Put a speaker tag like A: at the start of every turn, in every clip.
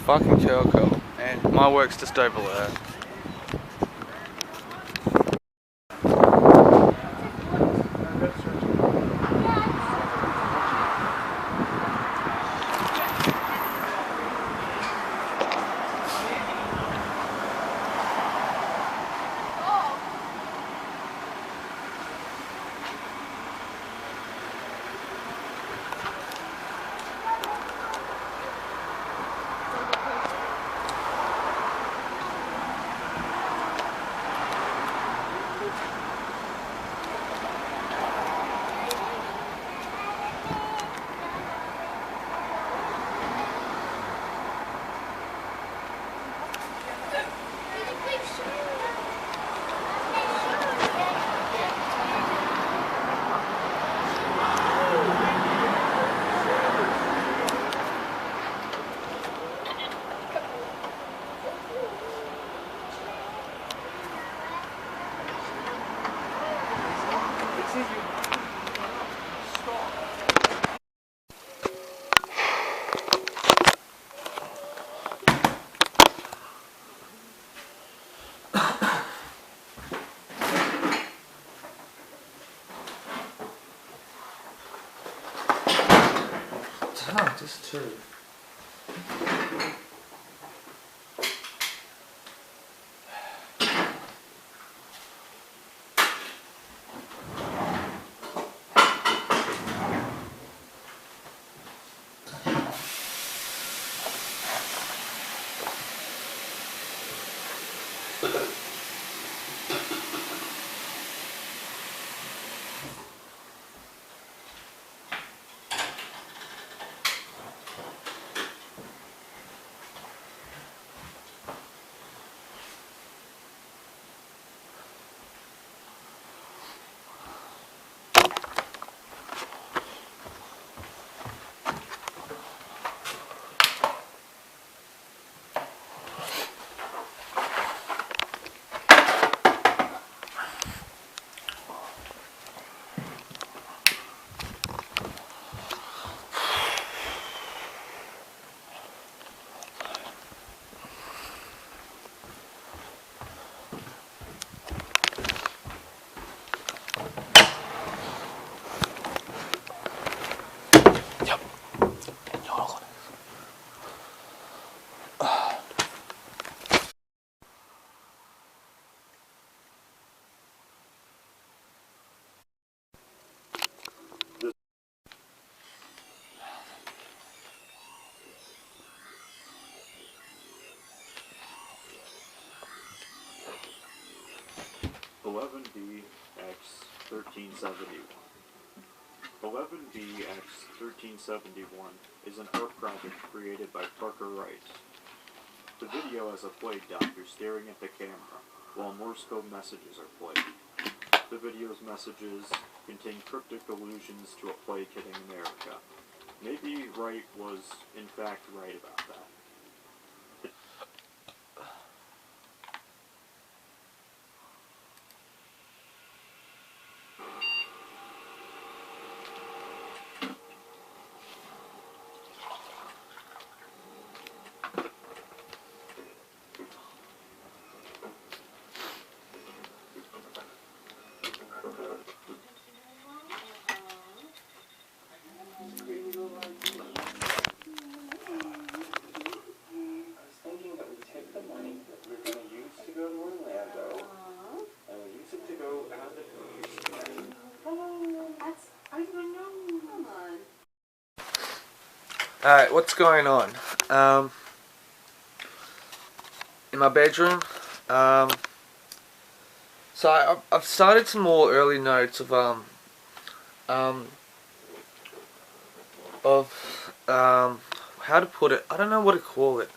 A: fucking telco, and my work's just over there. Just two.
B: Eleven BX 1371. 11BX 1371 is an art project created by Parker Wright. The video has a play doctor staring at the camera while Morse code messages are played. The video's messages contain cryptic allusions to a plague hitting America. Maybe Wright was in fact right about that.
A: Alright, what's going on? In my bedroom, so I've started some more early notes of how to put it, I don't know what to call it,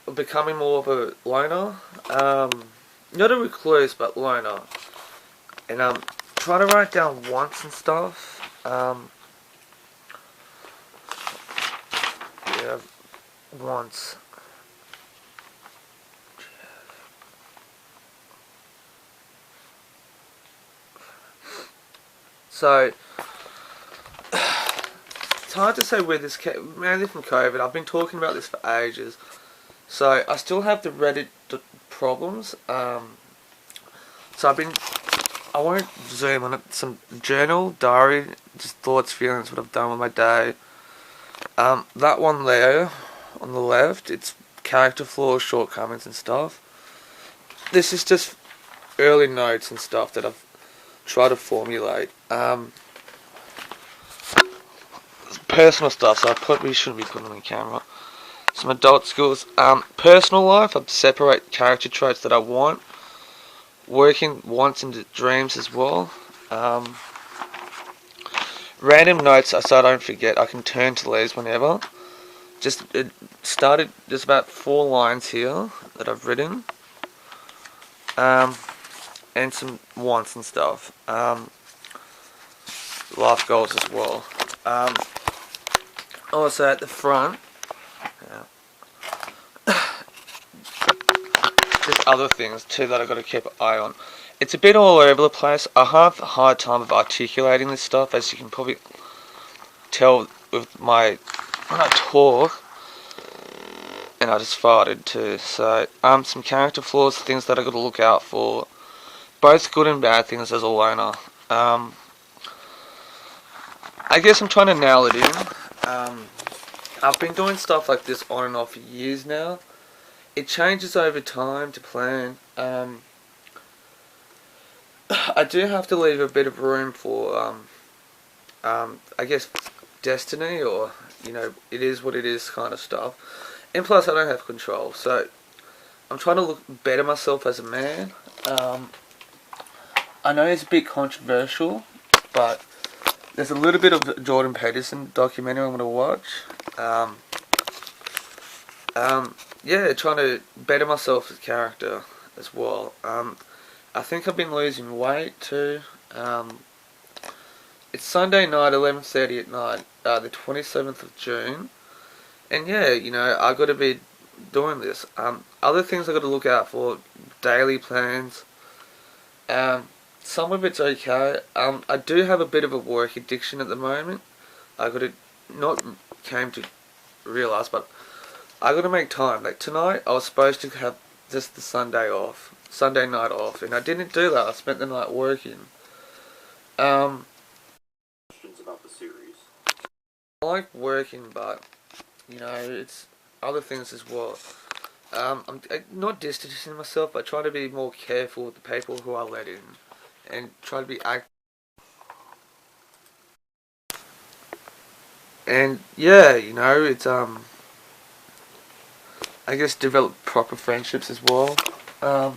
A: of becoming more of a loner, not a recluse, but loner, and try to write down wants and stuff, yeah, wants. So it's hard to say where this came, mainly from COVID. I've been talking about this for ages. So I still have the Reddit problems. So I won't zoom on it. Some journal, diary, just thoughts, feelings, what I've done with my day. That one there, on the left, it's character flaws, shortcomings and stuff. This is just early notes and stuff that I've tried to formulate. Personal stuff, so I probably shouldn't be putting them on camera. Some adult skills. Personal life, I separate character traits that I want. Working wants into dreams as well. Random notes so I don't forget. I can turn to these whenever. It started just about 4 lines here that I've written. And some wants and stuff. Life goals as well. Also at the front, just other things too that I've got to keep an eye on. It's a bit all over the place. I have a hard time of articulating this stuff, as you can probably tell with when I talk. And I just farted too. So, some character flaws, things that I've got to look out for. Both good and bad things as a loner. I guess I'm trying to nail it in. I've been doing stuff like this on and off for years now. It changes over time to plan. I do have to leave a bit of room for, I guess, destiny, or, it is what it is kind of stuff. And plus, I don't have control, so I'm trying to better myself as a man. I know it's a bit controversial, but there's a little bit of Jordan Peterson documentary I'm going to watch. Trying to better myself as a character as well. I think I've been losing weight too. It's Sunday night, 11:30 at night, the 27th of June. And I got to be doing this. Other things I got to look out for: daily plans. Some of it's okay. I do have a bit of a work addiction at the moment. I got to came to realise, but I got to make time. Like tonight, I was supposed to have just the Sunday night off, and I didn't do that. I spent the night working.
B: Questions about the series.
A: I like working, but it's other things as well. I'm not distancing myself, but try to be more careful with the people who I let in, and try to be active. And it's I guess develop proper friendships as well. I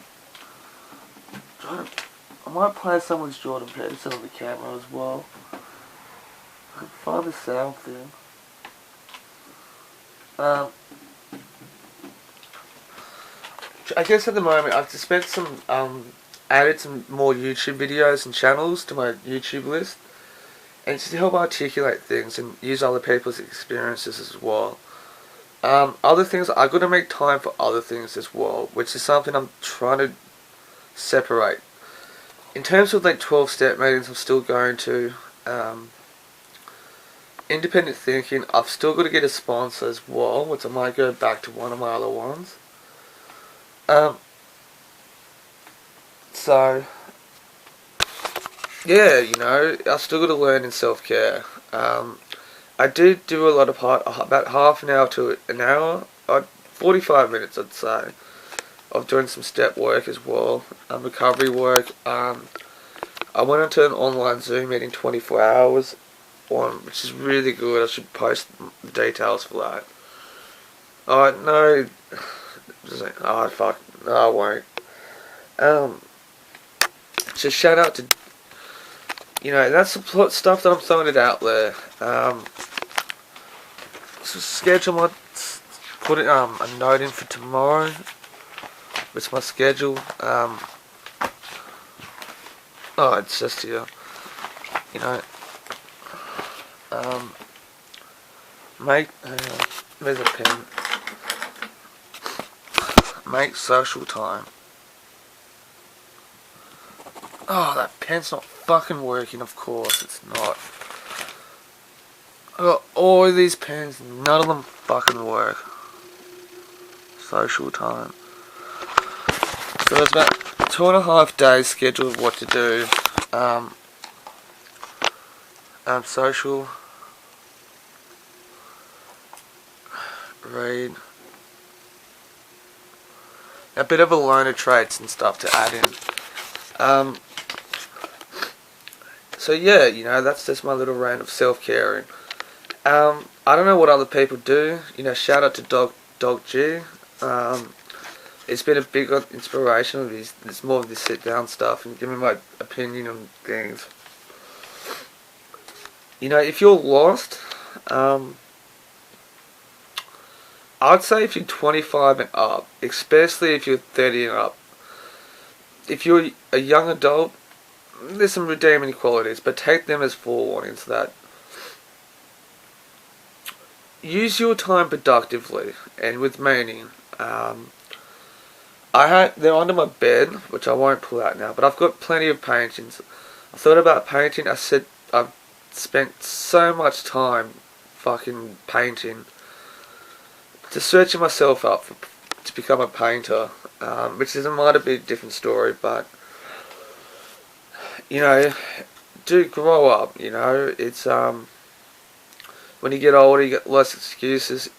A: might play someone's Jordan Peterson on the camera as well. I can find the sound thing. I guess at the moment I've just spent added some more YouTube videos and channels to my YouTube list, and it's to help articulate things and use other people's experiences as well. Other things, I've got to make time for other things as well, which is something I'm trying to separate. In terms of 12-step meetings, I'm still going to. Independent thinking, I've still got to get a sponsor as well, which I might go back to one of my other ones. I've still got to learn in self-care. I do a lot of about half an hour to an hour, 45 minutes I'd say, of doing some step work as well, recovery work. I went into an online Zoom meeting 24 hours one, which is really good. I should post the details for that. No, fuck, no, I won't. Just shout out to, that's the stuff that I'm throwing it out there. Schedule put it, a note in for tomorrow. It's my schedule. It's just here. There's a pen. Make social time. Oh, that pen's not fucking working, of course it's not. I got all these pens, none of them fucking work. Social time. So there's about 2.5 days scheduled of what to do. Social, read, a bit of a loner traits and stuff to add in. So yeah, you know, that's just my little rant of self-care. I don't know what other people do. You know, shout out to Dog G. It's been a big inspiration of his. It's more of this sit-down stuff and give me my opinion on things. You know, if you're lost, I'd say if you're 25 and up, especially if you're 30 and up. If you're a young adult, there's some redeeming qualities, but take them as forewarnings that use your time productively and with meaning. They're under my bed, which I won't pull out now, but I've got plenty of paintings. I thought about painting. I said I've spent so much time fucking painting, just searching myself up to become a painter, which might be a different story, but you know, do grow up. You know, it's when you get older, you get less excuses.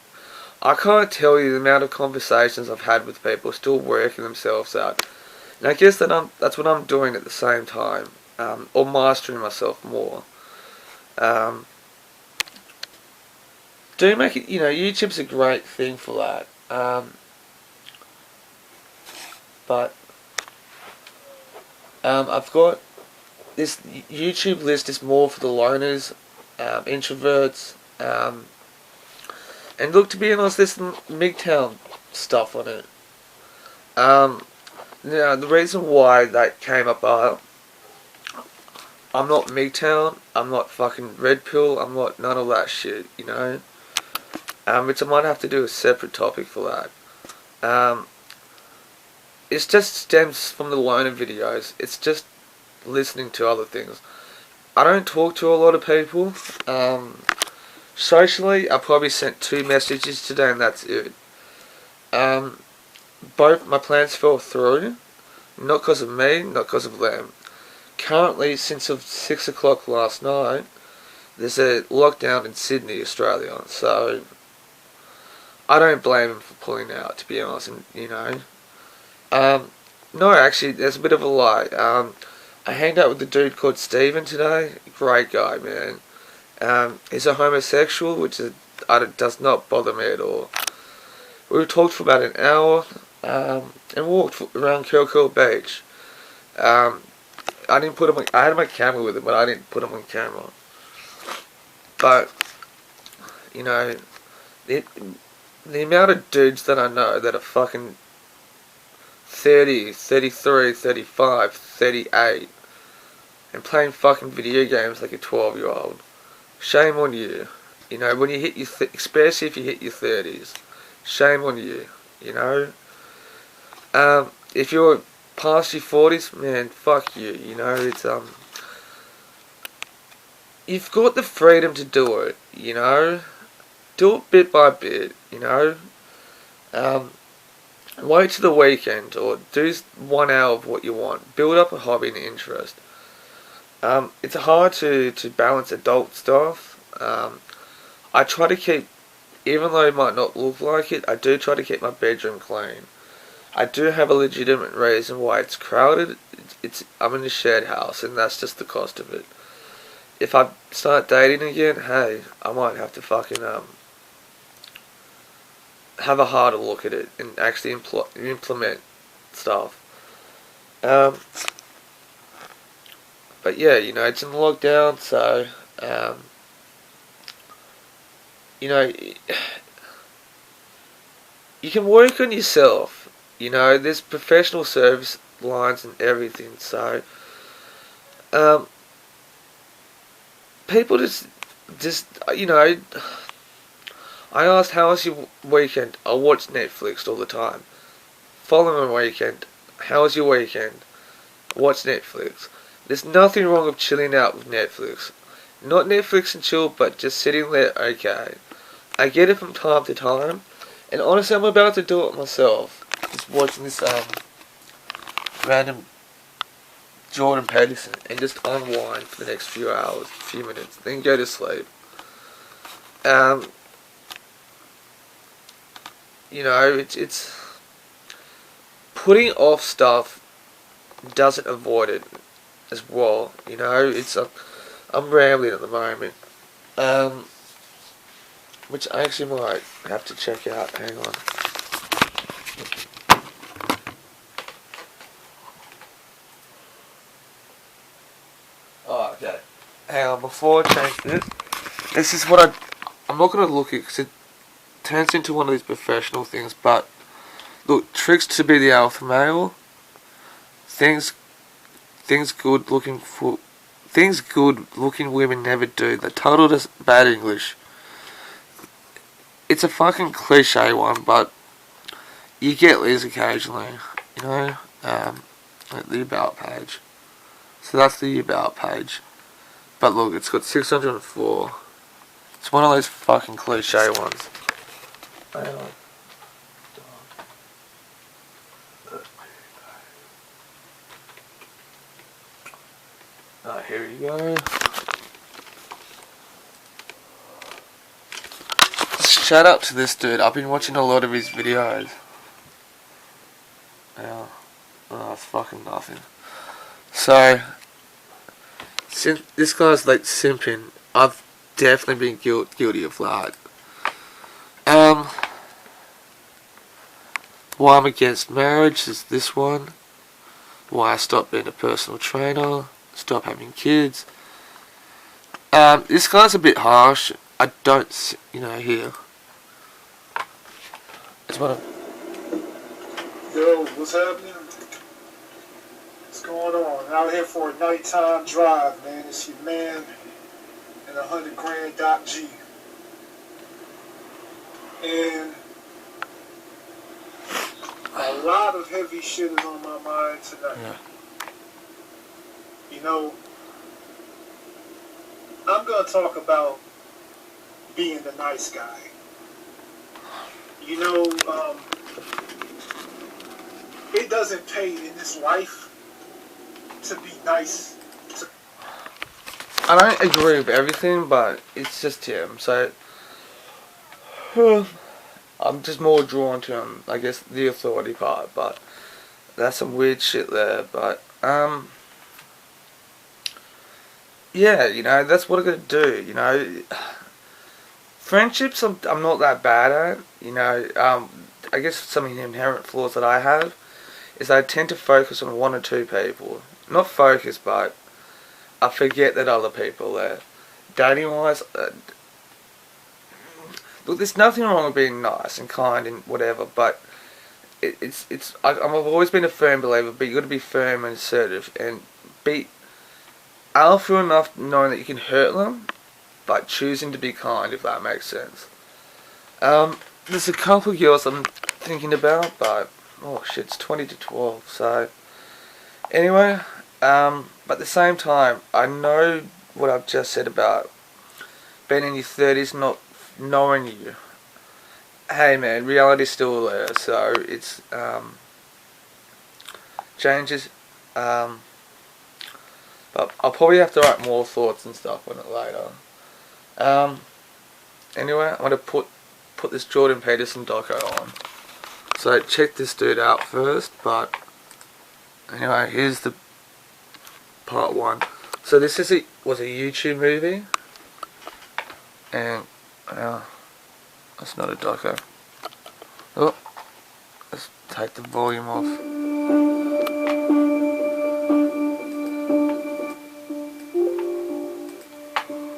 A: I can't tell you the amount of conversations I've had with people still working themselves out, and I guess that's what I'm doing at the same time, or mastering myself more. Do make it, you know, YouTube's a great thing for that. But I've got this YouTube list is more for the loners, introverts, and look, to be honest, there's some MGTOW stuff on it. Now the reason why that came up I'm not MGTOW, I'm not fucking Red Pill, I'm not none of that shit, you know. Which I might have to do a separate topic for that. It just stems from the loner videos. It's just listening to other things. I don't talk to a lot of people. Socially, I probably sent 2 messages today and that's it. Both my plans fell through. Not because of me, not because of them. Currently, since 6 o'clock last night, there's a lockdown in Sydney, Australia. So I don't blame him for pulling out, to be honest. And you know, no, actually, there's a bit of a lie. I hanged out with a dude called Steven today. Great guy, man. He's a homosexual, which does not bother me at all. We talked for about an hour and walked around Curl Beach. I didn't put him. I had my camera with him, but I didn't put him on camera. But you know, the amount of dudes that I know that are fucking 30, 33, 35, 38 and playing fucking video games like a 12-year-old. Shame on you. You know, when you hit your especially if you hit your 30s. Shame on you. You know. If you're past your 40s, man, fuck you. You know, it's you've got the freedom to do it. You know, do it bit by bit. You know, wait till the weekend or do 1 hour of what you want. Build up a hobby and interest. It's hard to balance adult stuff. I try to keep, even though it might not look like it, I do try to keep my bedroom clean. I do have a legitimate reason why it's crowded. I'm in a shared house, and that's just the cost of it. If I start dating again, hey, I might have to fucking have a harder look at it and actually implement stuff. But yeah, you know, it's in lockdown, so you know, you can work on yourself. You know, there's professional service lines and everything, so people just you know, I asked how was your weekend? I watch Netflix all the time. Following weekend, how was your weekend? Watch Netflix. There's nothing wrong with chilling out with Netflix. Not Netflix and chill, but just sitting there, okay. I get it from time to time, and honestly I'm about to do it myself. Just watching this random Jordan Peterson and just unwind for the next few hours, few minutes, then go to sleep. You know, it's putting off stuff doesn't avoid it as well. You know, I'm rambling at the moment, which I actually might have to check out. Hang on. Oh, okay. Hang on, before I change this is what I'm not going to look at because it turns into one of these professional things, but look, tricks to be the alpha male, things good looking women never do. They titled us bad English. It's a fucking cliche one, but you get these occasionally, you know, like the about page. So that's the about page. But look, it's got 604. It's one of those fucking cliche ones. Hang on. Here you go. Shout out to this dude. I've been watching a lot of his videos. Yeah. Oh, it's fucking nothing. So, since this guy's like simping, I've definitely been guilty of that. Why I'm against marriage is this one. Why I stopped being a personal trainer. Stop having kids. This guy's a bit harsh. I don't, here. It's one of.
C: Yo, what's happening? What's going on? Out here for a nighttime drive, man. It's your man and 100 grand Doc G. And a lot of heavy shit is on my mind tonight.
A: Yeah.
C: You know, I'm going to talk about being the nice guy. You know, it doesn't pay in this life to be nice.
A: I don't agree with everything, but it's just him. So I'm just more drawn to him, I guess, the authority part. But that's some weird shit there. But yeah, that's what I gotta do. Friendships, I'm not that bad at. I guess some of the inherent flaws that I have is I tend to focus on one or two people. Not focus, but I forget that other people are there. Dating wise, look, there's nothing wrong with being nice and kind and whatever, but I've always been a firm believer, but you got to be firm and assertive and be alpha enough knowing that you can hurt them, but choosing to be kind, if that makes sense. There's a couple of girls I'm thinking about, but oh shit, it's 20 to 12. So anyway, but at the same time, I know what I've just said about being in your 30s, not knowing you. Hey man, reality's still there, so it's changes. But I'll probably have to write more thoughts and stuff on it later. Anyway, I'm gonna put this Jordan Peterson doco on. So check this dude out first. But anyway, here's the part one. So this was a YouTube movie, and that's not a doco. Oh, let's take the volume off.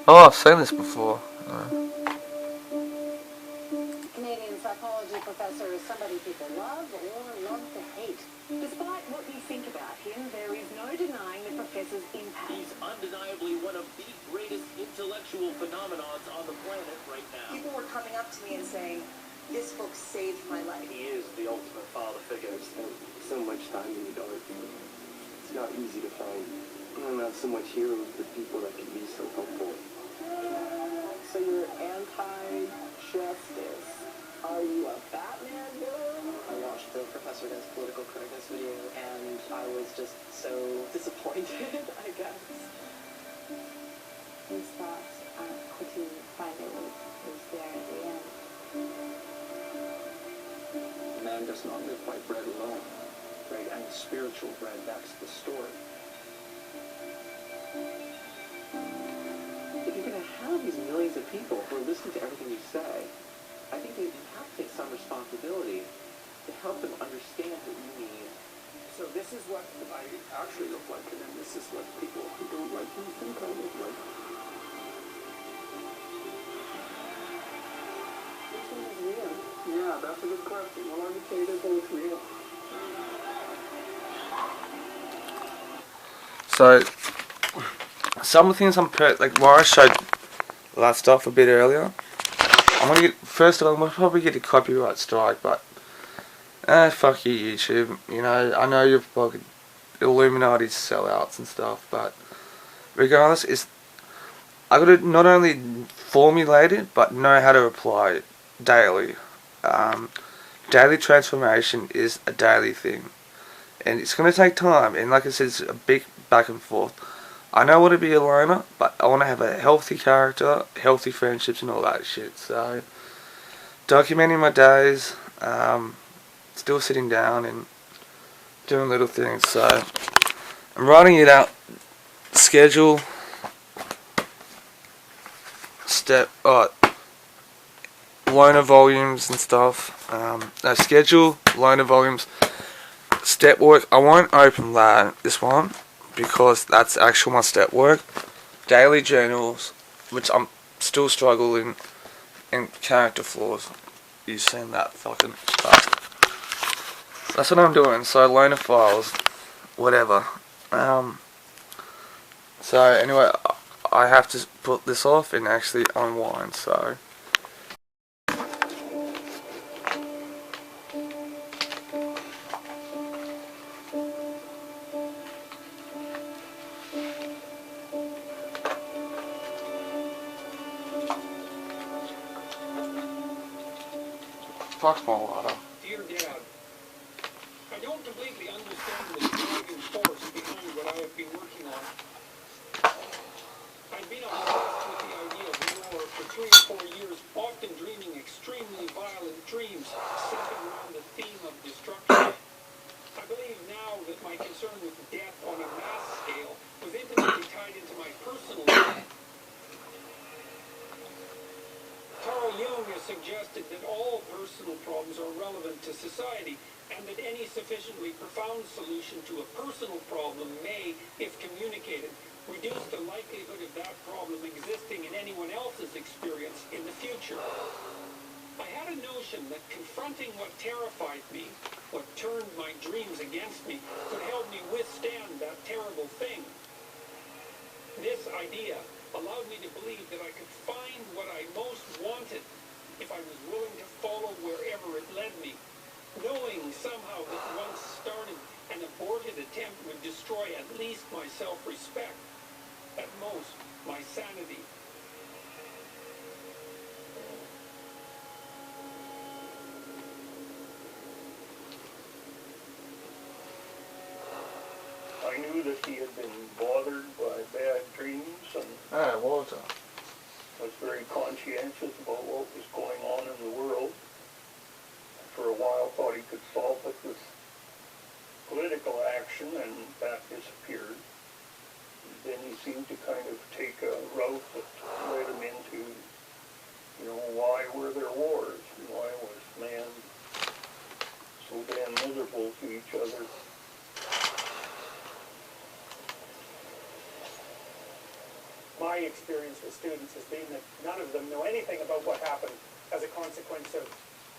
A: Oh, I've seen this before.
D: Canadian psychology professor is somebody people love or love to hate. Despite what you think about him, there is no denying the professor's impact.
E: He's undeniably one of the greatest intellectual phenomenons on the planet right now.
D: People were coming up to me and saying, this book saved my life.
E: He is the ultimate father figure.
F: I've spent so much time in the dark. It's not easy to find Well, not so much heroes, but people that can be so helpful.
E: So you're anti-justice. Are you a Batman villain?
F: I watched the Professor Does Political Correctness video, and I was just so disappointed, I guess.
D: His thoughts quickly finding was there at the end.
F: Man does not live by bread alone, right? And spiritual bread, that's the story. If you're going to have these millions of people who are listening to everything you say, I think that you have to take some responsibility to help them understand what you mean. So this is what I actually look like, and then this is what people who don't like me think I look like.
D: Which one is real?
F: Yeah, that's a good question. Well, I would say they're both real.
A: So, some of the things like where I showed that stuff a bit earlier, I'm gonna get, first of all, I'm gonna probably get a copyright strike, but fuck you, YouTube. You know, I know you're fucking Illuminati sellouts and stuff, but regardless, I gotta not only formulate it, but know how to apply it daily. Daily transformation is a daily thing, and it's gonna take time. And like I said, it's a big back and forth. I know what to be a loner, but I want to have a healthy character, healthy friendships, and all that shit. So, documenting my days, still sitting down and doing little things. So, I'm writing it out, schedule, loner volumes and stuff. Schedule, loner volumes, step work. I won't open this one, because that's actual my step work. Daily journals, which I'm still struggling, and character flaws. You've seen that fucking stuff. That's what I'm doing. So loner files, whatever. So anyway, I have to put this off and actually unwind. So. Fuck my water.
G: Dear Dad, I don't completely understand the driving force behind what I have been working on. I've been obsessed with the idea of war for 3 or 4 years, often dreaming extremely violent dreams centered around the theme of destruction. I believe now that my concern with death on a mass scale was intimately tied into my personal life. Carl Jung has suggested that all personal problems are relevant to society, and that any sufficiently profound solution to a personal problem may, if communicated, reduce the likelihood of that problem existing in anyone else's experience in the future. I had a notion that confronting what terrified me, what turned my dreams against me, could help me withstand that terrible thing. This idea allowed me to believe that I could find what I most wanted if I was willing to follow wherever it led me, knowing somehow that once started, an aborted attempt would destroy at least my self-respect, at most my sanity.
H: I knew that he had been bothered by bad dreams and
A: Water.
H: was very conscientious about what was going on in the world. For a while thought he could solve it with political action, and that disappeared. And then he seemed to kind of take a route that led him into, why were there wars? And why was man so damn miserable to each other?
G: My experience with students has been that none of them know anything about what happened as a consequence of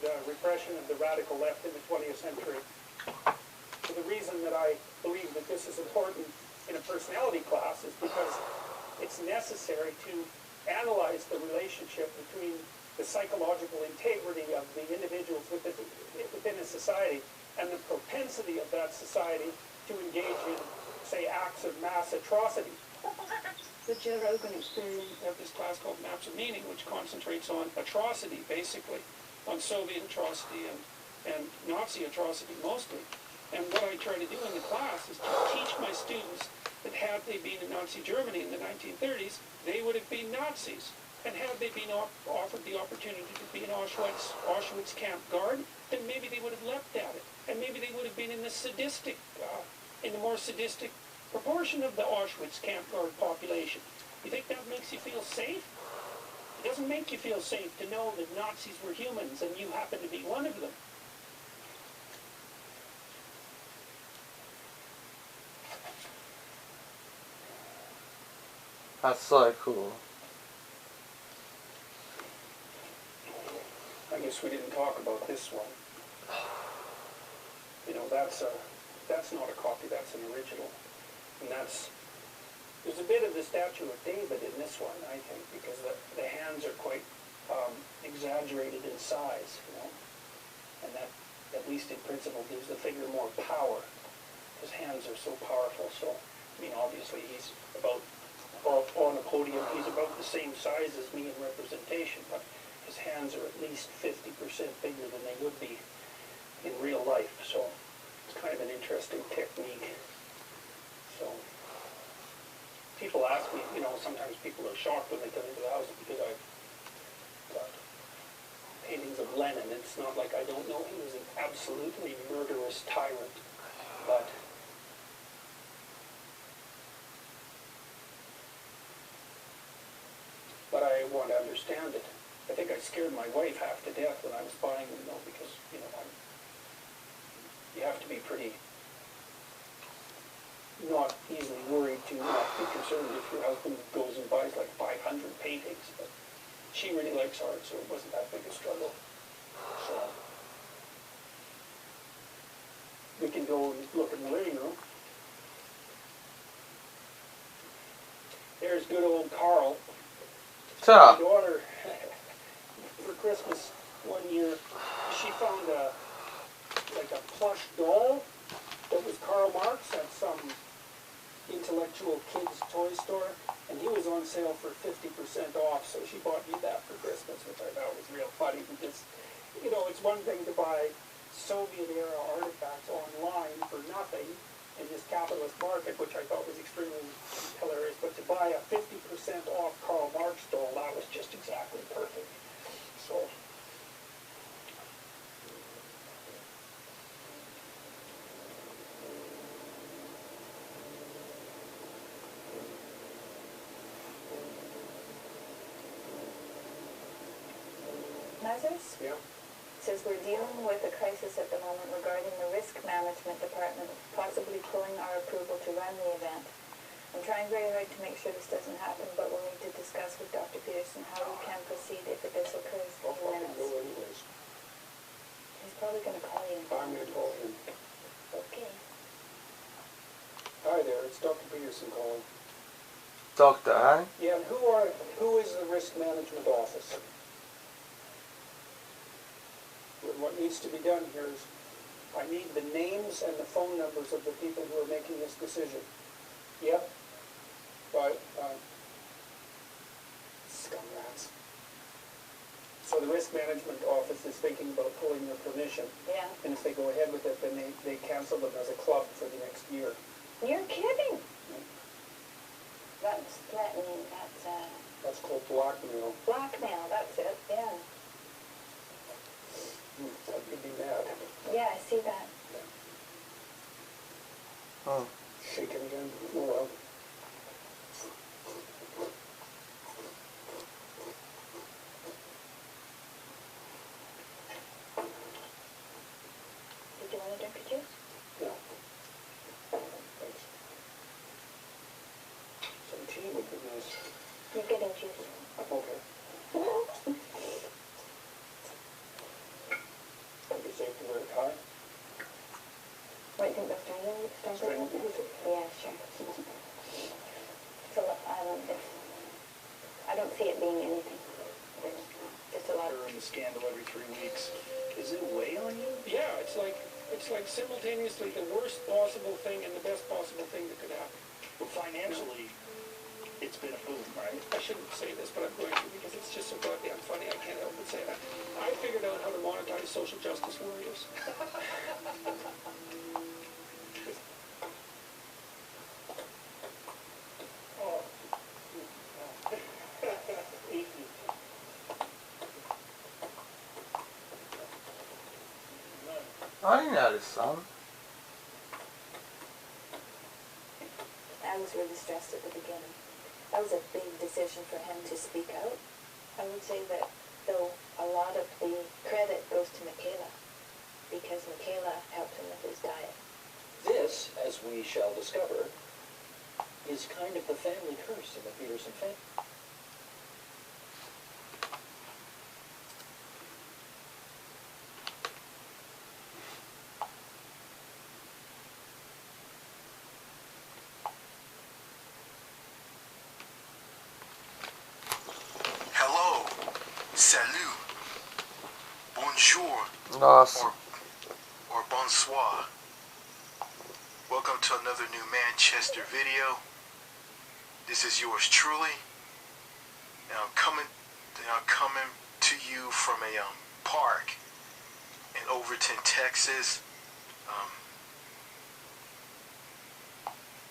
G: the repression of the radical left in the 20th century. So the reason that I believe that this is important in a personality class is because it's necessary to analyze the relationship between the psychological integrity of the individuals within a society and the propensity of that society to engage in say, acts of mass atrocity.
D: The Joe Rogan experience.
G: We have this class called Maps of Meaning, which concentrates on atrocity, basically, on Soviet atrocity and Nazi atrocity mostly. And what I try to do in the class is to teach my students that had they been in Nazi Germany in the 1930s, they would have been Nazis. And had they been offered the opportunity to be an Auschwitz camp guard, then maybe they would have leapt at it. And maybe they would have been in the sadistic, in the more sadistic proportion of the Auschwitz camp guard population. You think that makes you feel safe? It doesn't make you feel safe to know that Nazis were humans and you happen to be one of them.
A: That's so cool.
G: I guess we didn't talk about this one. You know, that's not a copy, that's an original. And there's a bit of the statue of David in this one, I think, because the hands are quite exaggerated in size, you know. And that, at least in principle, gives the figure more power. His hands are so powerful, so, I mean, obviously he's on a podium, he's about the same size as me in representation, but his hands are at least 50% bigger than they would be in real life, so it's kind of an interesting technique. So, people ask me, you know, sometimes people are shocked when they come into the house because I've got paintings of Lenin. It's not like I don't know he was an absolutely murderous tyrant, but I want to understand it. I think I scared my wife half to death when I was buying them, though, because, you know, you have to be pretty not easily worried to not be concerned if your husband goes and buys like 500 paintings. But she really likes art, so it wasn't that big a struggle. So we can go and look in the living room. There's good old Carl. My daughter, for Christmas one year, she found a plush doll that was Karl Marx at some intellectual kids toy store, and he was on sale for 50% off, so she bought me that for Christmas, which I thought was real funny, because, you know, it's one thing to buy Soviet-era artifacts online for nothing in this capitalist market, which I thought was extremely hilarious, but to buy a 50% off Karl Marx doll, that was just exactly perfect. So,
I: Mazars?
G: yeah.
I: Says we're dealing with a crisis at the moment regarding the risk management department possibly pulling our approval to run the event. I'm trying very hard to make sure this doesn't happen, but we'll need to discuss with Dr. Peterson how we can proceed if this occurs in
G: I'll
I: a few
G: fucking go
I: minutes.
G: anyways.
I: He's probably going to call you.
G: I'm going to call him.
I: Okay.
G: Hi there, it's Dr. Peterson calling.
A: Doctor, eh?
G: Yeah, and who is the risk management office? What needs to be done here is I need the names and the phone numbers of the people who are making this decision. Yep. Right. Scumrats. So the risk management office is thinking about pulling their permission.
I: Yeah.
G: And if they go ahead with it, then they cancel them as a club for the next year.
I: You're kidding. That's threatening.
G: That's called blackmail.
I: Blackmail. That's it. Yeah.
G: That could be mad.
I: Yeah, I see that.
A: Oh.
G: Shaking again. Oh well.
I: Did you want a drink of juice?
G: No. Thanks. Some tea would be nice.
I: You're getting juice.
G: Okay. Would be safe to wear a tie?
I: What, you think they'll strangle you? Yeah, sure. So, I don't see it being anything. Just a lot of...
G: In the scandal every 3 weeks. Does it weigh on you?
E: Yeah, it's like
G: It's like simultaneously the worst possible thing and the best possible thing that could happen.
H: Well, financially, it's been a boom, right?
G: I shouldn't say this, but I'm going to because it's just so goddamn funny. I can't help but say that. I figured out how to monetize social justice warriors.
A: I didn't know this song.
I: I was really stressed at the beginning. That was a big decision for him to speak out. I would say that, though, a lot of the credit goes to Michaela, because Michaela helped him with his diet.
J: This, as we shall discover, is kind of the family curse in the Peterson family.
K: Hello, salut, bonjour,
A: Awesome.
K: or bonsoir. Welcome to another new Manchester video. This is yours truly, and I'm coming to you from a park in Overton, Texas.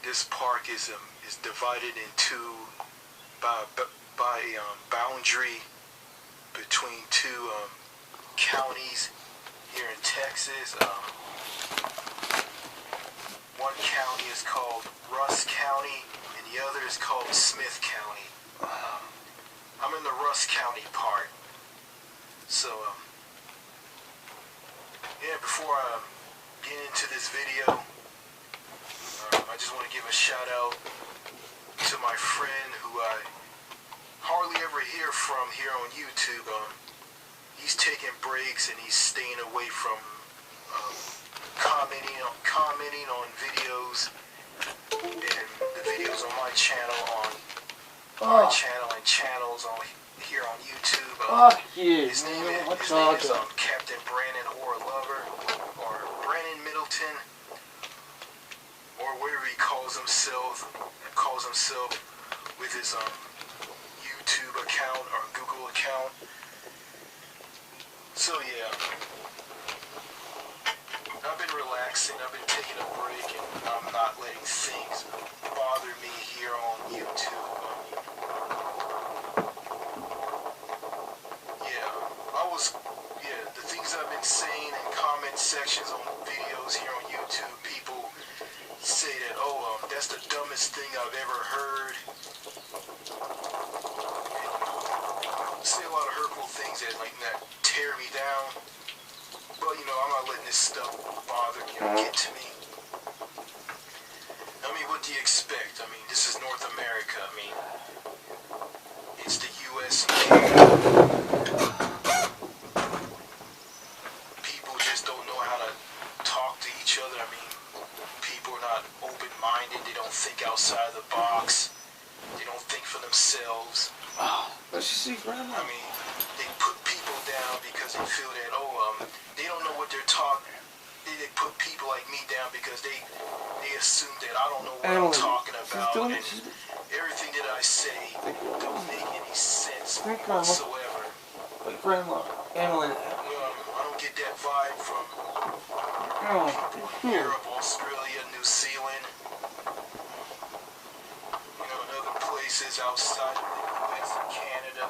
K: This park is divided into by a boundary between two counties here in Texas. One county is called Russ County, and the other is called Smith County. I'm in the Russ County part. So, yeah, before I get into this video, I just want to give a shout out to my friend who I hardly ever hear from here on YouTube. He's taking breaks and he's staying away from commenting on videos and the videos on my channel, and channels on here on YouTube. His name is Captain Brandon or Lover, or Brandon Middleton, or whatever he calls himself with his YouTube account or Google account. So yeah, I've been relaxing, I've been taking a break, and I'm not letting things bother me here on YouTube. The things I've been saying in comment sections on videos here on YouTube, people say that, that's the dumbest thing I've ever heard. Say a lot of hurtful things that tear me down. But I'm not letting this stuff bother me or get to me. I mean, what do you expect? I mean, this is North America. I mean, it's the US and Canada. People just don't know how to talk to each other. I mean, people are not open-minded. They don't think outside the box. They don't think for themselves.
A: Let's just see Grandma.
K: I mean, they put people down because they feel that, they don't know what they're talking. They put people like me down because they assume that I don't know what I'm talking about. And everything that I say don't make any sense whatsoever.
A: Like Grandma. Emily.
K: I don't get that vibe from people in Europe, Australia, New Zealand, and other places outside of the US and Canada,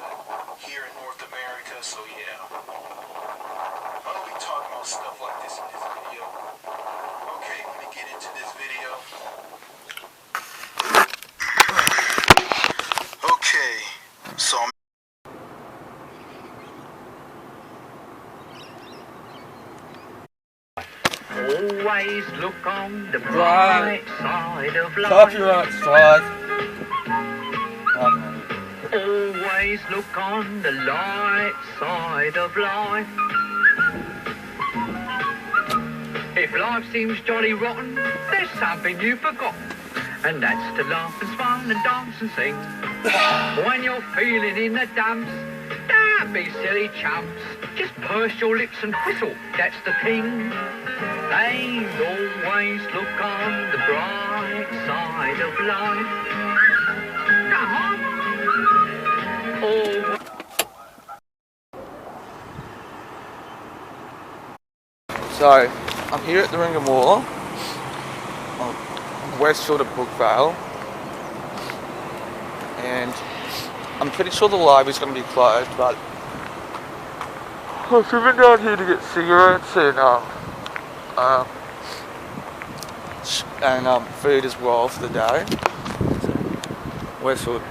K: here in North America. So yeah, I don't be talking about stuff like this in this video. Okay, let me get into this video. Okay, so I'm
L: always look on the bright side of life.
A: Copyright strike.
L: Always look on the light side of life. If life seems jolly rotten, there's something you forgot, and that's to laugh and smile and dance and sing. When you're feeling in the dumps, Don't be silly chumps. Just purse your lips and whistle. That's the thing. They always look on the bright side of life. Come on. Oh.
A: So, I'm here at the Ring of War, on Westfield at Brookvale, and I'm pretty sure the library's going to be closed, but I've driven down here to get cigarettes and food as well for the day. Westfield.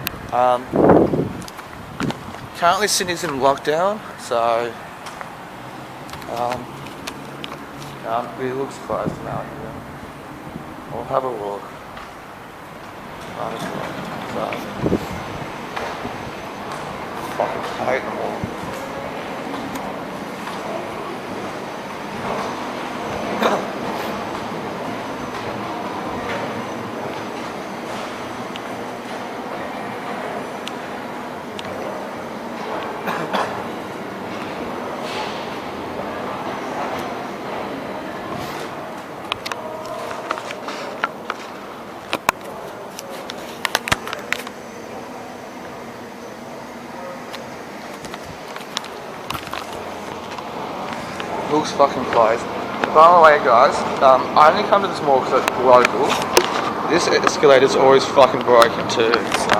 A: Currently Sydney's in lockdown, so it looks closed now here. We'll have a look. So, fucking hate them all. Looks fucking closed. By the way, guys, I only come to this mall because it's local. This escalator's always fucking broken too, so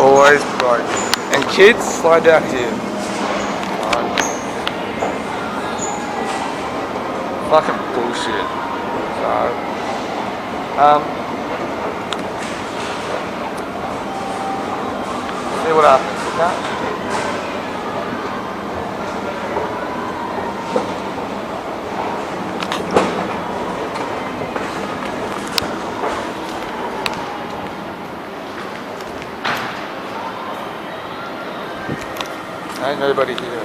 A: always broken. And kids, slow down here. Fucking bullshit. So, see what happens with that. Ain't nobody here.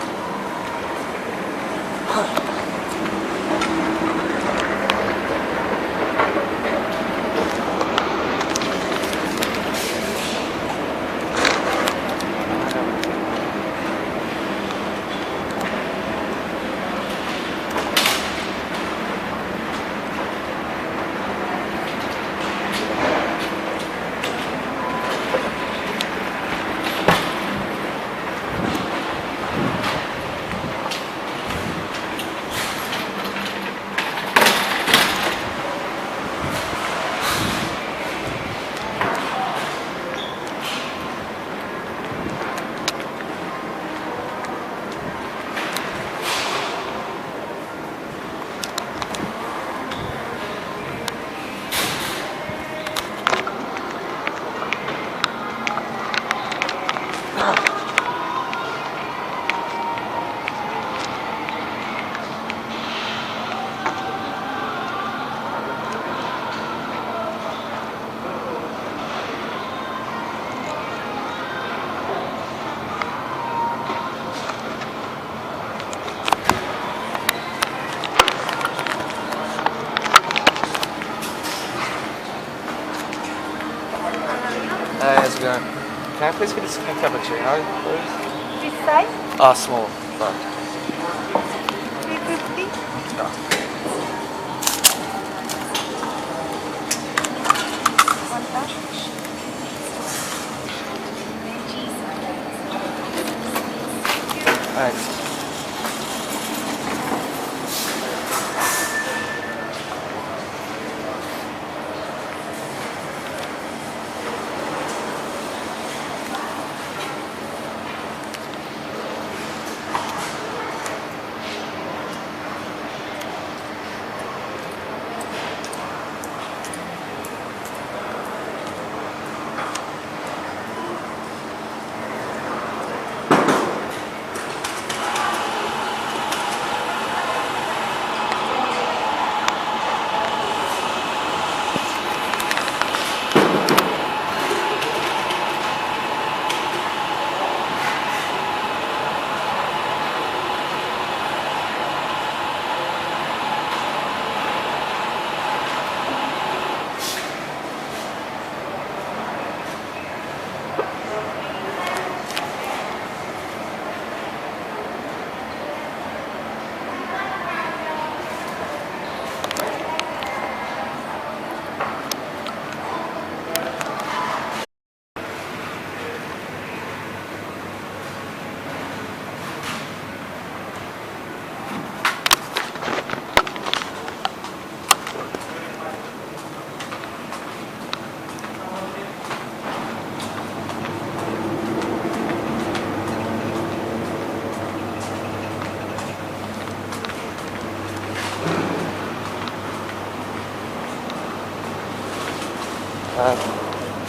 A: Hey, how's it going? Can I please get a cappuccino, please?
M: This size?
A: Small. Sorry.
M: 350.
A: No.
M: One touch.
A: Thanks.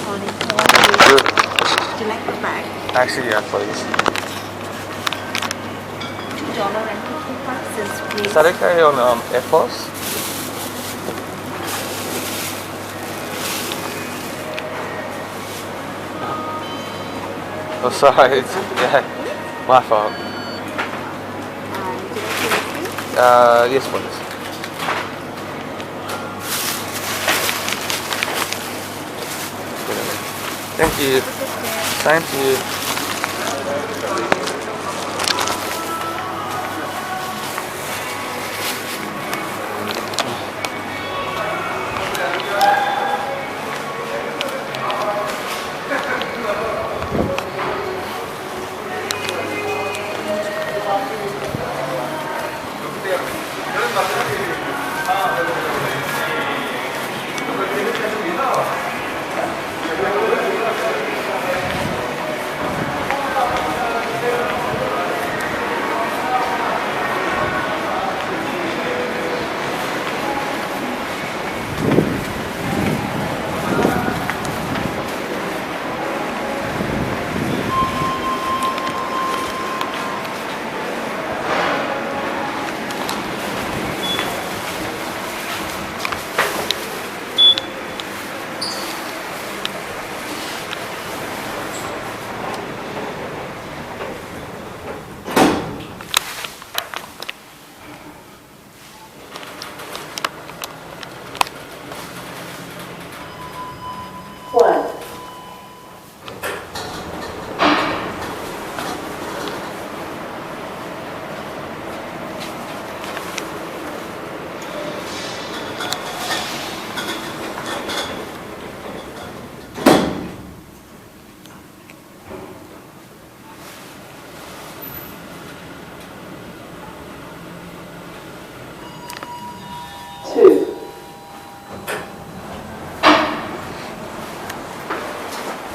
M: Sorry, would you like the bag?
A: Actually, yeah, please.
M: $2.50
A: Is that okay on AirPods? Oh, sorry. It's, yeah, my fault. Yes, please. Thank you. Same to you.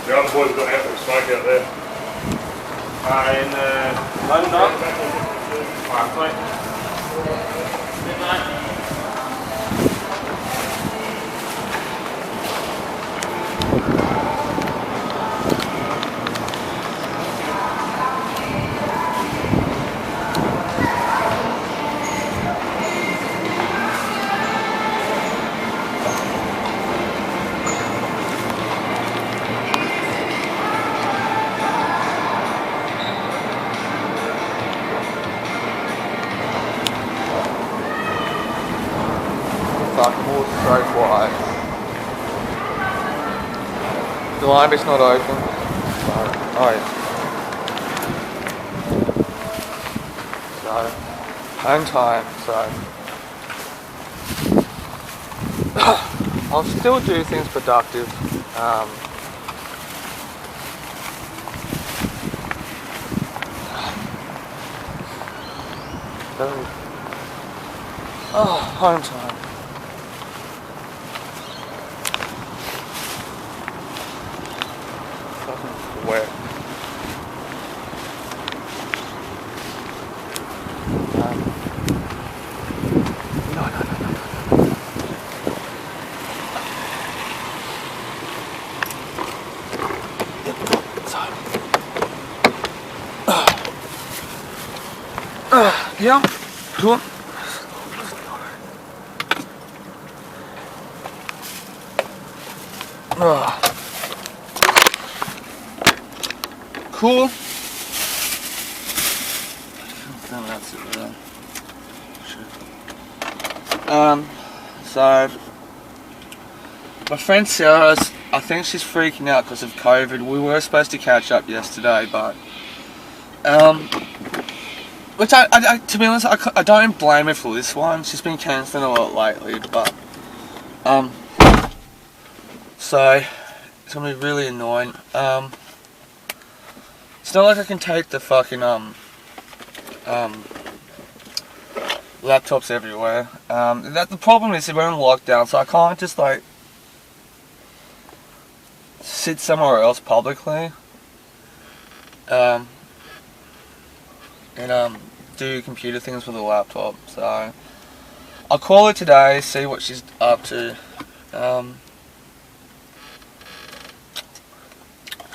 H: The other boys are going to have to smoke out there.
A: In London. Alright, fucking water's so quiet. The library's not open. Oh yeah. So, home time, so. I'll still do things productive. Home time. Fucking wet. Yeah, cool. Cool. That's it there. So my friend Sarah's, I think she's freaking out because of COVID. We were supposed to catch up yesterday, but which I to be honest, I don't blame her for this one. She's been cancelling a lot lately, but so it's gonna be really annoying. It's not like I can take the fucking laptops everywhere. The problem is that we're in lockdown, so I can't just like sit somewhere else publicly and do computer things with a laptop. So I'll call her today, see what she's up to.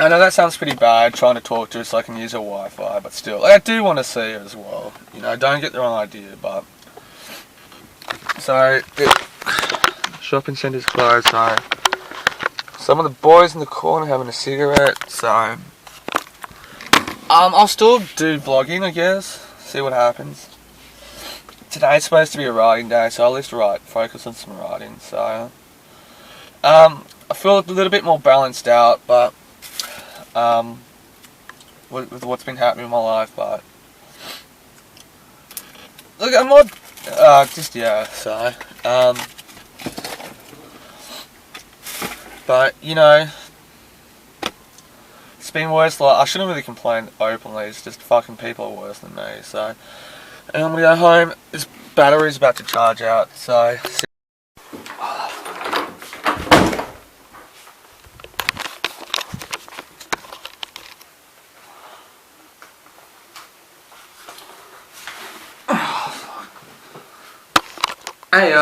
A: I know that sounds pretty bad, trying to talk to her so I can use her Wi-Fi, but still, I do want to see her as well. You know, don't get the wrong idea, but... So, shopping centre's closed, so... Some of the boys in the corner having a cigarette, so... I'll still do vlogging, I guess. See what happens. Today's supposed to be a writing day, so I'll at least focus on some writing, so... I feel a little bit more balanced out, but... with what's been happening in my life, but... Look, I'm not... so... But, you know... It's been worse, like, I shouldn't really complain openly, it's just fucking people are worse than me, so... And I'm gonna go home, this battery's about to charge out, so... Hey,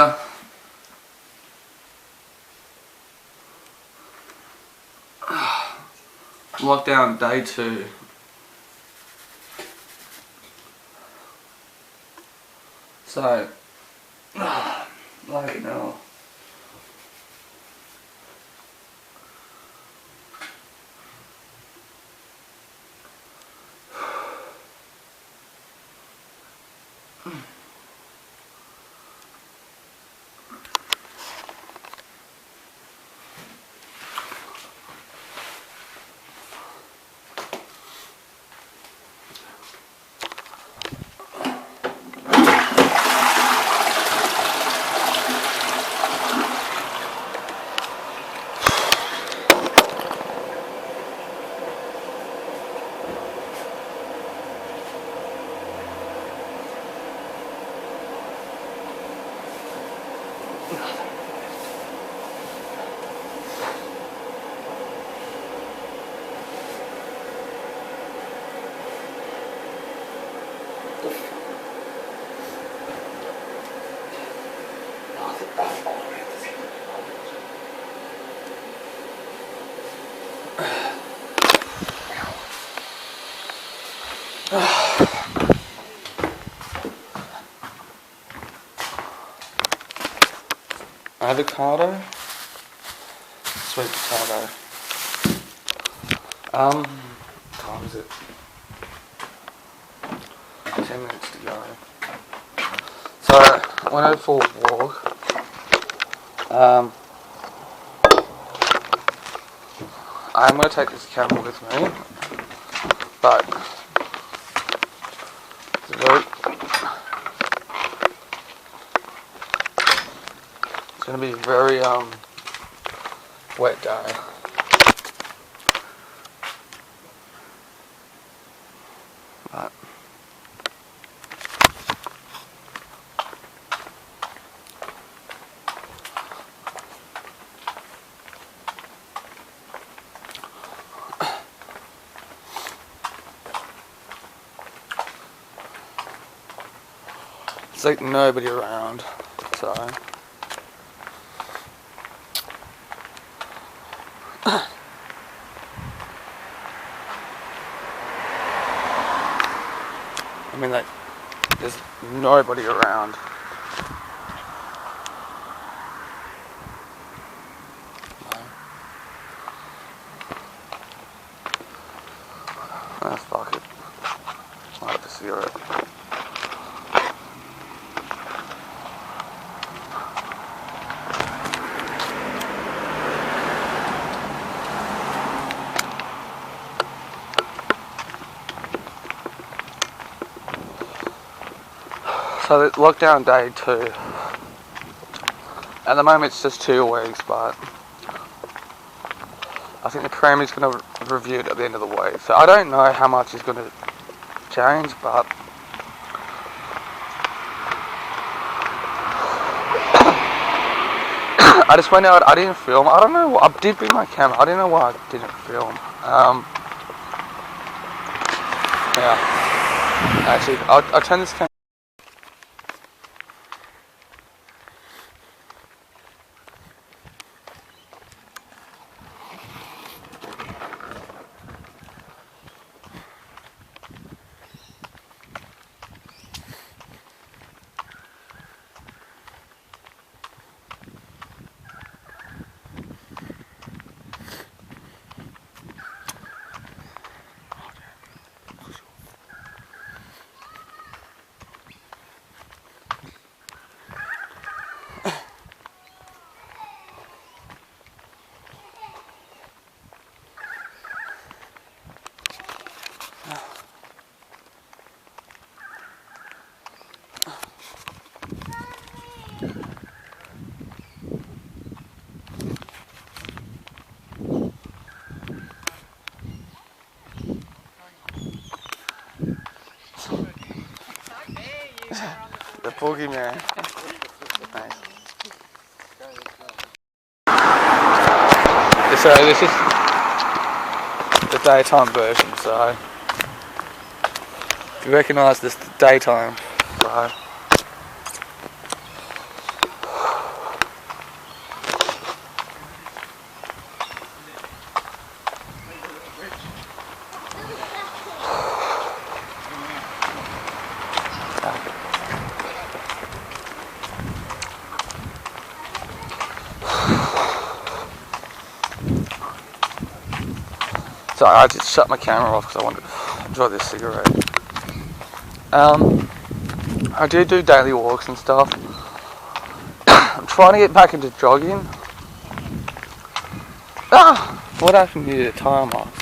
A: lockdown day 2. So, like now. Avocado, sweet potato. What time is it? 10 minutes to go. So I went out for a walk. I'm gonna take this camera with me, but it's gonna be a very wet day. But it's like nobody around, so I mean, like, there's nobody around. Ah, fuck it. I'll have a cigarette. So it's lockdown day 2. At the moment it's just 2 weeks, but I think the Premier's going to review it at the end of the week. So I don't know how much is going to change, but I just went out, I didn't film. I don't know, I did bring my camera. I don't know why I didn't film. Yeah. Actually, I'll turn this camera. The boogeyman. Nice. So this is the daytime version, so if you recognise this, the daytime, so sorry, I just shut my camera off because I wanted to enjoy this cigarette. I do daily walks and stuff. I'm trying to get back into jogging. What happened to the tire marks?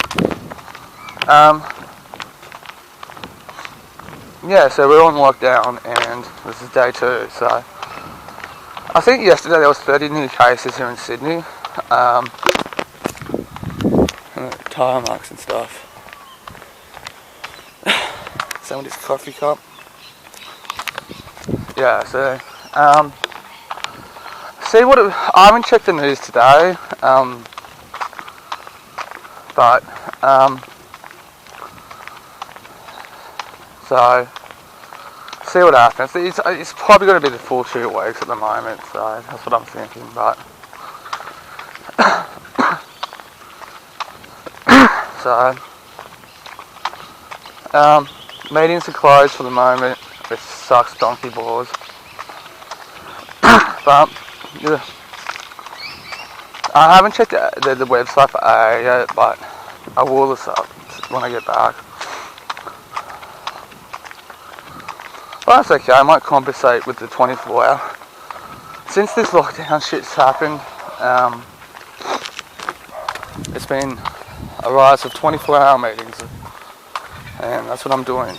A: Yeah, so we're on lockdown and this is day 2, so I think yesterday there was 30 new cases here in Sydney. Tire marks and stuff. Somebody's coffee cup. Yeah, so see what I haven't checked the news today, but so see what happens. It's probably going to be the full 2 weeks at the moment, so that's what I'm thinking. But so meetings are closed for the moment, which sucks donkey balls. But yeah, I haven't checked the website for AA yet, but I will this up when I get back. Well, that's okay, I might compensate with the 24-hour. Since this lockdown shit's happened, it's been a rise of 24-hour meetings, and that's what I'm doing.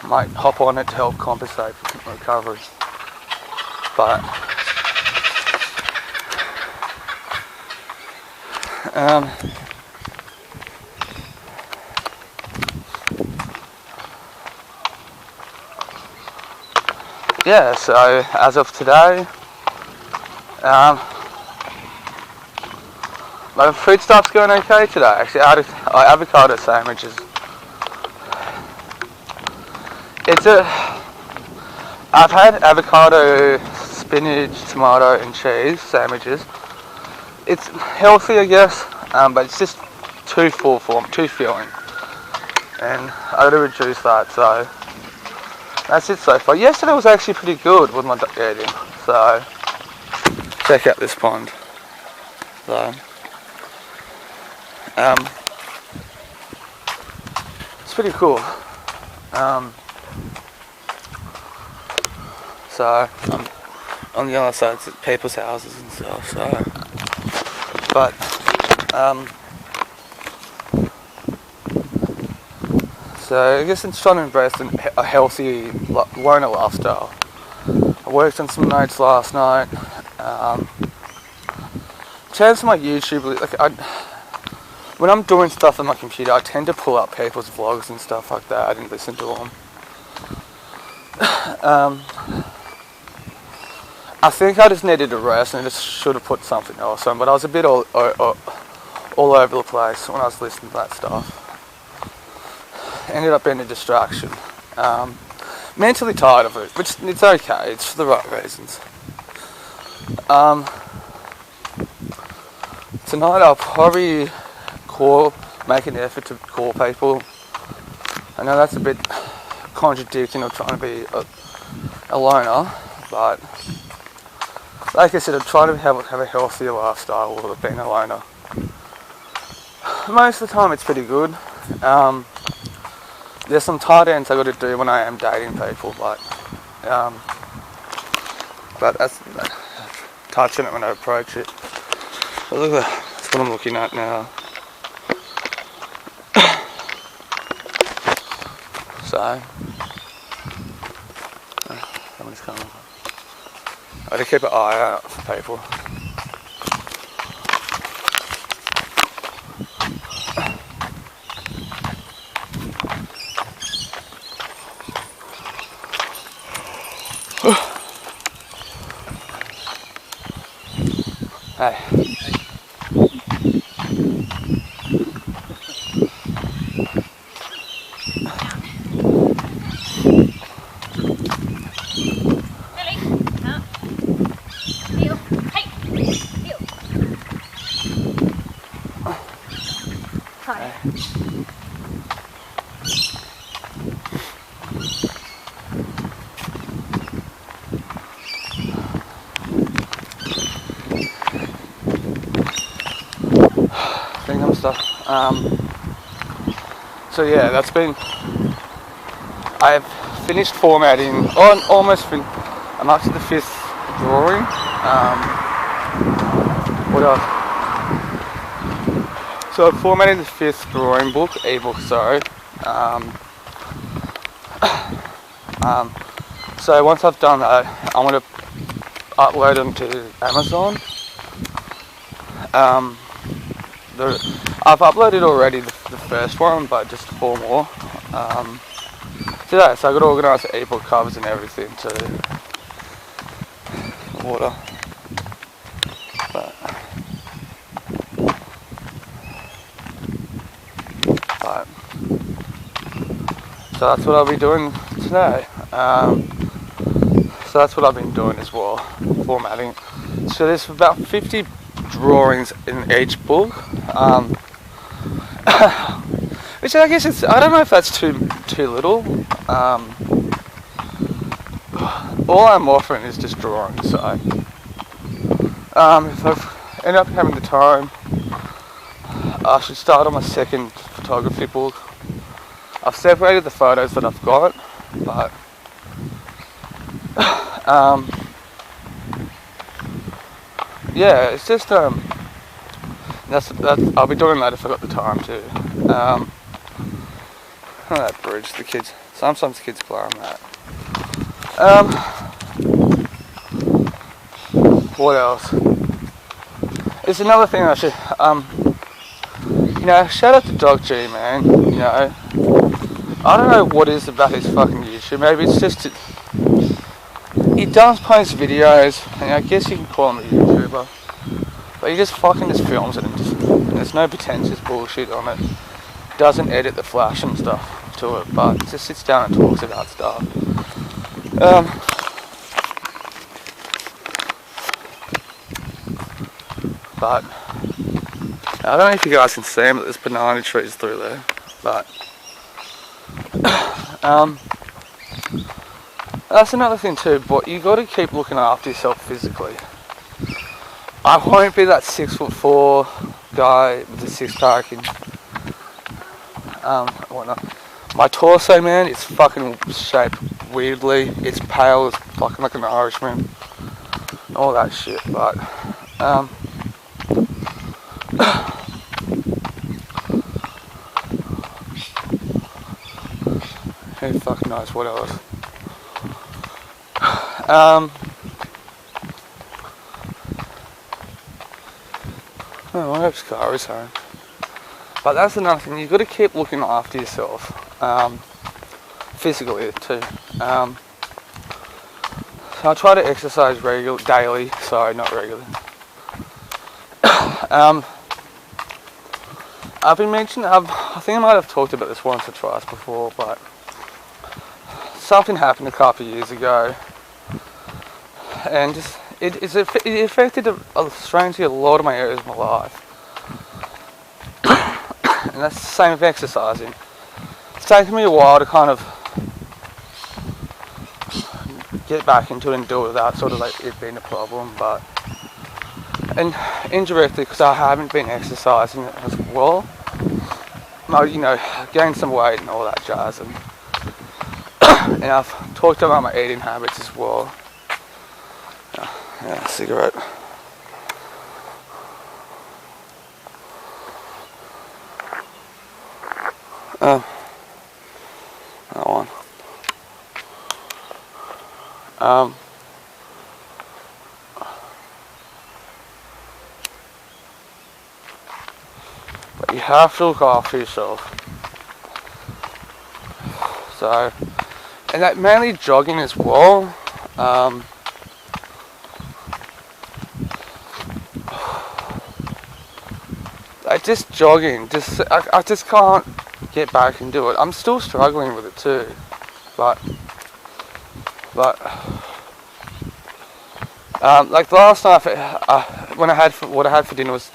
A: Might hop on it to help compensate for recovery. But yeah, so as of today, my food stuff's going okay today. Actually, avocado sandwiches. I've had avocado, spinach, tomato and cheese sandwiches. It's healthy, I guess, but it's just too full for me, too filling. And I gotta reduce that, so that's it so far. Yesterday was actually pretty good with my eating, so check out this pond. So it's pretty cool. So on the other side, it's people's houses and stuff. But so I guess I'm trying to embrace a healthy loner lifestyle. I worked on some notes last night. Chance my YouTube, when I'm doing stuff on my computer, I tend to pull up people's vlogs and stuff like that and listen to them. I think I just needed a rest and I just should have put something else on, but I was a bit all over the place when I was listening to that stuff. Ended up being a distraction. Mentally tired of it, which it's okay, it's for the right reasons. Tonight I'll probably make an effort to call people. I know that's a bit contradicting of trying to be a loner, but like I said, I'm trying to have a healthier lifestyle with being a loner. Most of the time it's pretty good. There's some tight ends I got to do when I am dating people, but that's touching it when I approach it. But look, that's what I'm looking at now. So somebody's coming. I gotta keep an eye out for people. Hey. So yeah, that's been. I've finished formatting. I'm up to the 5th drawing. What else? So I've formatted the 5th drawing book, ebook. Sorry. So once I've done that, I'm gonna upload them to Amazon. I've uploaded already the first one, but just 4 more. So I got to organise the ebook covers and everything to order. But so that's what I'll be doing today. So that's what I've been doing as well, formatting. So there's about 50 drawings in each book. Which I guess I don't know if that's too little. All I'm offering is just drawings, so if I end up having the time, I should start on my 2nd photography book. I've separated the photos that I've got, but yeah, it's just that's I'll be doing that if I got the time to. That bridge, sometimes the kids play on that. What else? There's another thing I should, shout out to Dog G, man. I don't know what it is about his fucking YouTube. Maybe it's just he does post videos, and I guess you can call him a YouTuber, but he just fucking films it and there's no pretentious bullshit on it. Doesn't edit the flash and stuff to it, but just sits down and talks about stuff. But I don't know if you guys can see them, but there's banana trees through there. But that's another thing too. But you got to keep looking after yourself physically. I won't be that 6'4" guy with the 6-pack and whatnot. My torso, man, it's fucking shaped weirdly. It's pale, it's fucking like an Irishman. All that shit, but who the fuck knows what else. Oh, I hope this car is home. But that's another thing, you've got to keep looking after yourself, physically too. So I try to exercise daily, sorry, not regularly. I've been mentioning, I think I might have talked about this once or twice before, but something happened a couple of years ago, and just, it affected strangely a lot of my areas of my life. And that's the same with exercising. It's taken me a while to kind of get back into it and do it without sort of like it being a problem, but and indirectly because I haven't been exercising as well. Gained some weight and all that jazz, and I've talked about my eating habits as well. Yeah, cigarette. That one. But you have to look after yourself. So, and that mainly jogging as well. Like just jogging, I just can't get back and do it. I'm still struggling with it too, but like last night, when what I had for dinner was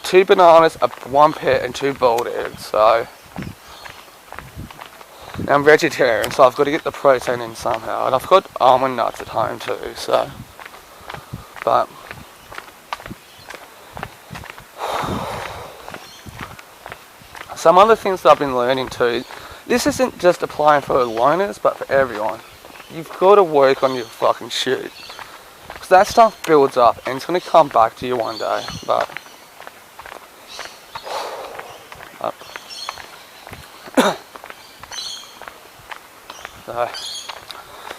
A: 2 bananas, 1 pear, and 2 boiled eggs. So and I'm vegetarian, so I've got to get the protein in somehow, and I've got almond nuts at home too. So, but. Some other things that I've been learning too, this isn't just applying for loners, but for everyone. You've got to work on your fucking shit. Because that stuff builds up and it's going to come back to you one day. But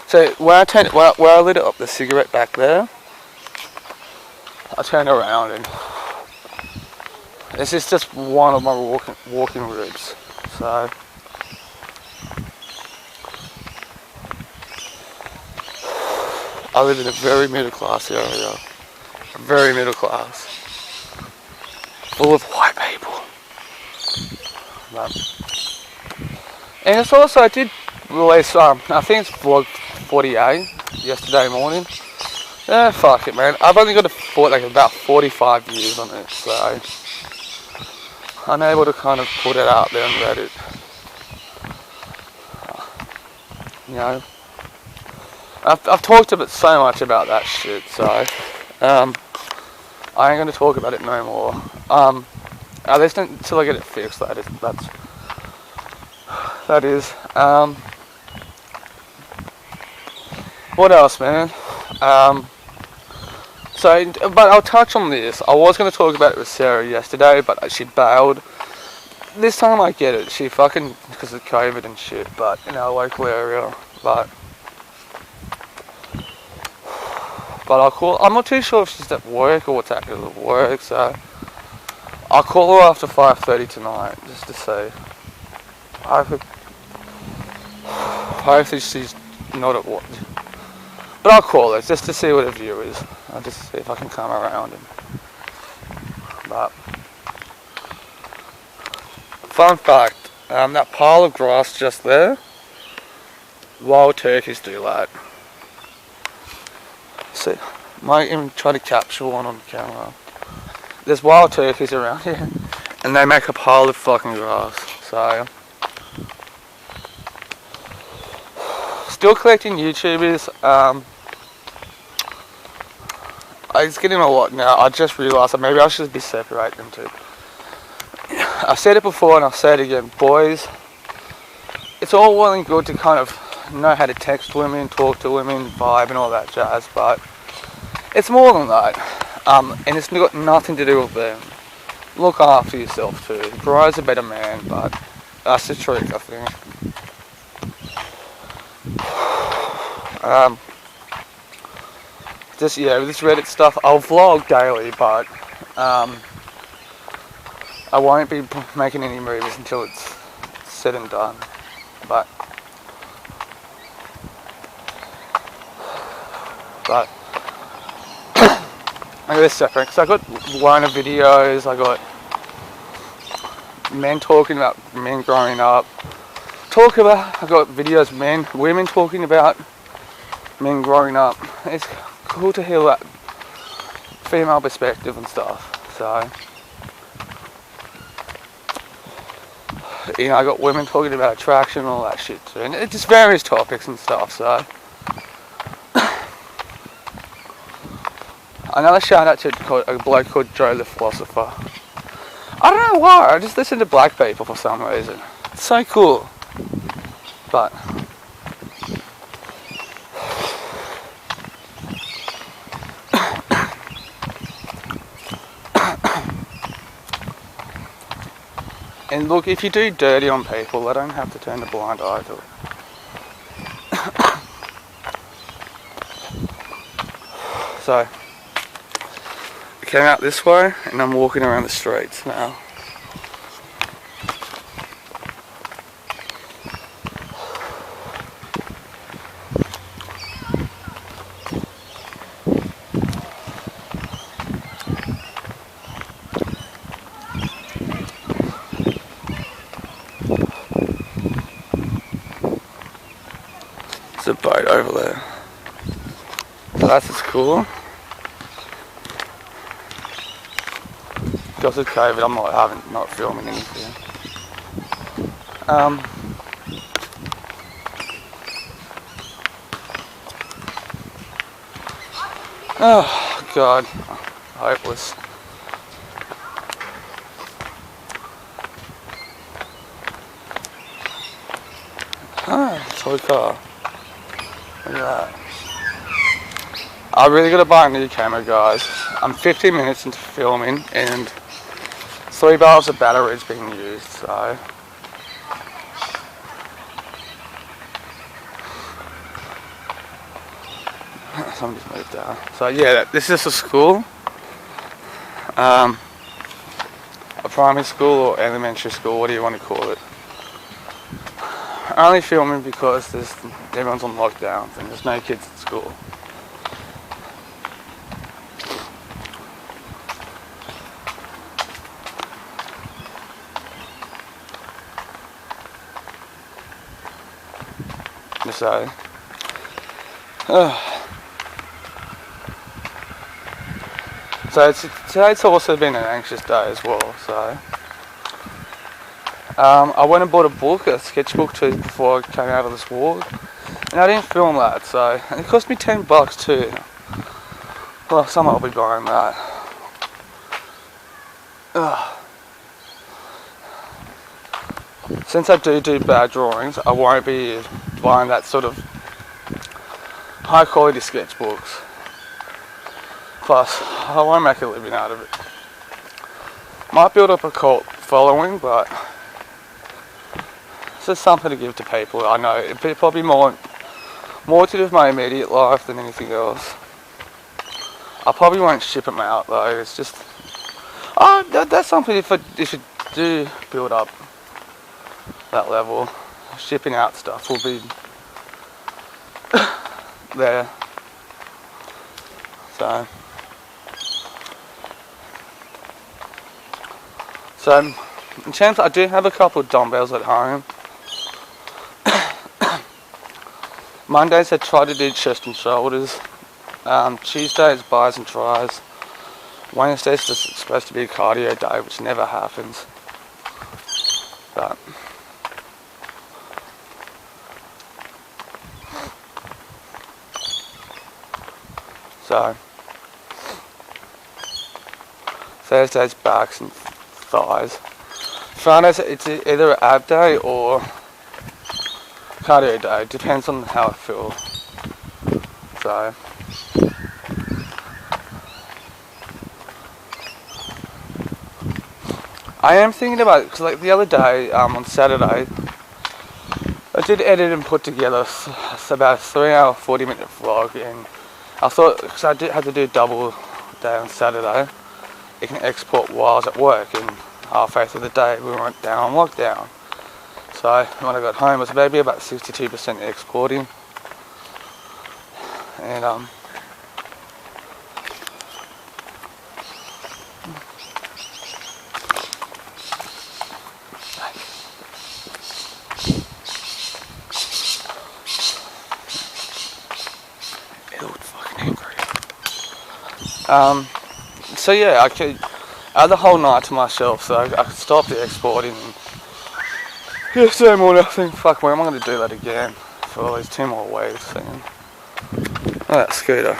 A: so where I lit up the cigarette back there, I turned around and this is just one of my walking routes. So I live in a very middle class area. Very middle class. Full of white people. And it's also, I did release, I think it's vlog 48 yesterday morning. Yeah, fuck it, man. I've only got about 45 views on it, so I'm able to kind of put it out there on Reddit. You know, I've talked about so much about that shit, so I ain't gonna talk about it no more. At least until I get it fixed. That is. What else, man? But I'll touch on this. I was going to talk about it with Sarah yesterday, but she bailed. This time I get it. She fucking, because of COVID and shit, but in our local area. But I'll call, I'm not too sure if she's at work or what's happening at work, so I'll call her after 5:30 tonight, just to see. Hopefully she's not at work. But I'll call her just to see what her view is. I'll just see if I can come around. But fun fact, that pile of grass just there, wild turkeys do that. See, might even try to capture one on camera. There's wild turkeys around here, and they make a pile of fucking grass. So still collecting YouTubers. It's getting a lot now. I just realised that maybe I should be separating them too. I've said it before and I'll say it again, boys. It's all well and good to kind of know how to text women, talk to women, vibe and all that jazz, but it's more than that. And it's got nothing to do with them. Look after yourself too. Grow as a better man, but that's the truth, I think. Just, yeah, with this Reddit stuff, I'll vlog daily, but I won't be making any movies until it's said and done. But I got this separate, because I got loner videos, I got men talking about men growing up. I got videos of women talking about men growing up. It's cool to hear that female perspective and stuff. So, you know, I got women talking about attraction and all that shit too, and it's just various topics and stuff. So, another shout out to a bloke called Joe the Philosopher. I don't know why, I just listen to black people for some reason. It's so cool. But and look, if you do dirty on people, they don't have to turn a blind eye to it. So, I came out this way, and I'm walking around the streets now. There's a boat over there. So that's the school. Because of COVID, I'm not filming anything. Oh God, hopeless. Toy car. Look at that. I really gotta buy a new camera, guys. I'm 15 minutes into filming and 3 bars of battery is being used, so. Someone just moved down. So yeah, this is a school. A primary school or elementary school, what do you want to call it? I'm only filming because everyone's on lockdown and there's no kids at school. Today's also been an anxious day as well, so I went and bought a book, a sketchbook too, before I came out of this walk, and I didn't film that, so and it cost me $10 too. Well, someone will be buying that. Since I do bad drawings, I won't be buying that sort of high quality sketchbooks. Plus, I won't make a living out of it. Might build up a cult following, but it's just something to give to people. I know it'd be probably more to do with my immediate life than anything else. I probably won't ship them out though. It's just, that's something if you do build up that level, shipping out stuff will be there. So in terms, I do have a couple of dumbbells at home. Mondays I try to do chest and shoulders. Tuesdays bis and tris. Wednesdays just supposed to be a cardio day, which never happens. But so Thursdays backs and thighs. Fridays it's either an ab day or cardio day. Depends on how I feel. So I am thinking about it because like the other day on Saturday I did edit and put together about a 3-hour 40-minute vlog, and I thought because I had to do a double day on Saturday, it can export while I was at work, and halfway through the day we went down on lockdown. So when I got home it was maybe about 62% exporting, and so yeah, I had the whole night to myself, so I could stop the exporting and yesterday morning I think, fuck, when am I going to do that again for these 2 more weeks? And that scooter.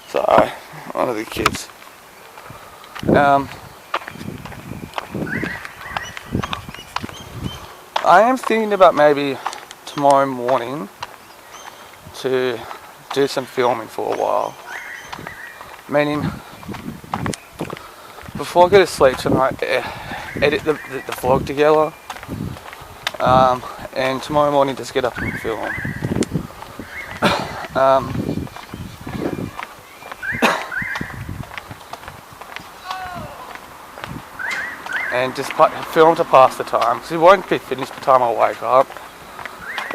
A: Sorry, one of the kids. I am thinking about maybe tomorrow morning to do some filming for a while. Meaning, before I go to sleep tonight, edit the vlog together, and tomorrow morning just get up and film. And just film to pass the time, because it won't be finished by the time I wake up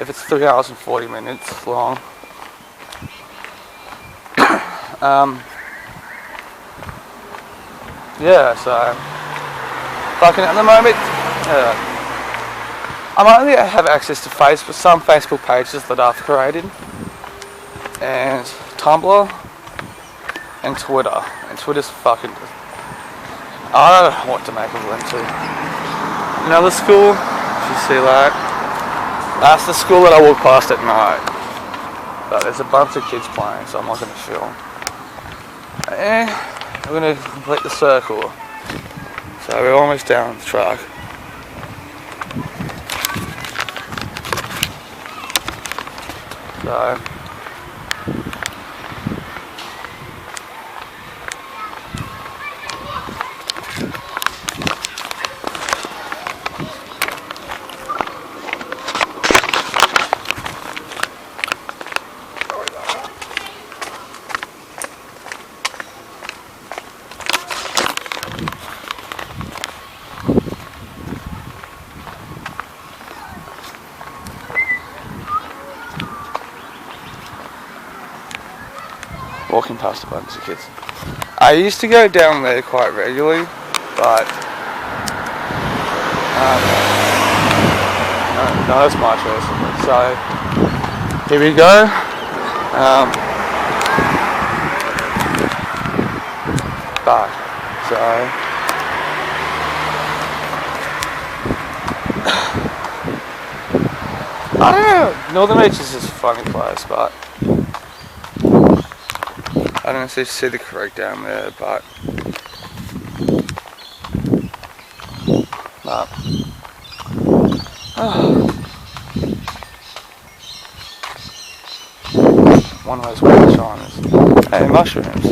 A: if it's 3 hours and 40 minutes long. Yeah, so fucking at the moment, I only have access to Facebook, some Facebook pages that I've created, and Tumblr, and Twitter. And Twitter's fucking... I don't know what to make of them too. Another school, if you see that, that's the school that I walk past at night. But there's a bunch of kids playing, so I'm not going to film. And we're going to complete the circle. So we're almost down the track. So walking past a bunch of kids. I used to go down there quite regularly, but no, that's my choice. So here we go. Back. So I don't know. Northern Beach is just a funny place, but I don't know if you see the creek down there, but one of those weird shiners. Hey, mushrooms.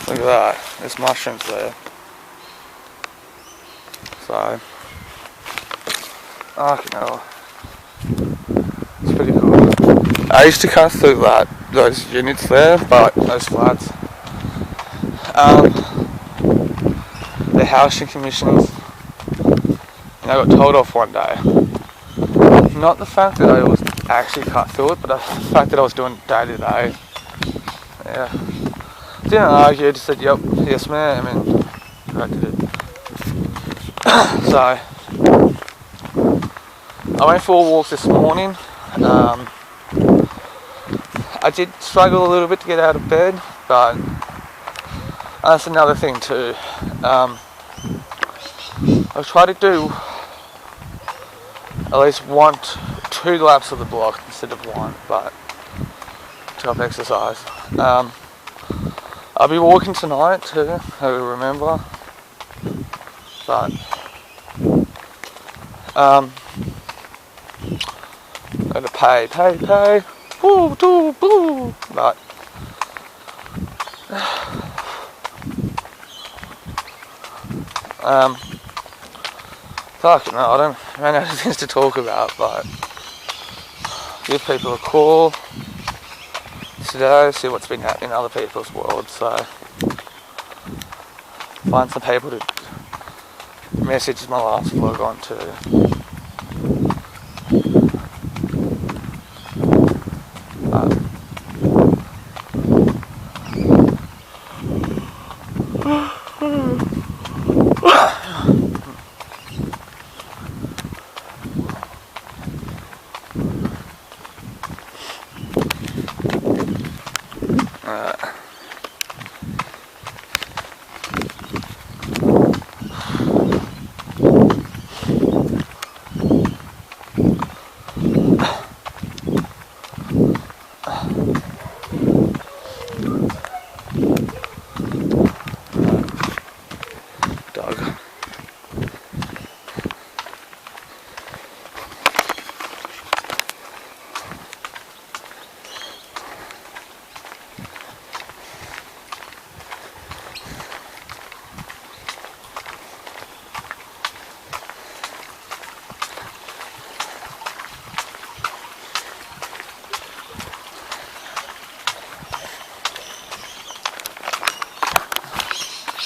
A: Look at that. There's mushrooms there. So, fucking hell. It's pretty cool. I used to cut through those units there, but those flats. The housing commissions, and I got told off one day. Not the fact that I was actually cut through it, but the fact that I was doing it day to day. Yeah. Didn't argue, just said, yep, yes ma'am, and corrected it. So, I went for a walk this morning. I did struggle a little bit to get out of bed, but that's another thing too. I'll try to do at least 2 laps of the block instead of 1, but to help exercise. I'll be walking tonight too, I remember. But gotta pay. Boo, boo, boo. But fucking no, I don't run out of things to talk about, but give people a call today, see what's been happening in other people's worlds, so find some people to message my last vlog on to.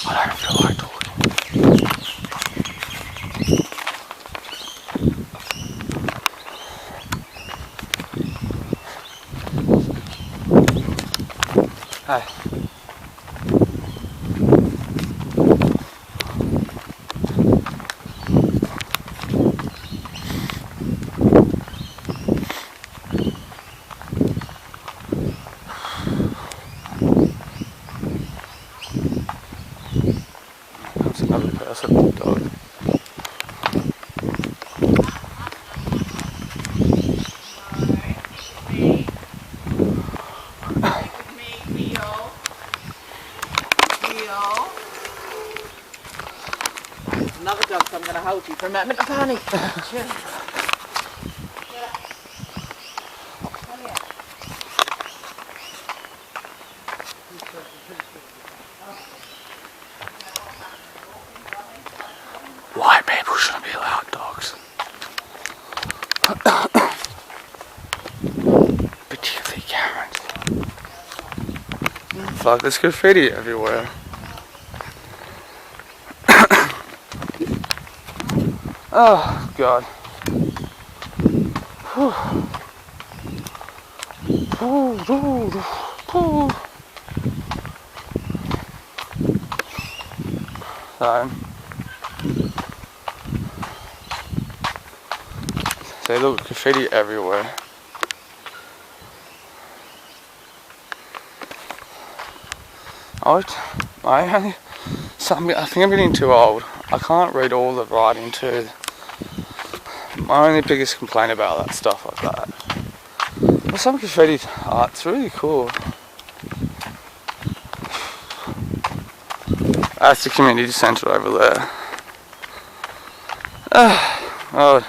A: I don't feel like talking. Hi. another person dog.
F: Another dog, so I'm going to hold you for a moment of panic.
A: White people shouldn't be allowed dogs. Particularly Karens. Fuck, there's graffiti everywhere. Oh, God. So look, graffiti everywhere. I think I'm getting too old. I can't read all the writing too. My only biggest complaint about that stuff like that. Well, some graffiti art's really cool. That's the community centre over there. Oh.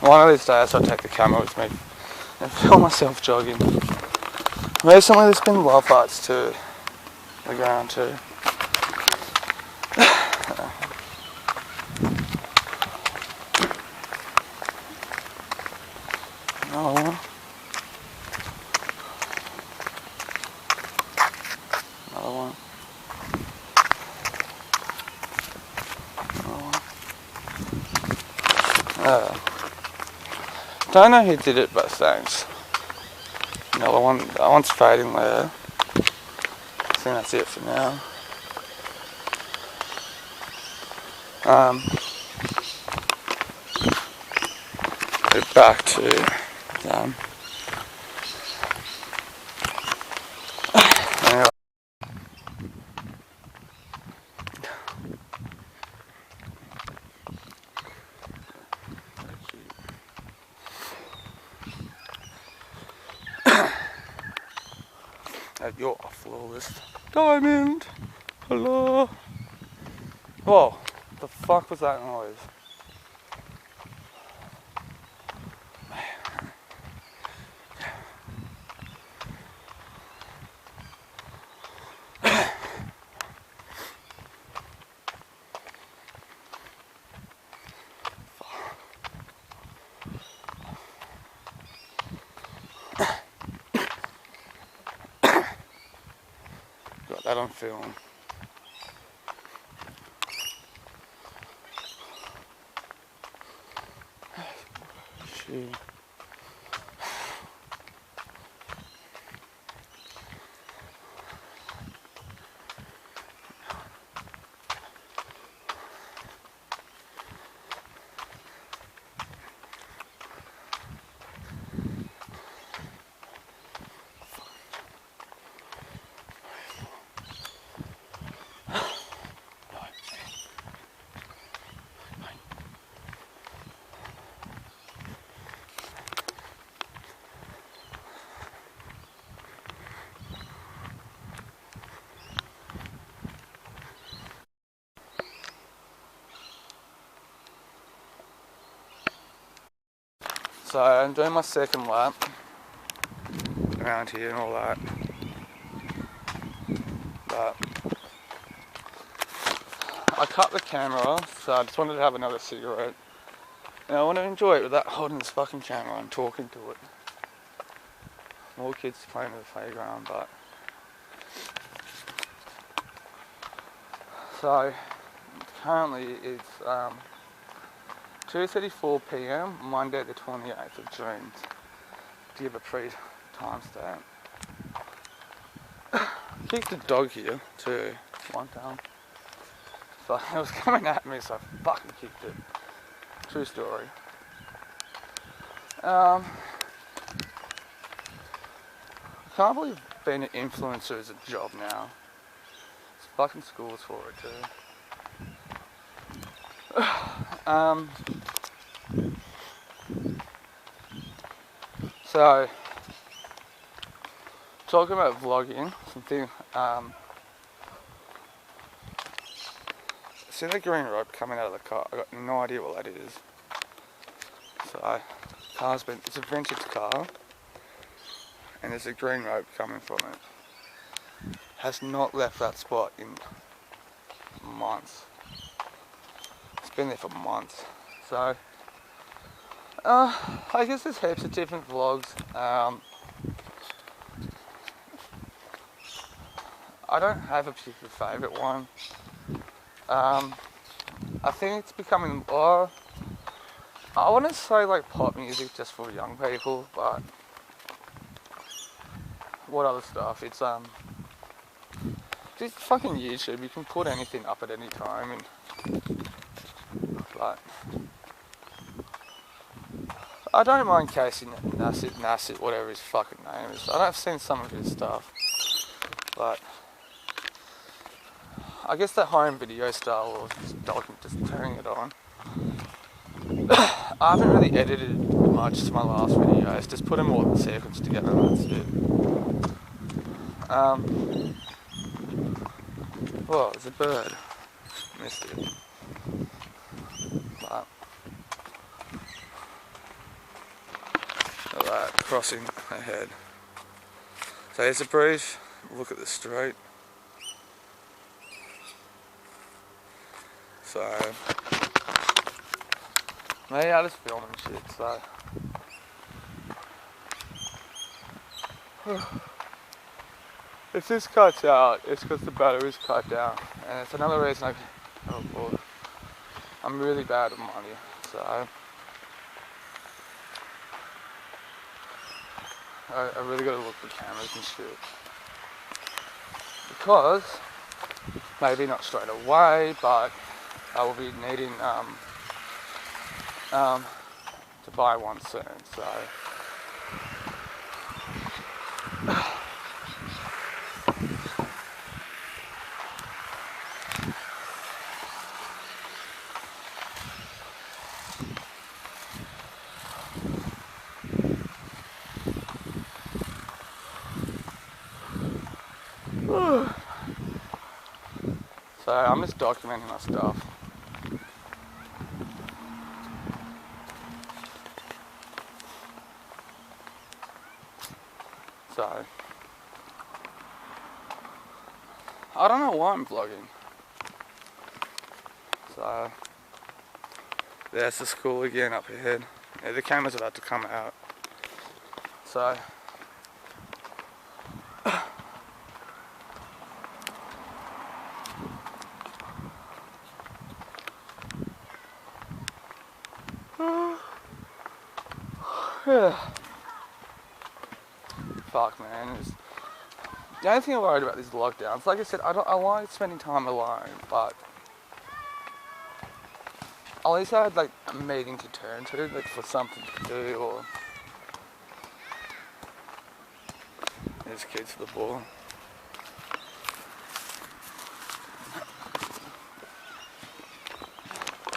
A: One of these days I'll take the camera with me and film myself jogging. Recently there's been wildfires too. The ground too. Oh. Another one. Don't know who did it, but thanks. Another one. That one's fading there. I think that's it for now. Go back to them. Anyway. You're a flawless diamond. Hello. Whoa, the fuck was that noise? Got that on film. Shoot. So I'm doing my second lap around here and all that. But I cut the camera, so I just wanted to have another cigarette. And I want to enjoy it without holding this fucking camera and talking to it. More kids playing in the playground, but... So, currently it's 2:34 PM, Monday the 28th of June. To give a pre-timestamp. Kicked a dog here too, one time. So it was coming at me, so I fucking kicked it. True story. I can't believe being an influencer is a job now. fucking schools for it too. So talking about vlogging, something. See the green rope coming out of the car? I got no idea what that is. So, it's a vintage car, and there's a green rope coming from it. Has not left that spot in months. It's been there for months. So, I guess there's heaps of different vlogs. I don't have a particular favourite one. I think it's becoming more, I want to say like pop music just for young people, but what other stuff? It's just fucking YouTube. You can put anything up at any time, and but I don't mind Casey Nassett, whatever his fucking name is. I've seen some of his stuff, but I guess that home video style of just turning it on. I haven't really edited much to my last videos, just putting all the sequence together and that's it. Whoa, there's a bird. Missed it. But, alright, crossing ahead. So here's a brief look at the street. So, maybe I just filming shit, so. If this cuts out, it's because the battery's cut down. And it's another reason I'm really bad at money, so. I really gotta look for cameras and shit. Because, maybe not straight away, but I will be needing to buy one soon, so. So I'm just documenting my stuff. So I don't know why I'm vlogging. So there's the school again up ahead. Yeah, the camera's about to come out. So yeah. Fuck, man. The only thing I'm worried about these lockdowns, like I said, I like spending time alone, but at least I had like a meeting to turn to, like for something to do, or there's kids for the ball.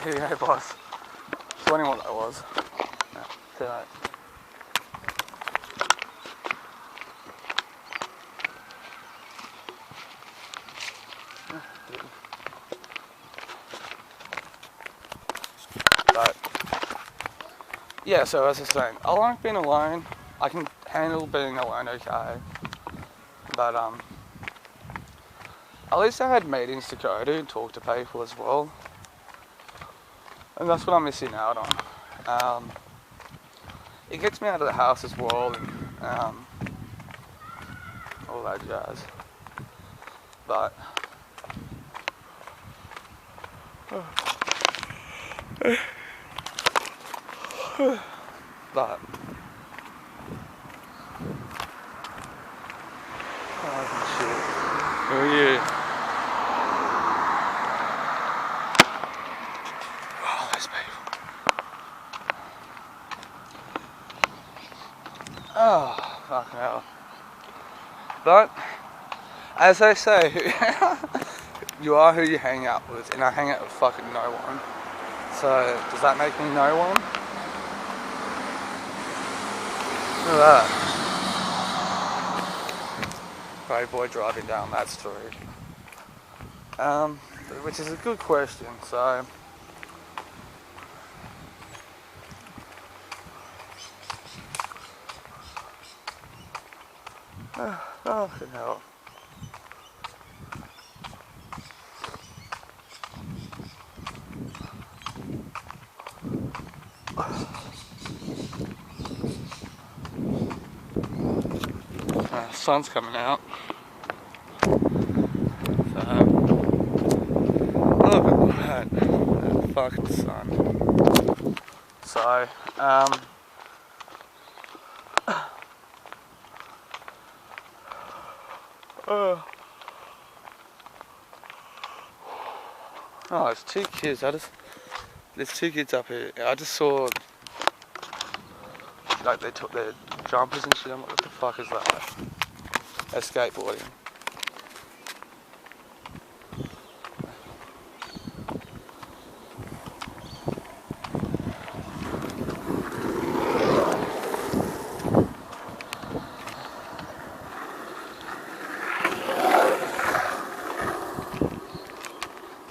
A: Here you go, boss. Just wondering what that was. No, see you later. But yeah, so as I was saying, I like being alone. I can handle being alone okay. But at least I had meetings to go to and talk to people as well. And that's what I'm missing out on. It gets me out of the house as well, and all that jazz. But oh shit. Oh yeah. Oh, those people. Oh, fucking hell. But as I say, you are who you hang out with, and I hang out with fucking no one. So, does that make me no one? Look at that. Great boy driving down that street. Which is a good question, so... Oh, fucking hell. Sun's coming out. So, look at that fucking sun. So, oh, there's two kids. There's two kids up here. I just saw, like, they took their jumpers and shit. I'm like, what the fuck is that? They're skateboarding.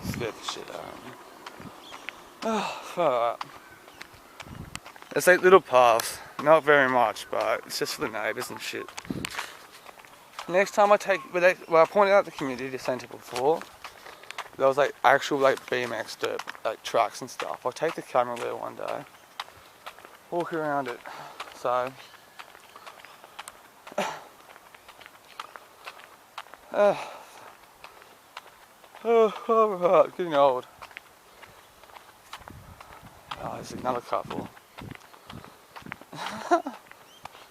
A: Scared the shit out of me. Oh, fuck. There's like little paths, not very much, but it's just for the neighbours and shit. Next time I take, I pointed out the community centre before, there was like actual like BMX dirt, like trucks and stuff. I'll take the camera there one day, walk around it. So, getting old. Oh, there's another couple.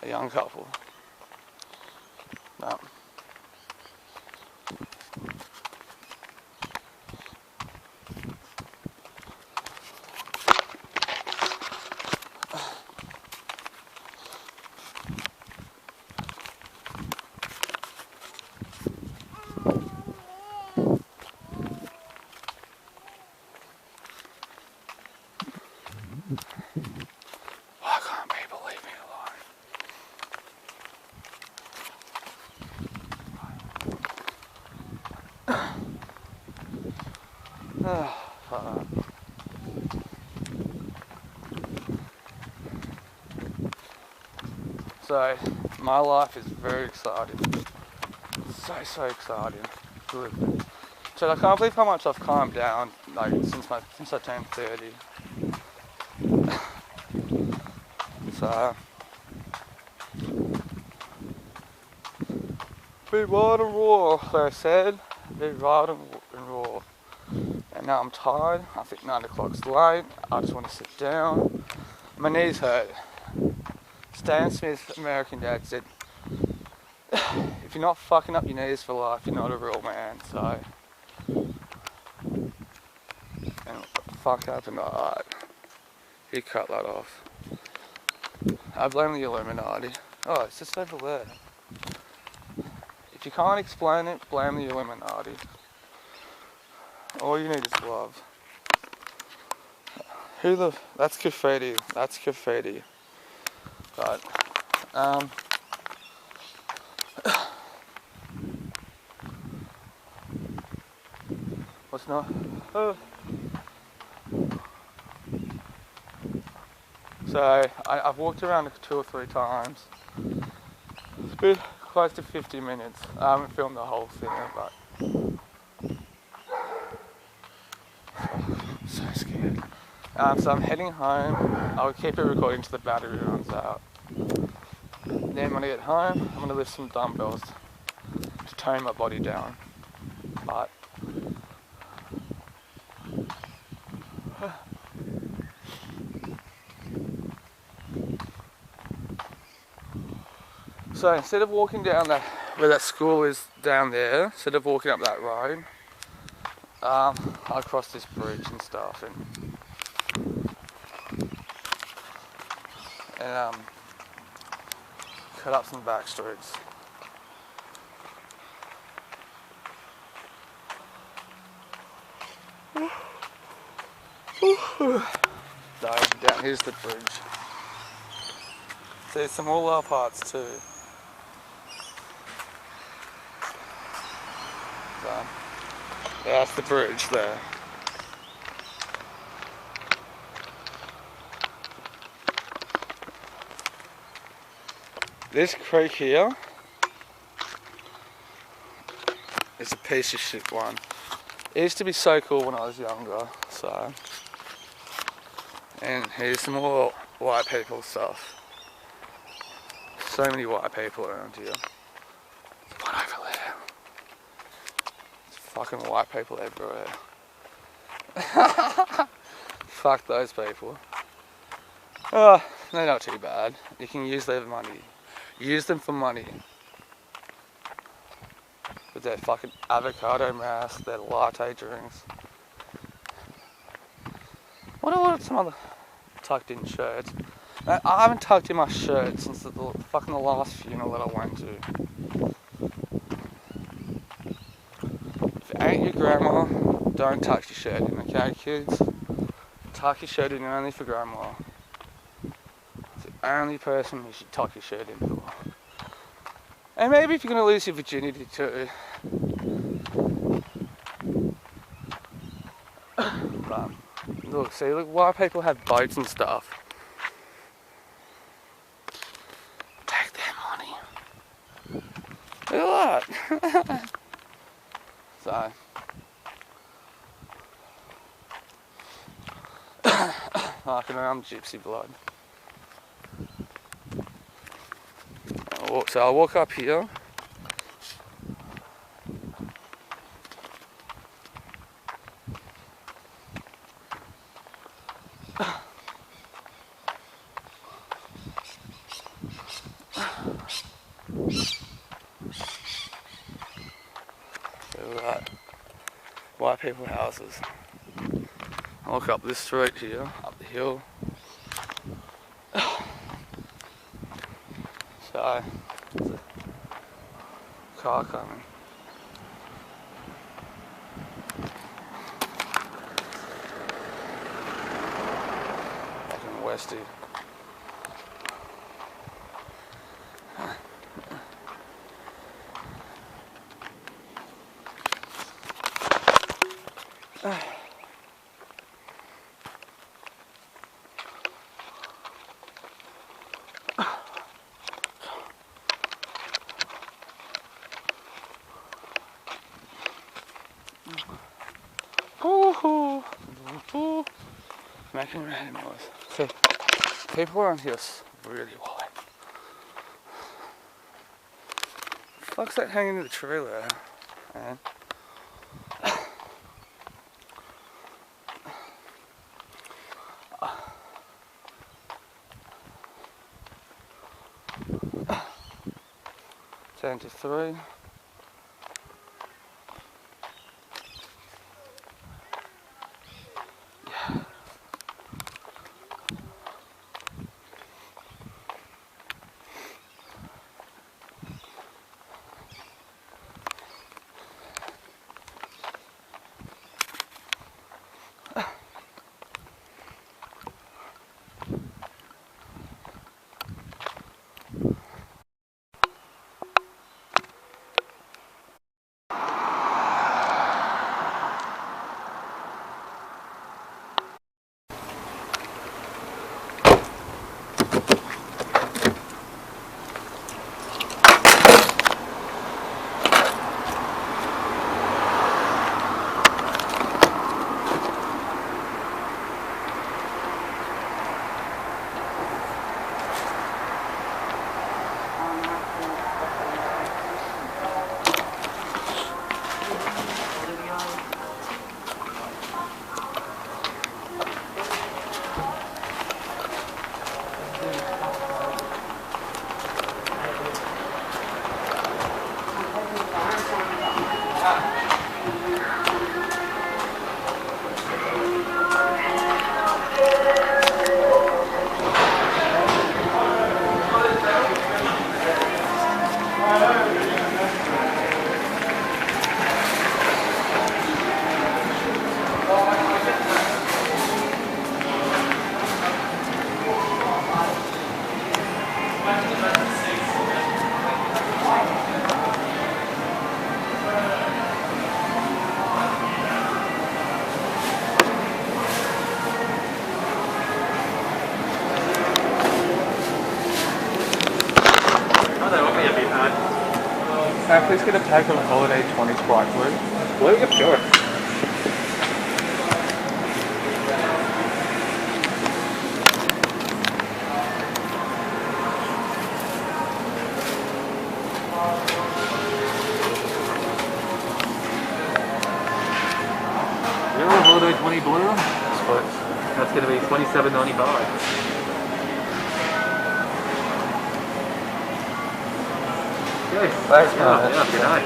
A: A young couple. No. Why can't people leave me alone? So, my life is very exciting. So exciting. Good. So I can't believe how much I've calmed down, like, since I turned 30. So, be wild and raw, like I said. Be wild and raw. And now I'm tired. I think 9 o'clock's late. I just want to sit down. My knees hurt. Stan Smith, American Dad, said, if you're not fucking up your knees for life, you're not a real man. So, and what the fuck happened? Alright, he cut that off. I blame the Illuminati. Oh, it's just over there. If you can't explain it, blame the Illuminati. All you need is love. That's graffiti. That's graffiti. But, what's not? So, I've walked around 2 or 3 times. It's been close to 50 minutes. I haven't filmed the whole thing, but I'm so scared. So I'm heading home. I'll keep it recording till the battery runs out. Then when I get home, I'm going to lift some dumbbells to tone my body down. But so instead of walking down where that school is down there, instead of walking up that road, I'll cross this bridge and stuff and cut up some back streets. Down here's the bridge. There's some all our parts too. So, that's the bridge there. This creek here is a piece of shit one. It used to be so cool when I was younger, so. And here's some more white people stuff. So many white people around here. There's one over there. There's fucking white people everywhere. Fuck those people. Oh, they're not too bad. You can use their money. Use them for money. With their fucking avocado mask, their latte drinks. What are some other tucked in shirts? I haven't tucked in my shirt since the last funeral that I went to. If it ain't your grandma, don't tuck your shirt in, okay kids? Tuck your shirt in only for grandma. It's the only person you should tuck your shirt in for. And maybe if you're going to lose your virginity too. But, look, see, look, white people have boats and stuff. Take their money. Look at that. So. Fucking I'm gypsy blood. So I'll walk up here. White people houses. I'll walk up this street here, up the hill. So, there's a car coming. Fucking Westie. Making random noise. So, people around here are really white. Fuck's that hanging in the tree there, man? Ten to 3. I please get a pack of Holiday 20 Sprite Blue?
F: Blue? Yep, sure. Zero Holiday 20 Blue? That's going to be $27.95. Okay,
A: Thanks, man.
F: yeah, good night.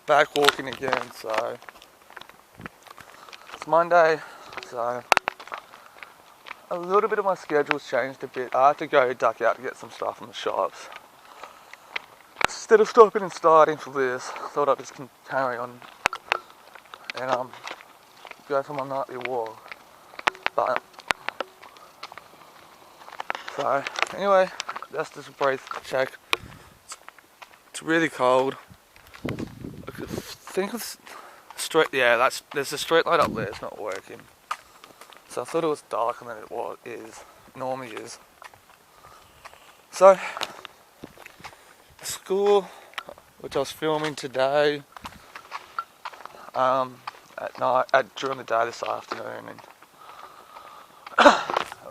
A: Back walking again, so it's Monday, so a little bit of my schedule's changed a bit. I had to go duck out to get some stuff from the shops. Instead of stopping and starting for this, I thought I'd just carry on and go for my nightly walk. But so anyway, that's just a brief check. It's really cold. I think it's street. Yeah, there's a street light up there. It's not working. So I thought it was darker than it normally is. So school, which I was filming today, at night, during the day this afternoon, and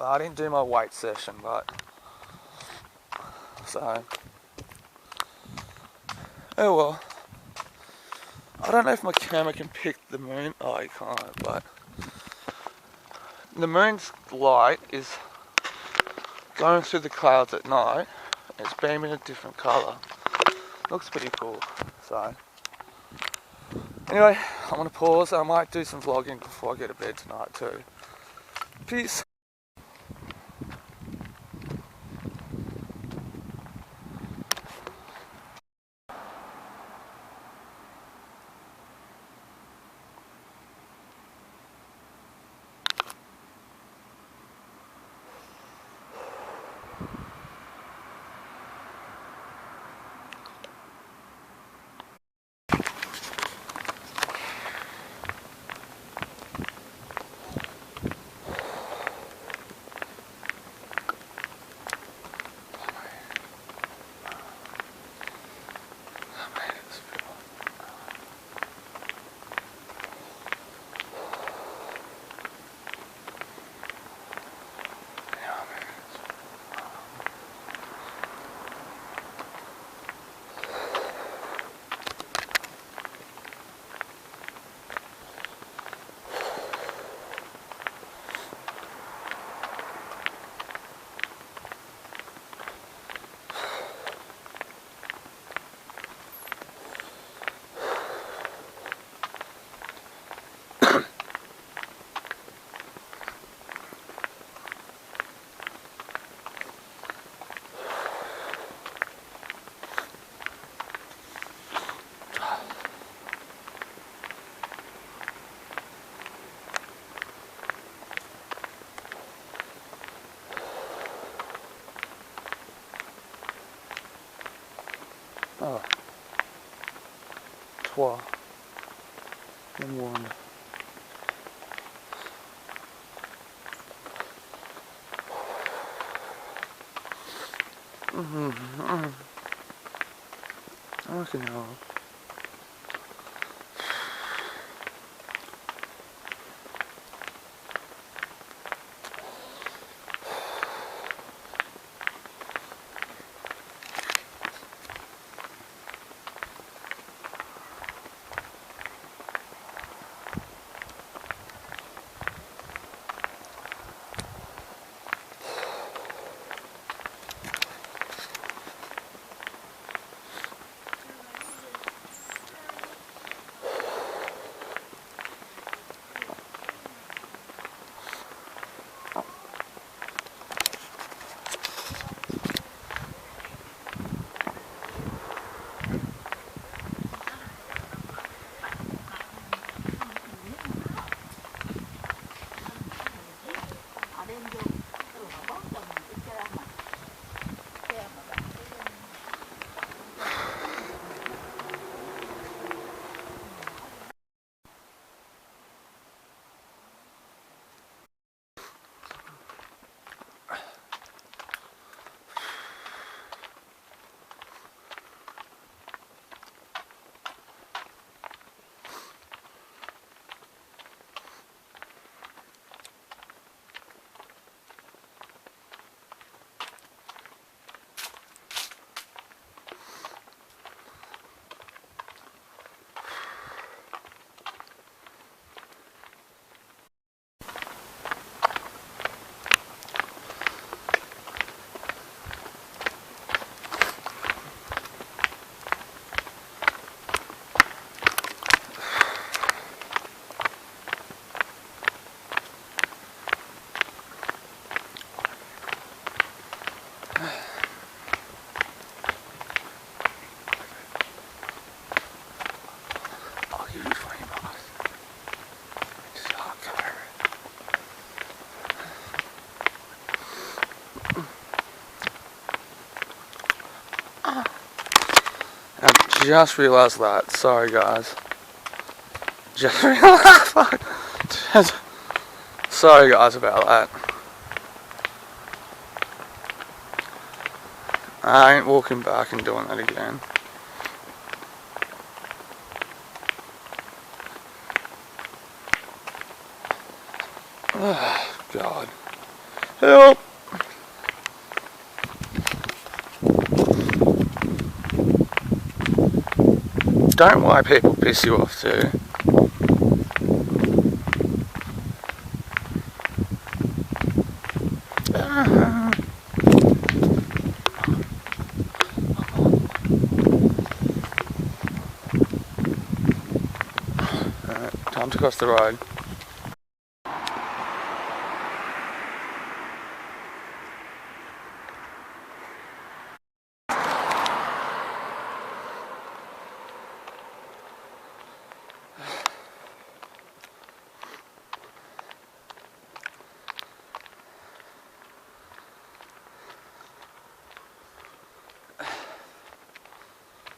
A: I didn't do my weight session, but so oh well. I don't know if my camera can pick the moon. Oh, it can't, but the moon's light is going through the clouds at night. It's beaming a different colour. Looks pretty cool. So anyway, I'm gonna pause. I might do some vlogging before I go to bed tonight too. Peace. Oh. 3, then 1. I can help. Just realised that. Sorry, guys. Just realised. Sorry, guys, about that. I ain't walking back and doing that again. Oh, God. Help! Don't why people piss you off too. Time to cross the road.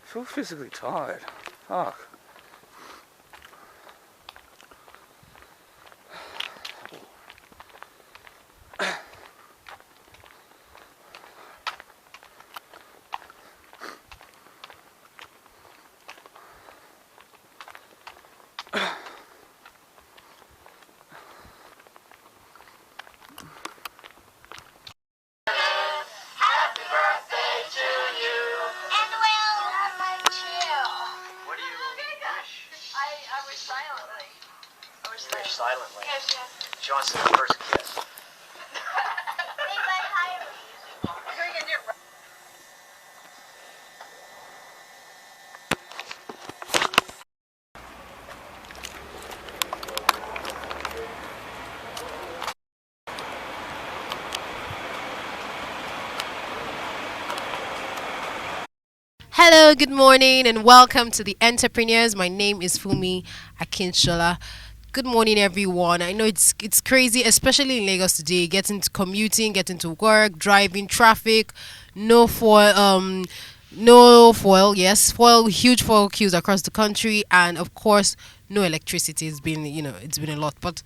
A: I feel physically tired. Fuck.
J: Silently. Yes, yes. She wants to first kiss.
N: Hello, good morning, and welcome to the Entrepreneurs. My name is Fumi Akinshola. Good morning, everyone. I know it's crazy, especially in Lagos today. Getting to commuting, getting to work, driving, traffic, no fuel, yes, huge fuel queues across the country, and of course, no electricity. It's been a lot, but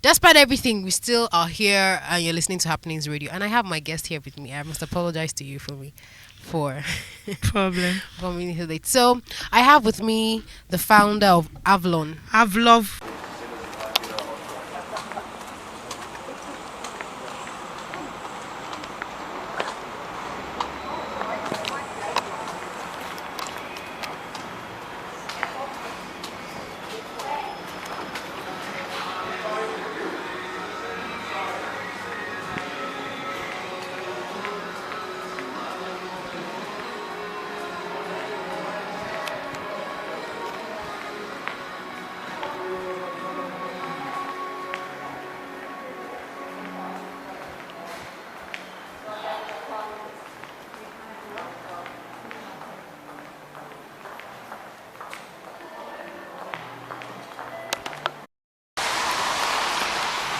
N: despite everything, we still are here, and you're listening to Happenings Radio. And I have my guest here with me. I must apologize to you for
O: problem.
N: for being here late. So I have with me the founder of Avlon.
O: Avlov.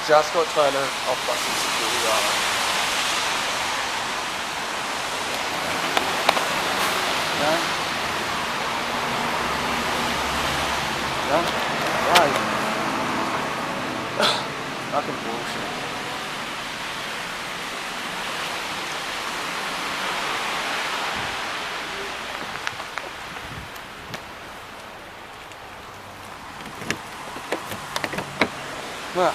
A: Just got turned off by some security guard. No? No? Right. Fucking bullshit. Well.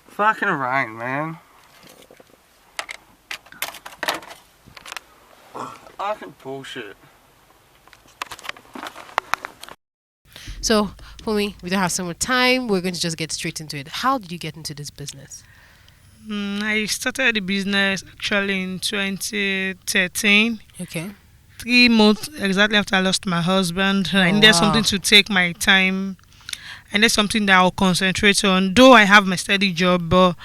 A: Fucking rain, man. Fucking bullshit.
N: So, for me, we don't have so much time. We're going to just get straight into it. How did you get into this business?
O: I started the business actually in 2013.
N: Okay.
O: 3 months exactly after I lost my husband. I needed something to take my time. I needed something that I'll concentrate on. Though I have my steady job, but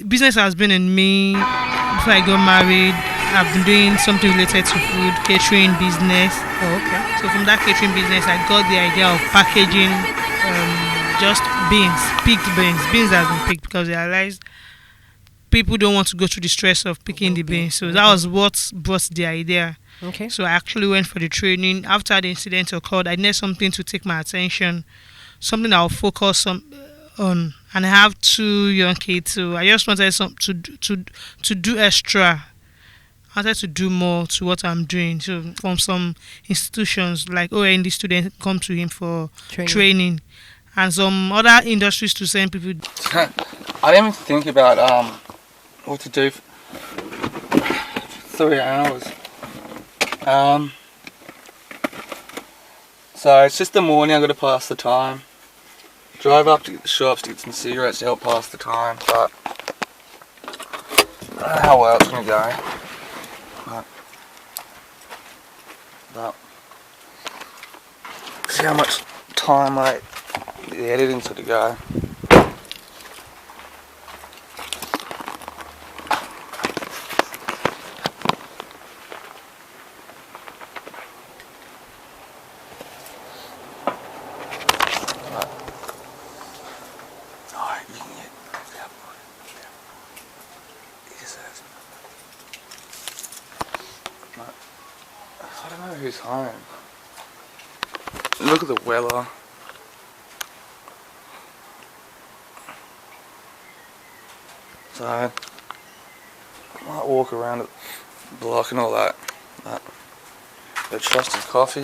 O: business has been in me before I got married. I've been doing something related to food, catering business.
N: Oh, okay.
O: So from that catering business, I got the idea of packaging just beans, picked beans. Beans that have been picked because I realized people don't want to go through the stress of picking the beans. So that was what brought the idea.
N: Okay.
O: So I actually went for the training. After the incident occurred, I needed something to take my attention, something I'll focus on. And I have 2 young kids, so I just wanted to do extra. I wanted to do more to what I'm doing. So from some institutions like OND students come to him for training, and some other industries to send people.
A: I didn't even think about what to do for 3 hours. So it's just the morning. I got to pass the time. Drive up to get the shops to get some cigarettes to help pass the time, but I don't know how well it's gonna go. But see how much time the editing's got to go. I don't know who's home. Look at the weather. So I might walk around the block and all that. But the trusted coffee.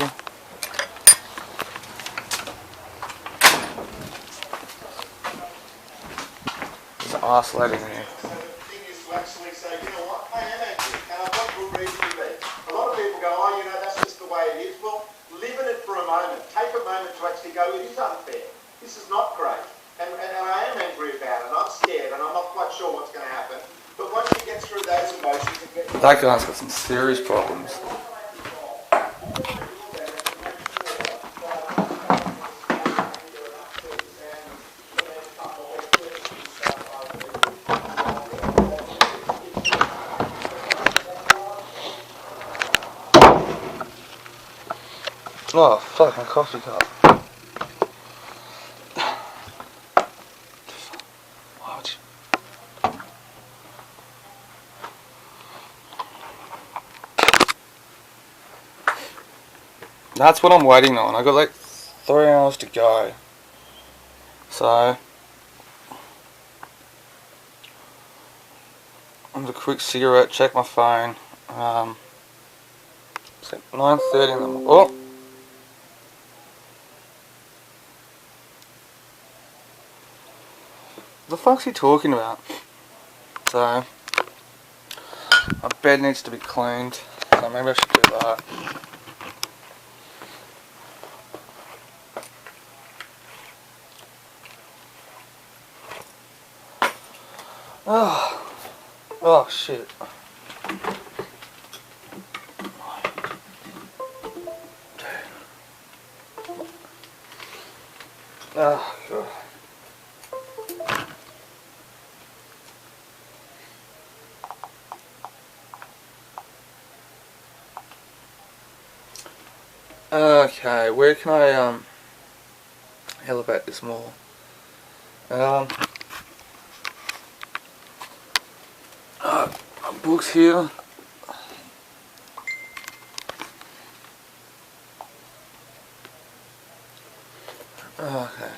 A: There's an isolating here.
P: Take a moment to actually go, it is unfair. This is not great. And I am angry about it. I'm scared and I'm not quite sure what's going to happen. But once you get through those emotions and get...
A: That guy's got some serious problems. Oh, fuck, my coffee cup. What? That's what I'm waiting on. I got like 3 hours to go. So I'm gonna have a quick cigarette, check my phone. It's like 9:30 in the morning. Oh! What the fuck's he talking about? So, my bed needs to be cleaned, so maybe I should do that. Oh shit. Oh god. Okay, where can I elevate this more? Books here. Okay.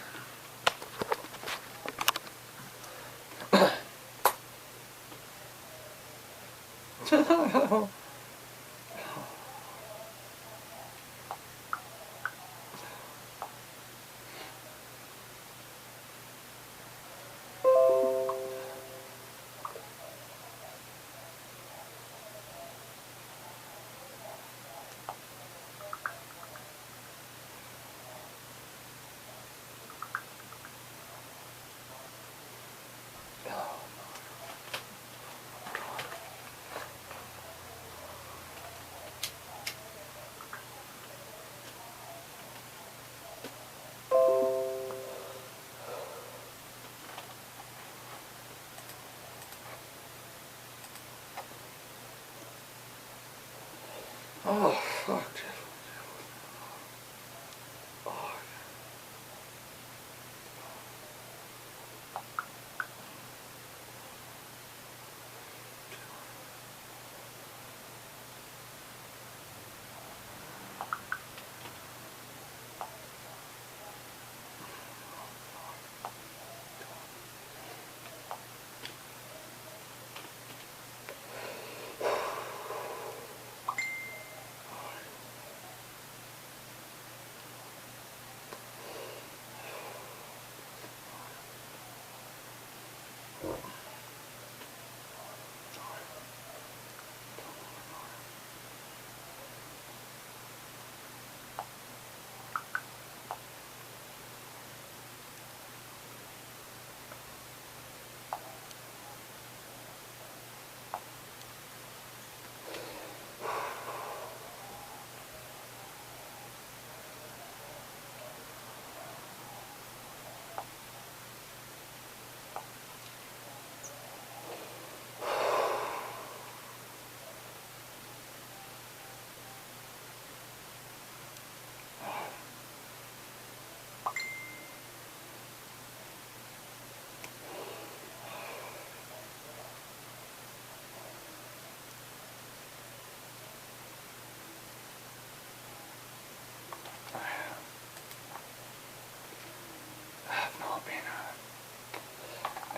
A: Oh, fuck. Oh.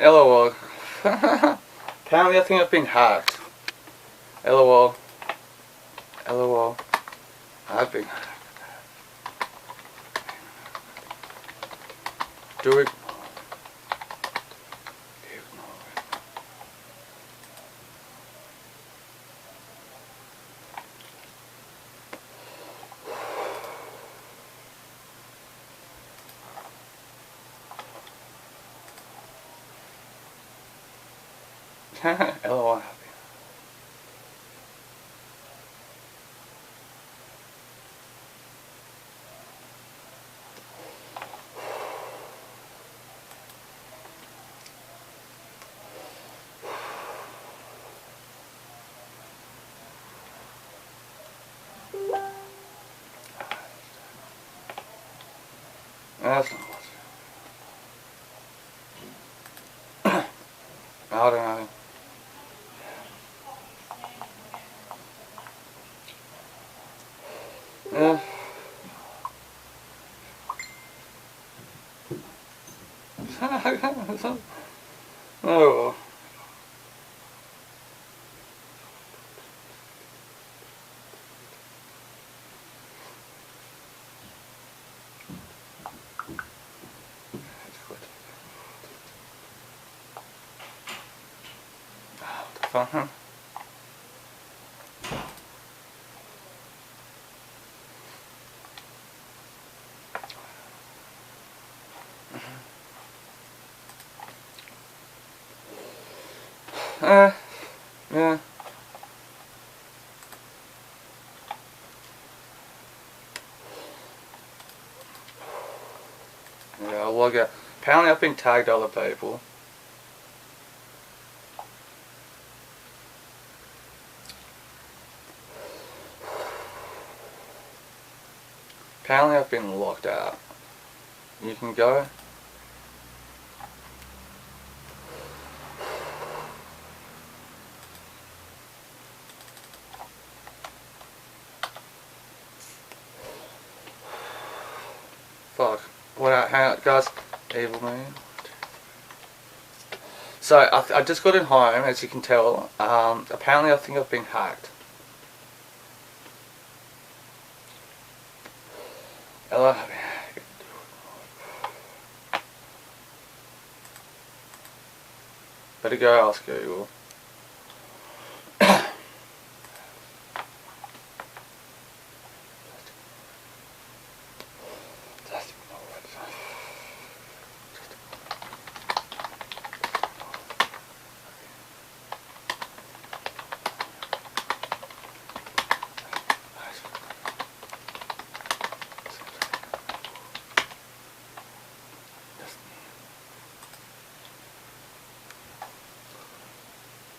A: LOL. Apparently I think I've been hacked. LOL. LOL. I've been hacked. Do it. LOL. That's not what. I don't know. Yeah. Oh. What the fuck? Yeah. Yeah, I'll log out. Apparently I've been tagged other people. Apparently I've been locked out. You can go. Fuck. What? Hang on, guys. Evil man. So I just got in home, as you can tell. Apparently I think I've been hacked. Hello. Better go ask Google.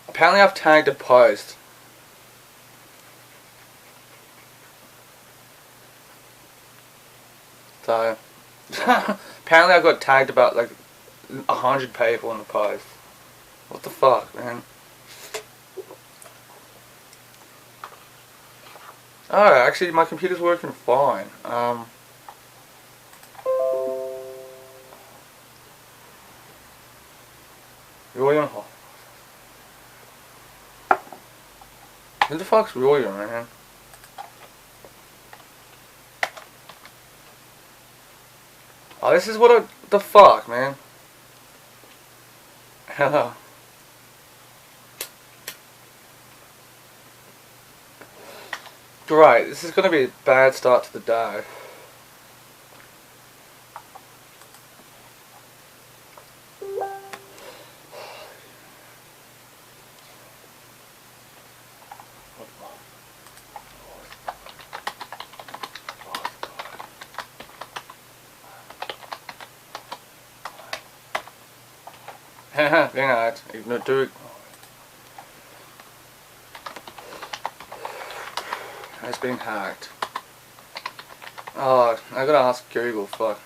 A: Apparently I've tagged a post. So apparently I got tagged about like 100 people in the post. What the fuck, man? Oh, actually my computer's working fine. William. Who the fuck's William, man? Oh, this is what the fuck, man. Hello. Great, this is gonna be a bad start to the day. Good night. Ignore do it. It's been hacked. Oh, I gotta ask Google. Fuck.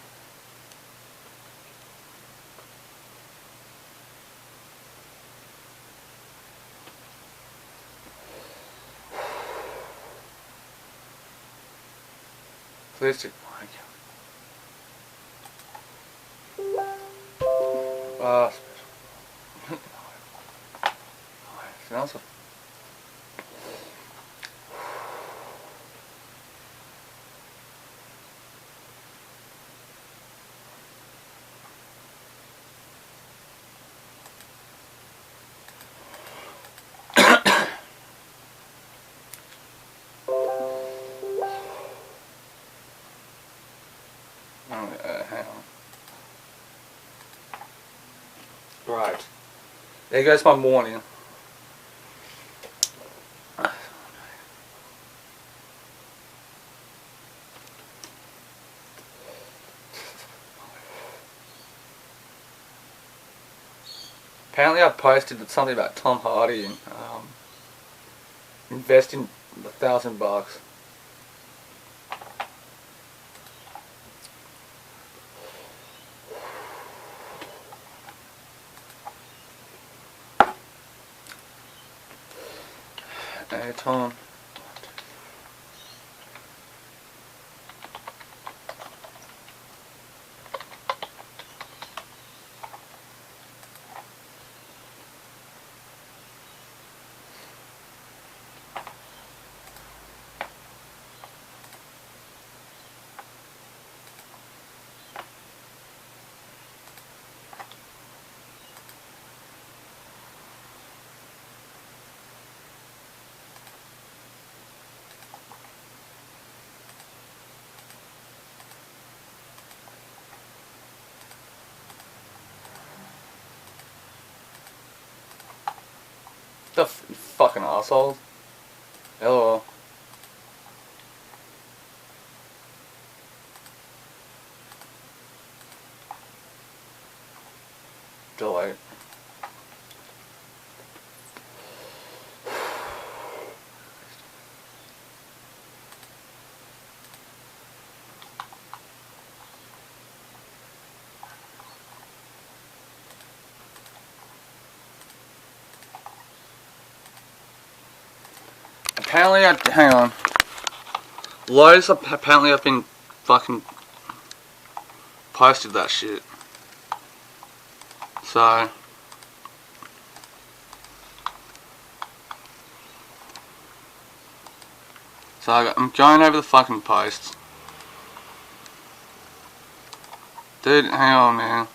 A: Please check my account. Smells. Hang on. Right. There goes my morning. Apparently I posted something about Tom Hardy and investing $1,000. Hey Tom. The fucking asshole. Hello. Delete. Apparently, hang on. Loads apparently have been fucking posted that shit. So I'm going over the fucking posts. Dude, hang on, man.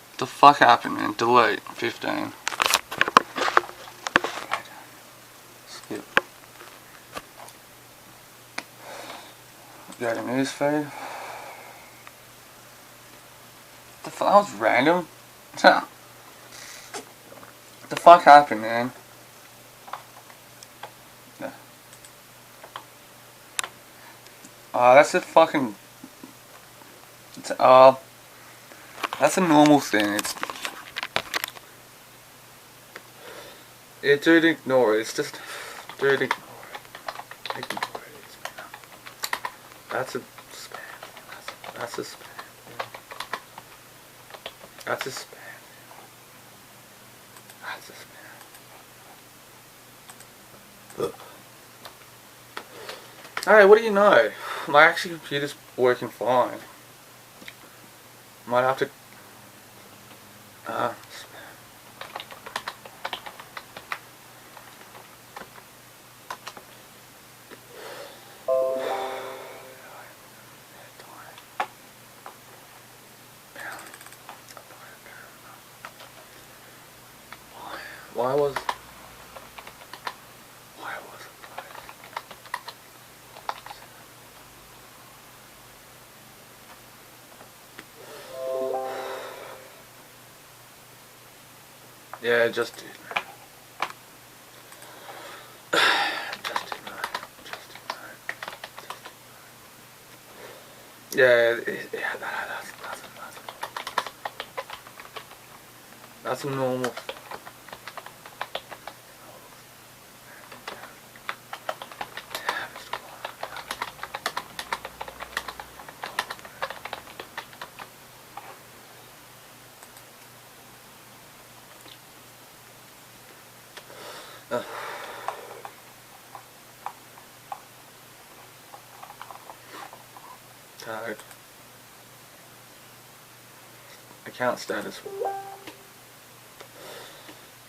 A: What the fuck happened, man? Delete 15. Skip. Go to newsfeed. The fuck? That was random. What the fuck happened, man? That's a fucking. That's a normal thing. Yeah, dude, ignore it. It's just, dude, ignore it. Ignore it. That's a spam. That's a spam. That's a spam. That's a spam. Hey, what do you know? My actual computer's working fine. Might have to. Why was it? Yeah, just did. Yeah, that's a normal. Tired. Account status.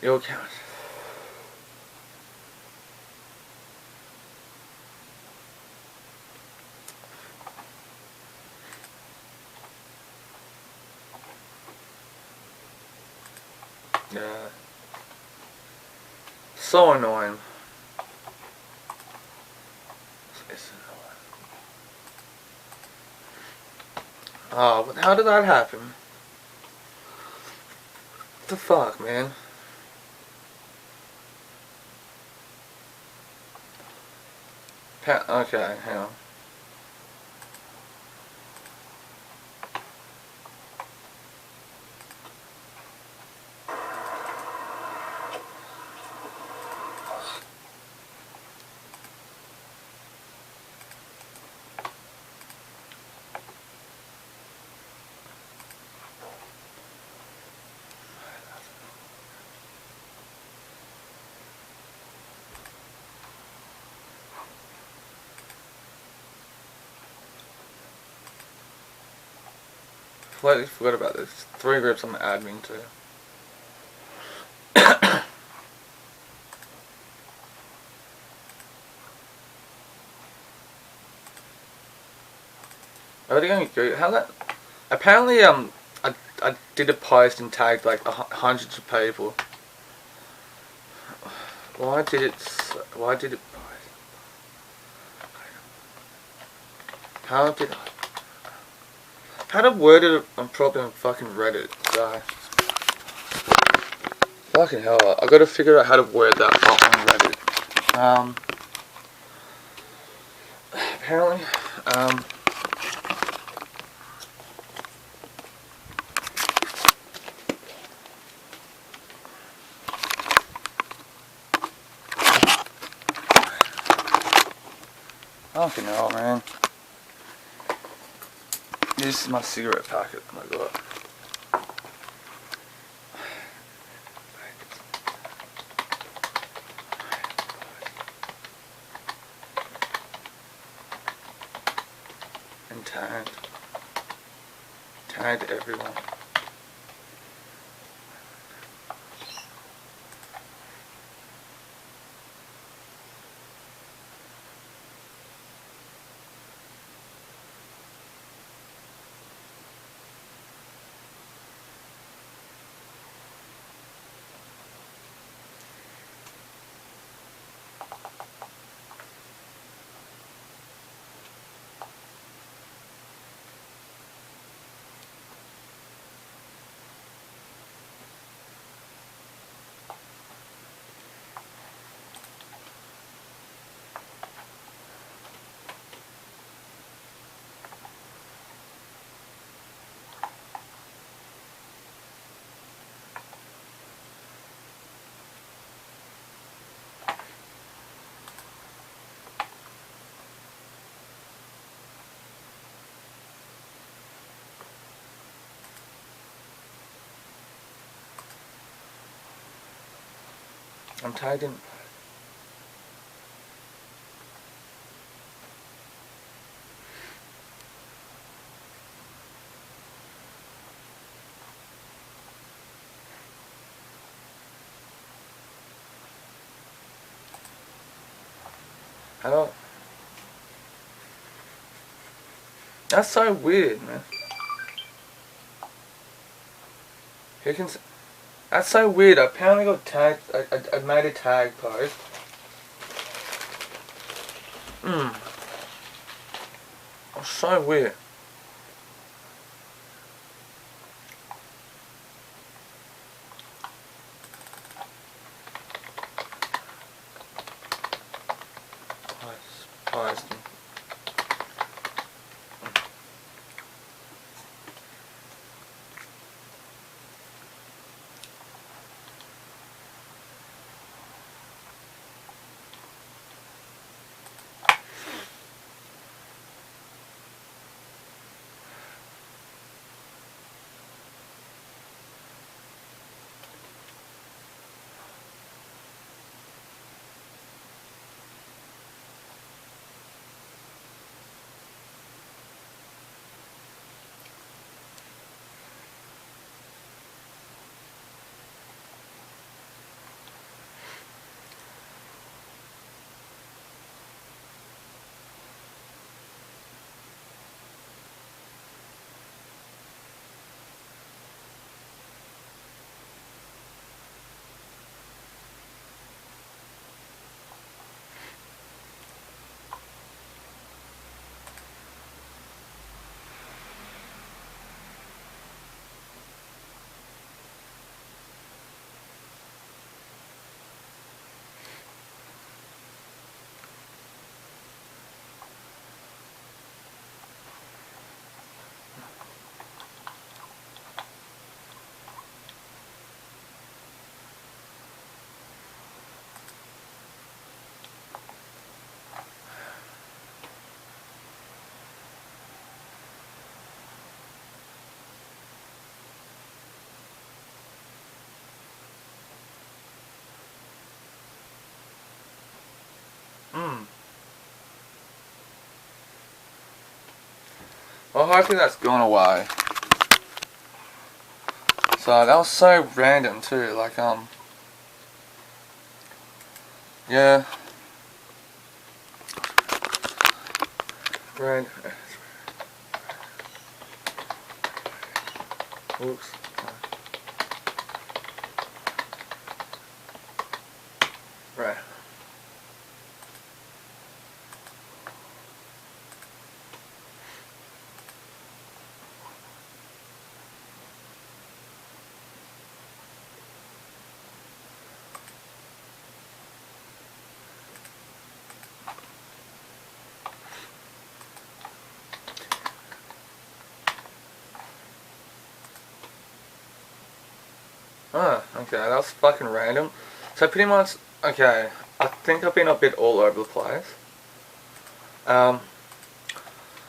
A: Your account. Yeah. So annoying. It's annoying. Oh, but how did that happen? What the fuck, man? Okay, hang on. Completely forgot about this. 3 groups I'm admin to. Are they going to go? How that? Apparently, I did a post and tagged like hundreds of people. Why did it? How did I? How to word it? I'm probably on fucking Reddit. So. Fucking hell! I got to figure out how to word that on Reddit. Apparently, fucking hell, man. This is my cigarette packet. Oh my god. And tagged everyone. I'm tagged in. I don't. That's so weird, man. Who can? That's so weird. I apparently got tagged. I made a tag post. That's so weird. Post. Well, hopefully that's gone away. So that was so random too, like yeah. Random. Oops. Right. Oh, okay, that was fucking random. So pretty much, okay, I think I've been a bit all over the place.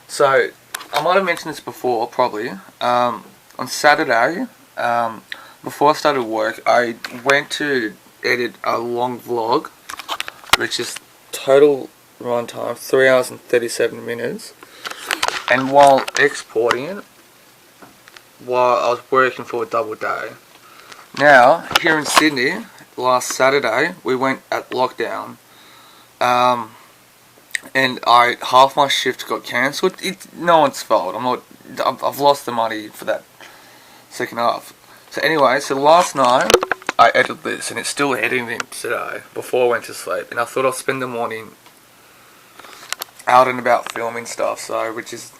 A: So, I might have mentioned this before, probably. On Saturday, before I started work, I went to edit a long vlog, which is total run time, 3 hours and 37 minutes. And while exporting it, while I was working for a double day. Now, here in Sydney, last Saturday, we went at lockdown. And half my shift got cancelled. It's no one's fault. I've lost the money for that second half. So anyway, so last night I edited this, and it's still editing today before I went to sleep. And I thought I'd spend the morning out and about filming stuff. So which is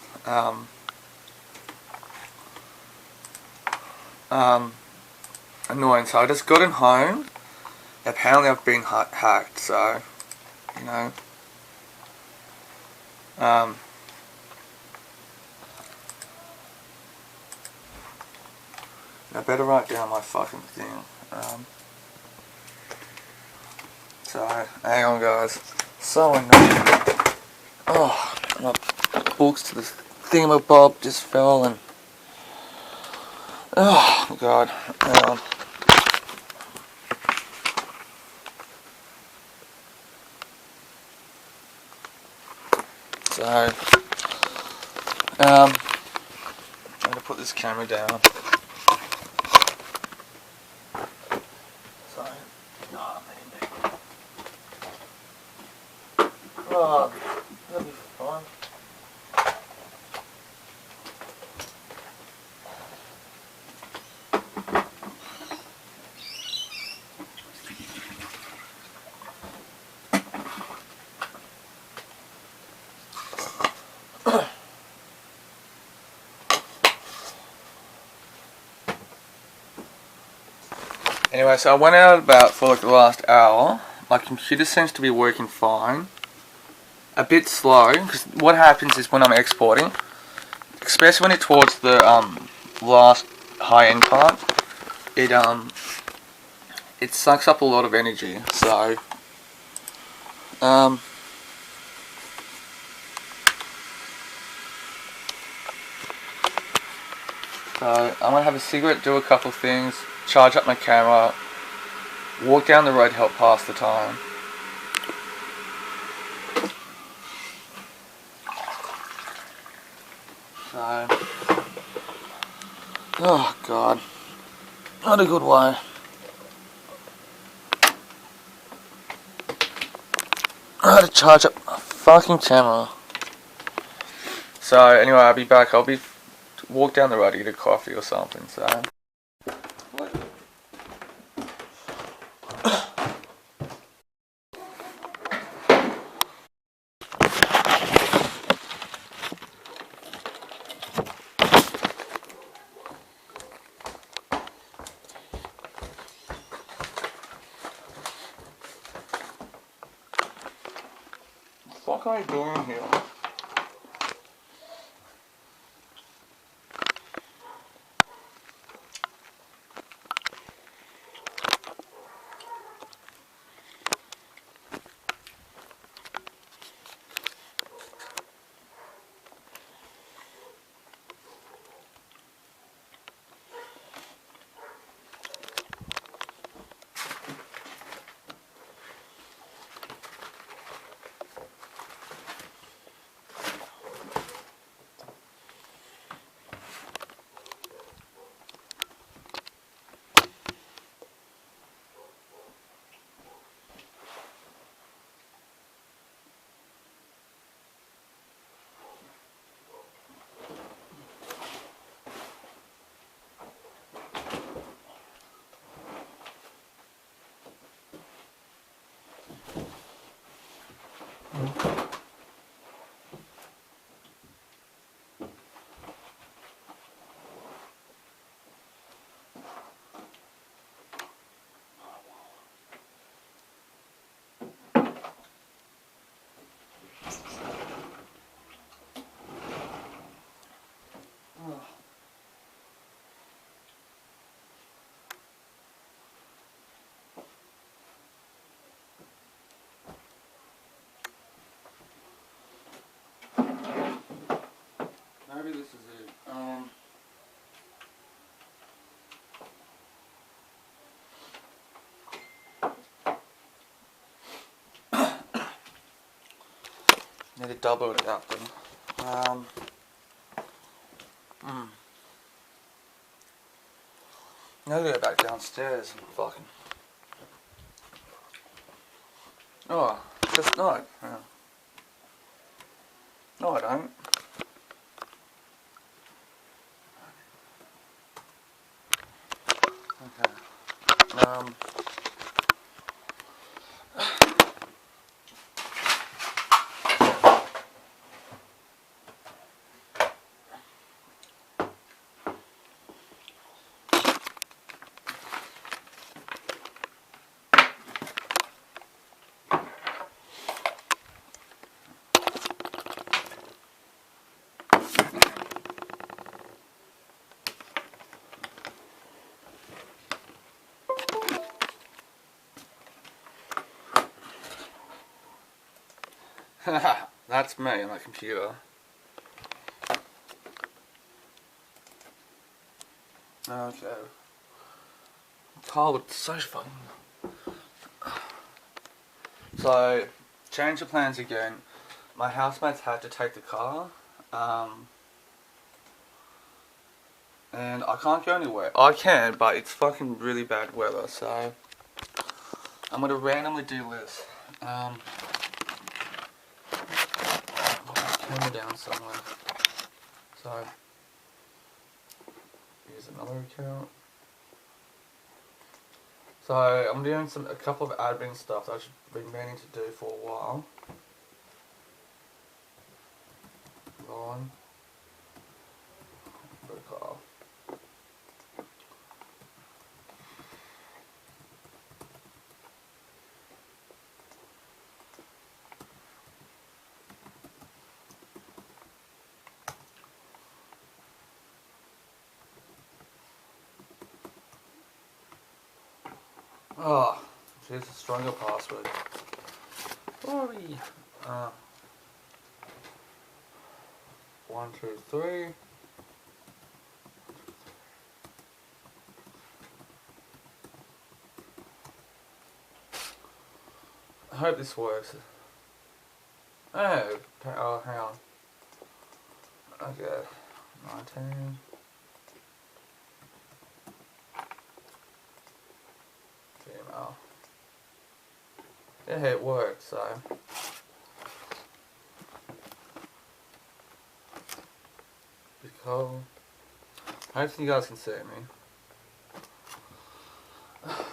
A: annoying. So I just got in home. Apparently I've been hacked. So you know. I better write down my fucking thing. So, hang on guys. So annoying. Oh, my books to this thingamabob just fell and... Oh, God. Hang on. So, I'm going to put this camera down. So, oh, that'll be fine. Anyway, so I went out about for like the last hour. My computer seems to be working fine. A bit slow, because what happens is when I'm exporting, especially when it's towards the last high-end part, it sucks up a lot of energy. So I'm gonna have a cigarette, do a couple of things, charge up my camera, walk down the road, help pass the time. So, oh God, not a good way. I had to charge up my fucking camera. So anyway, I'll be back. I'll be walk down the road to get a coffee or something. So. What am I doing here? maybe this is it. Need to double it out then. Now to go back downstairs and fucking. Oh, just not. Yeah. No, I don't. Okay. That's me on my computer. Okay. Cold, it's so fun. So, change the plans again. My housemates had to take the car. And I can't go anywhere. I can, but it's fucking really bad weather, so I'm gonna randomly do this. Camera down somewhere. So use another account. So I'm doing a couple of admin stuff that I've been meaning to do for a while. Go on. Recall. Oh, choose a stronger password. Sorry. 1, 2, 3. I hope this works. Oh, hang on. Okay, 19. Gmail. Yeah, it worked, so. Because I don't think you guys can see me.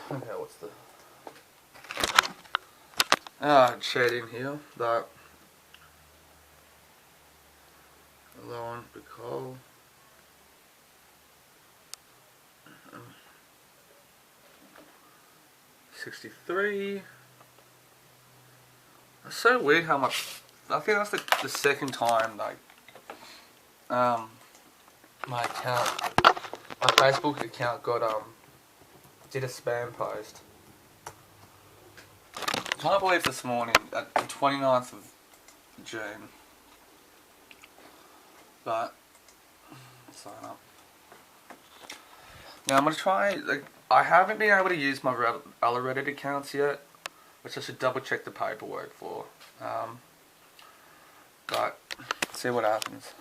A: Okay, what's the chat in here, but alone because 63. It's so weird how much. I think that's the second time like my account, my Facebook account got did a spam post. I can't believe this morning at the 29th of June. But sign up. Now I'm gonna try. Like, I haven't been able to use my other Reddit accounts yet, which I should double check the paperwork for. But see what happens.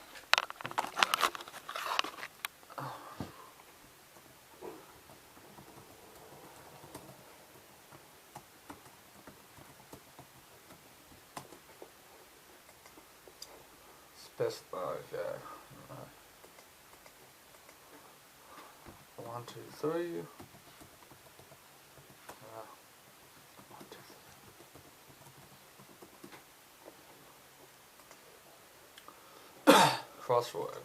A: Okay. 1, 2, 3. 1, 2, 3. Crossword.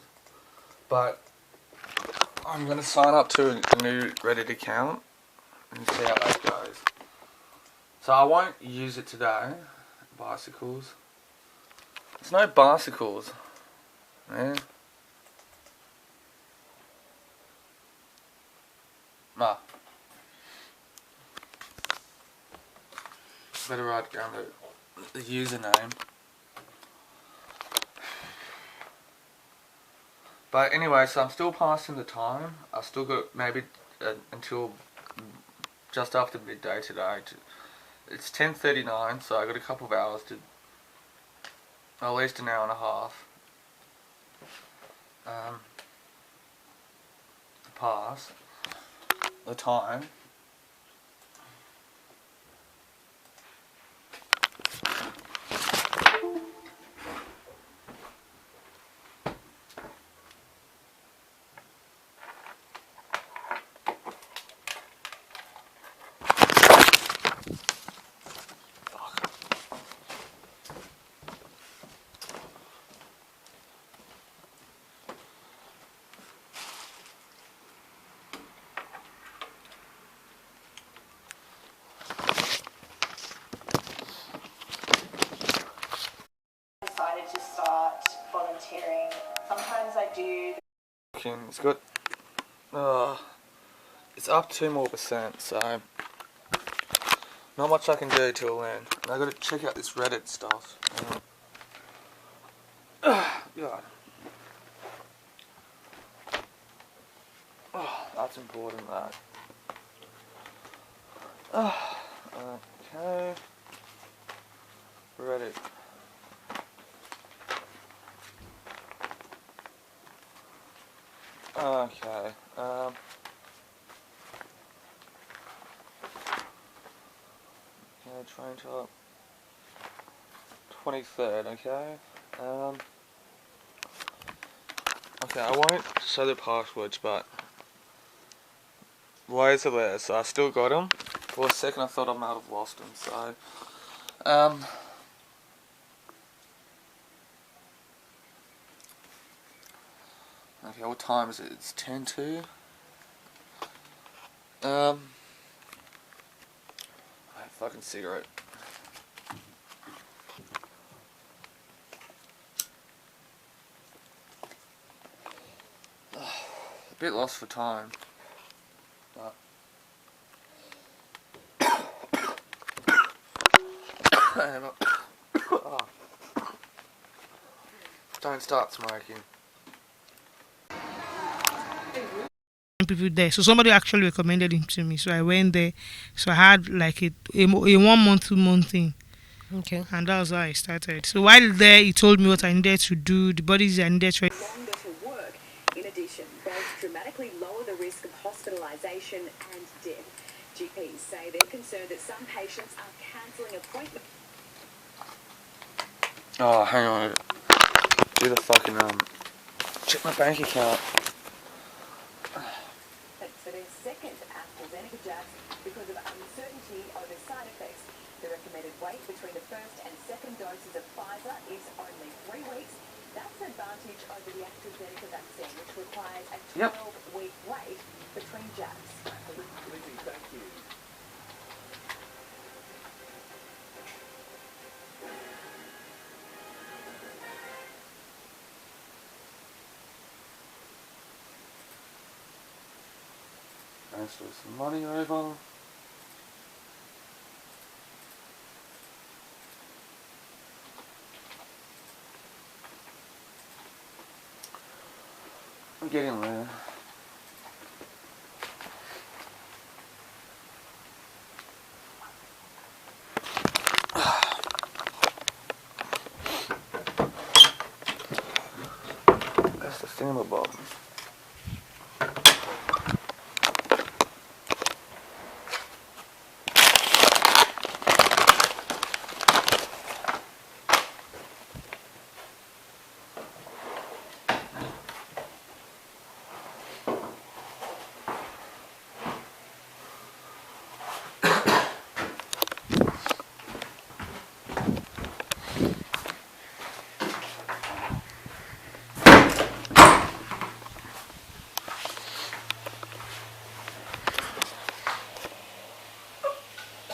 A: But I'm gonna sign up to a new Reddit account and see how that goes. So I won't use it today. Bicycles. There's no bicycles, man. Nah. Better write down the username. But anyway, so I'm still passing the time. I still got maybe until just after midday today. It's 10:39, so I got a couple of hours to, at least an hour and a half, to pass the time.
I: Decided to start volunteering. Sometimes I do.
A: It's got, it's up 2% more, so not much I can do till then. And I got to check out this Reddit stuff. God. Oh, that's important. That. Okay. Reddit. Okay. Train top. 23rd. Okay. Okay. I won't say the passwords, but ways are there, so I still got them. For a second, I thought I might have lost them. So, okay. What time is it? It's 10:02. Fucking cigarette. A bit lost for time. But don't start smoking.
O: People there, so somebody actually recommended him to me, so I went there. So I had like a 1 month, 2 month thing.
N: Okay.
O: And that was how I started. So while there, he told me what I needed to do, the bodies I needed to.
D: Longer to work. In addition, both dramatically lower the risk of hospitalisation and death. GPs say they're concerned that some patients are cancelling appointments.
A: Oh, hang on. Do the fucking check my bank account.
D: For their second AstraZeneca jabs because of uncertainty over side effects. The recommended wait between the first and second doses of Pfizer is only 3 weeks. That's an advantage over the AstraZeneca vaccine, which requires a 12-week wait between jabs.
E: Lizzie, thank you.
A: Transfer some money over. I'm getting there. That's the thingamabob.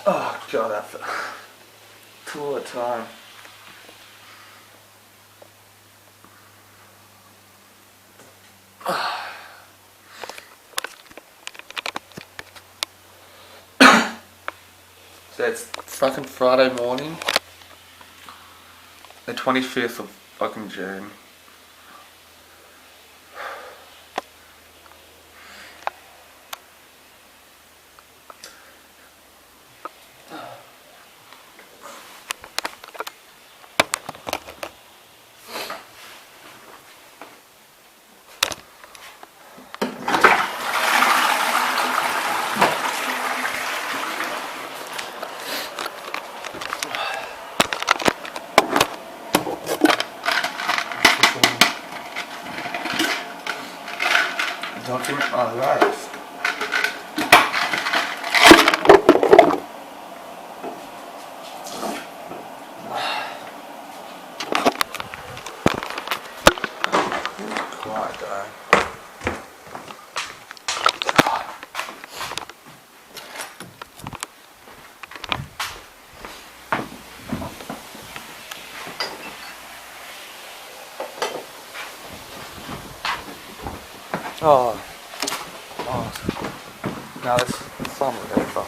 A: Oh god, that's a tool at a time. So it's fucking Friday morning, the 25th of fucking June. Document my life. Quiet though. Oh. Now this summer over.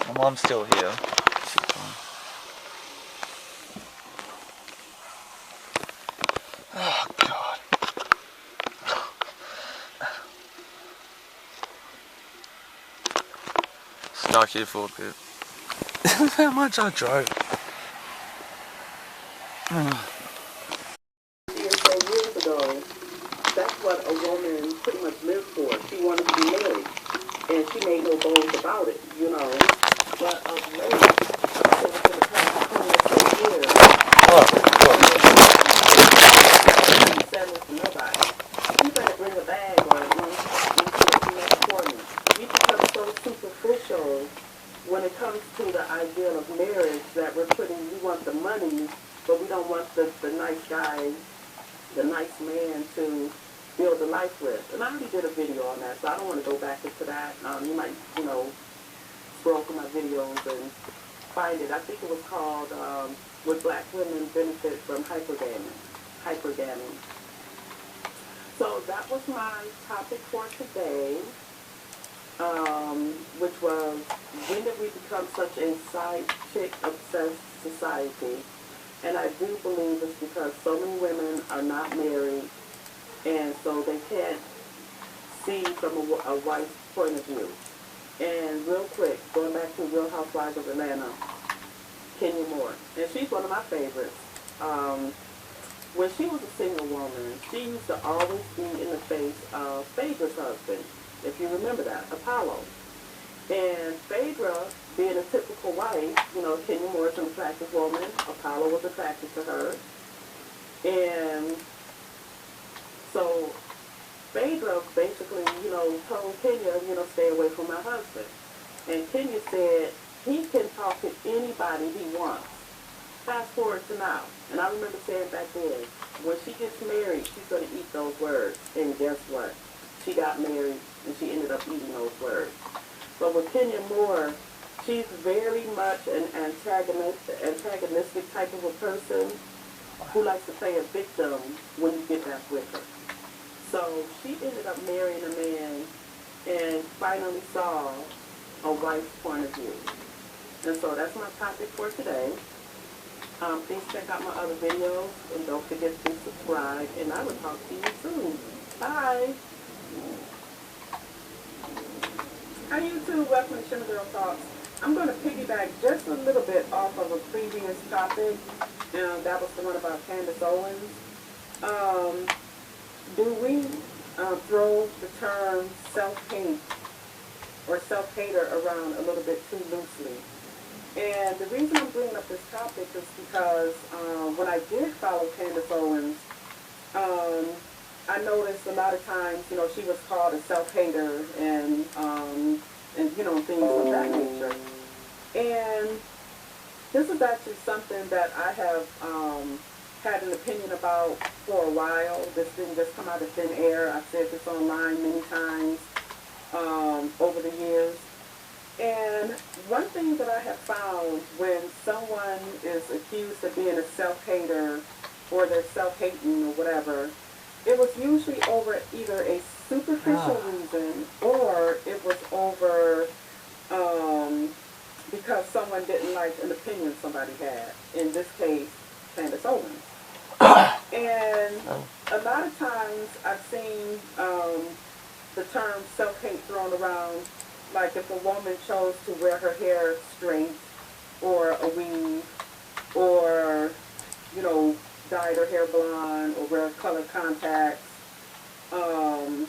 A: My mom's still here. She's gone. Oh God. Stuck here for a bit. This is how much I drove.
F: Years ago, that's what a woman pretty much lived for. She wanted to be married, and she made no bones about it, you know. But of late, over the past 20 years, she said this to nobody. You better bring a bag or you next for me. We become so superficial when it comes to the ideal of marriage that we want the money, but we don't want the nice guy, the nice man to build a life with. And I already did a video on that, so I don't want to go back into that. You might, scroll through my videos and find it. I think it was called Would Black Women Benefit from Hypergamy. So that was my topic for today, which was, when did we become such a side chick obsessed society? And I do believe it's because so many women are not married, and so they can't see from a wife's point of view. And real quick, going back to Real Housewives of Atlanta, Kenya Moore, and she's one of my favorites. When she was a single woman, she used to always be in the face of Phaedra's husband, if you remember that, Apollo. And Phaedra, being a typical wife, Kenya Moore is an attractive woman. Apollo was attracted to her. And so Phaedra basically, told Kenya, stay away from my husband. And Kenya said he can talk to anybody he wants. Fast forward to now. And I remember saying back then, when she gets married, she's going to eat those words. And guess what? She got married and she ended up eating those words. But with Kenya Moore, she's very much an antagonistic type of a person who likes to play a victim when you get back with her. So she ended up marrying a man and finally saw a wife's point of view. And so that's my topic for today. Please check out my other videos and don't forget to subscribe. And I will talk to you soon. Bye. Hi YouTube, welcome to Shimmer Girl Talks. I'm going to piggyback just a little bit off of a previous topic. That was the one about Candace Owens. Do we throw the term self-hate or self-hater around a little bit too loosely? And the reason I'm bringing up this topic is because when I did follow Candace Owens, I noticed a lot of times, she was called a self-hater and things of that nature. And this is actually something that I have had an opinion about for a while. This didn't just come out of thin air. I've said this online many times over the years. And one thing that I have found when someone is accused of being a self-hater or they're self-hating or whatever, it was usually over either a superficial reason or it was over because someone didn't like an opinion somebody had. In this case, Candace Owens. And a lot of times I've seen the term self-hate thrown around, like if a woman chose to wear her hair straight or a weave or, dyed her hair blonde or wear colored contacts
Q: Or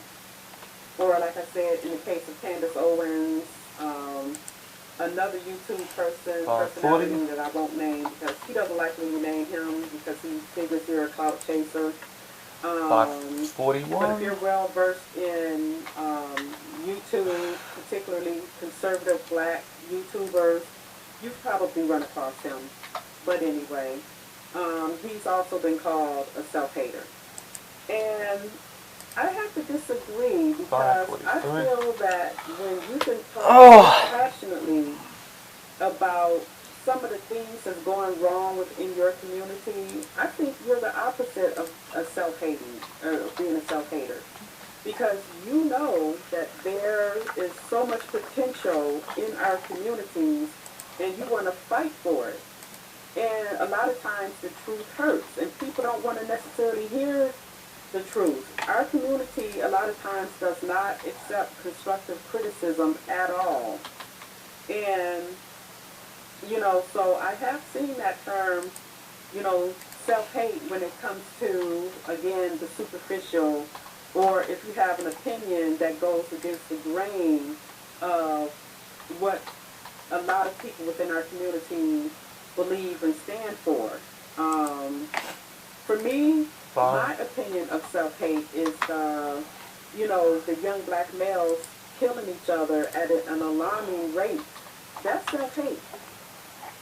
Q: like I said, in the case of Candace Owens, another YouTube personality that I won't name because he doesn't like when you name him because he figures you're a clout chaser.
A: 541.
Q: But if you're well versed in YouTube, particularly conservative black YouTubers, you've probably run across him. But anyway, he's also been called a self-hater. And I have to disagree because I feel that when you can talk passionately about some of the things that's going wrong within your community, I think you're the opposite of a self-hating, or being a self-hater. Because you know that there is so much potential in our communities and you want to fight for it. And a lot of times the truth hurts and people don't want to necessarily hear the truth. Our community a lot of times does not accept constructive criticism at all. And, you know, so I have seen that term, you know, self-hate when it comes to, again, the superficial, or if you have an opinion that goes against the grain of what a lot of people within our community believe and stand for. For me, my opinion of self-hate is, you know, the young black males killing each other at an alarming rate. That's self-hate.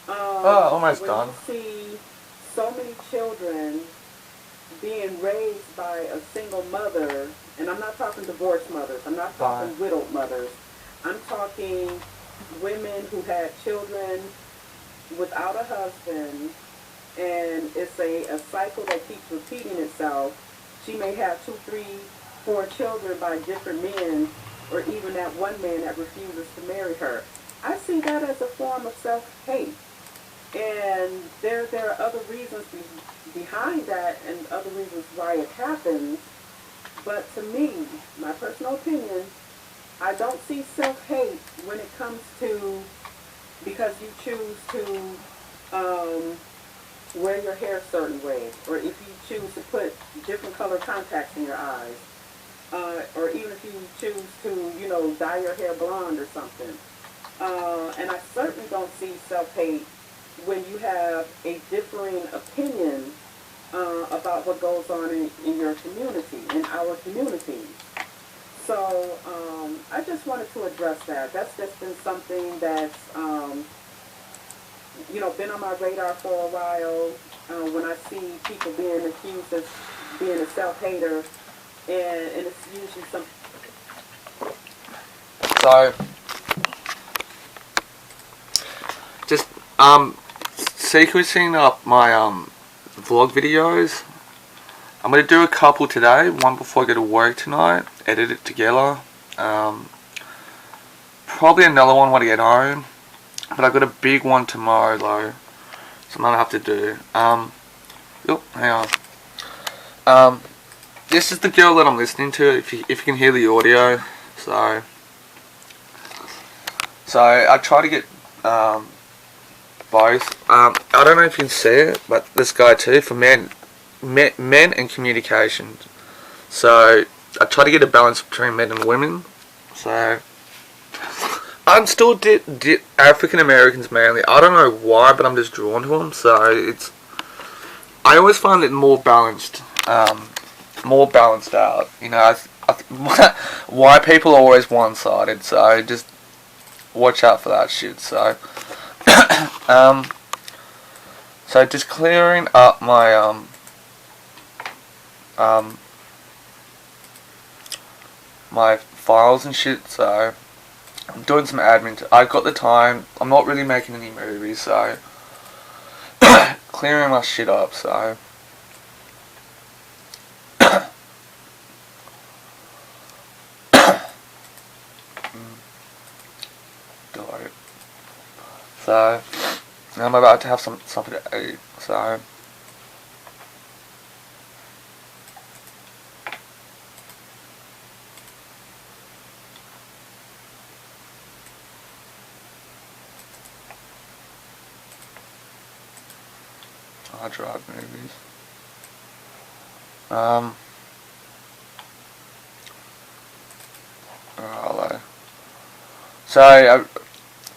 A: Almost
Q: when
A: done.
Q: You see so many children being raised by a single mother, and I'm not talking divorced mothers, I'm not talking widowed mothers, I'm talking women who had children without a husband, and it's a cycle that keeps repeating itself. She may have 2, 3, 4 children by different men, or even that one man that refuses to marry her. I see that as a form of self-hate. And there are other reasons behind that and other reasons why it happens. But to me, my personal opinion, I don't see self-hate when it comes to because you choose to wear your hair a certain way, or if you choose to put different color contacts in your eyes, or even if you choose to, you know, dye your hair blonde or something. And I certainly don't see self-hate when you have a differing opinion about what goes on in your community, in our communities. So I just wanted to address that. That's just been something that's, you know, been on my radar for a while. When I see people being accused of being a self-hater, and it's usually some.
A: So, just sequencing up my vlog videos. I'm gonna do a couple today, one before I go to work tonight, edit it together. Probably another one when I get home, but I've got a big one tomorrow though, so I'm gonna have to do. Hang on. This is the girl that I'm listening to. If you can hear the audio, so I try to get both. I don't know if you can see it, but this guy too for men and communication. So I try to get a balance between men and women. So I'm still African Americans mainly. I don't know why, but I'm just drawn to them. So I always find it more balanced out. You know, why people are always one-sided. So just watch out for that shit. So so just clearing up my my files and shit. So I'm doing some admin. I've got the time. I'm not really making any movies, so clearing my shit up. So so I'm about to have something to eat. So I drive movies. So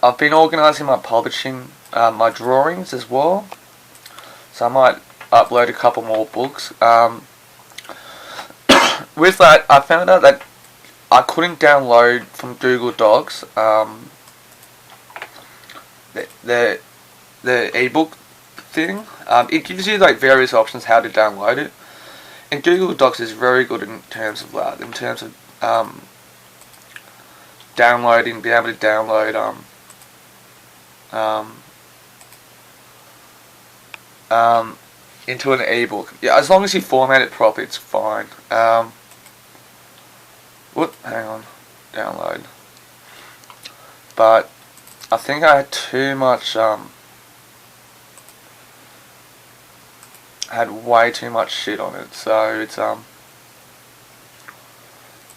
A: I've been organising my publishing, my drawings as well. So I might upload a couple more books. With that, I found out that I couldn't download from Google Docs the ebook thing. It gives you like various options how to download it, and Google Docs is very good in terms of that. In terms of downloading, being able to download into an ebook. Yeah, as long as you format it properly, it's fine. Hang on, download. But I think I had too much. Had way too much shit on it, so it's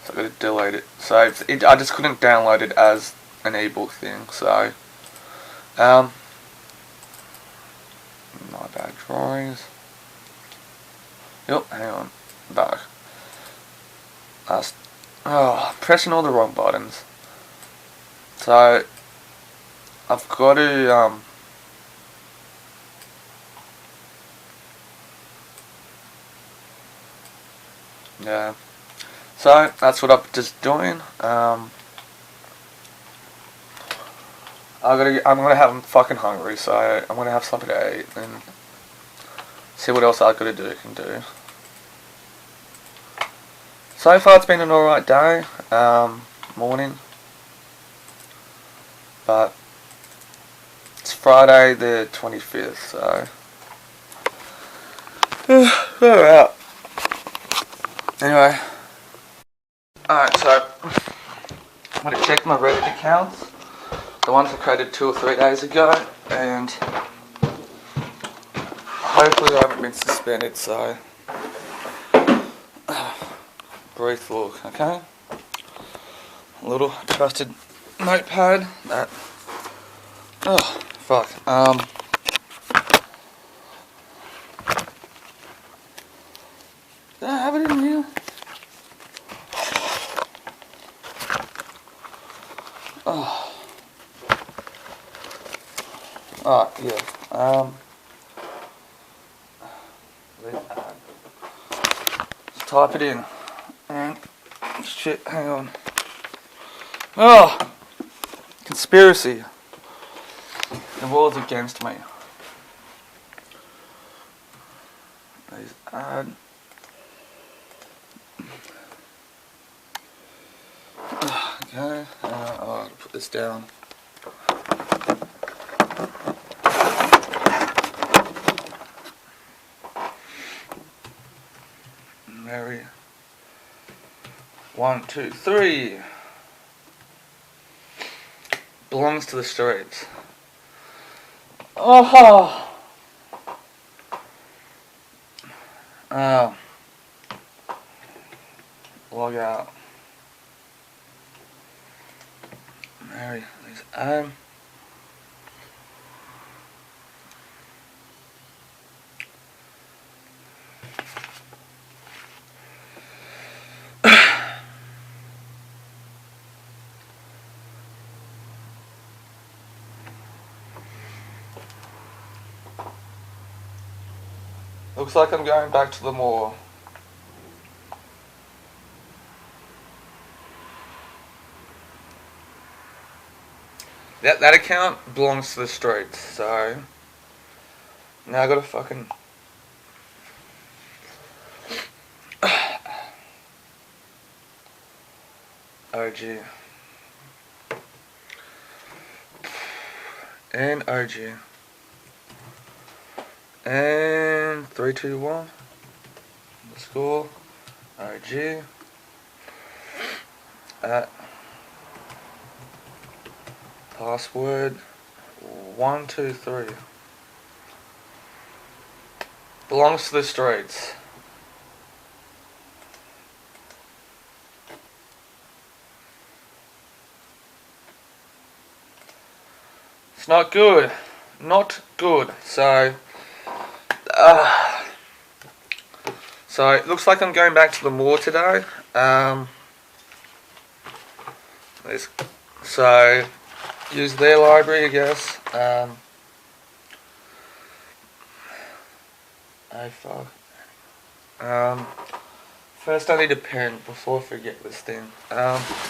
A: so I gotta delete it. So I just couldn't download it as an ebook thing. So my bad drawings. Yep, hang on, back. Pressing all the wrong buttons. So I've got to yeah. So that's what I'm just doing. I'm I'm fucking hungry, so I'm gonna have something to eat and see what else I can do. So far it's been an alright day, morning, but it's Friday the 25th, so we're out. Anyway, alright, so I'm going to check my Reddit accounts, the ones I created 2 or 3 days ago, and hopefully I haven't been suspended, so brief look, okay? A little trusted notepad that, fuck, did I have it in here? Yeah, let's type it in, and, shit, hang on, conspiracy, the world's against me, please add, okay, I'll put this down. Mary. 1, 2, 3. Belongs to the streets. Log out. Mary, please add. Looks like I'm going back to the mall. That account belongs to the streets, so now I gotta fucking OG and OG and 3, 2, 1. The score OG at password 1, 2, 3. Belongs to the streets. It's not good. Not good. So it looks like I'm going back to the mall today. There's So use their library, I guess. Oh fuck. First I need a pen before I forget this thing. Oh.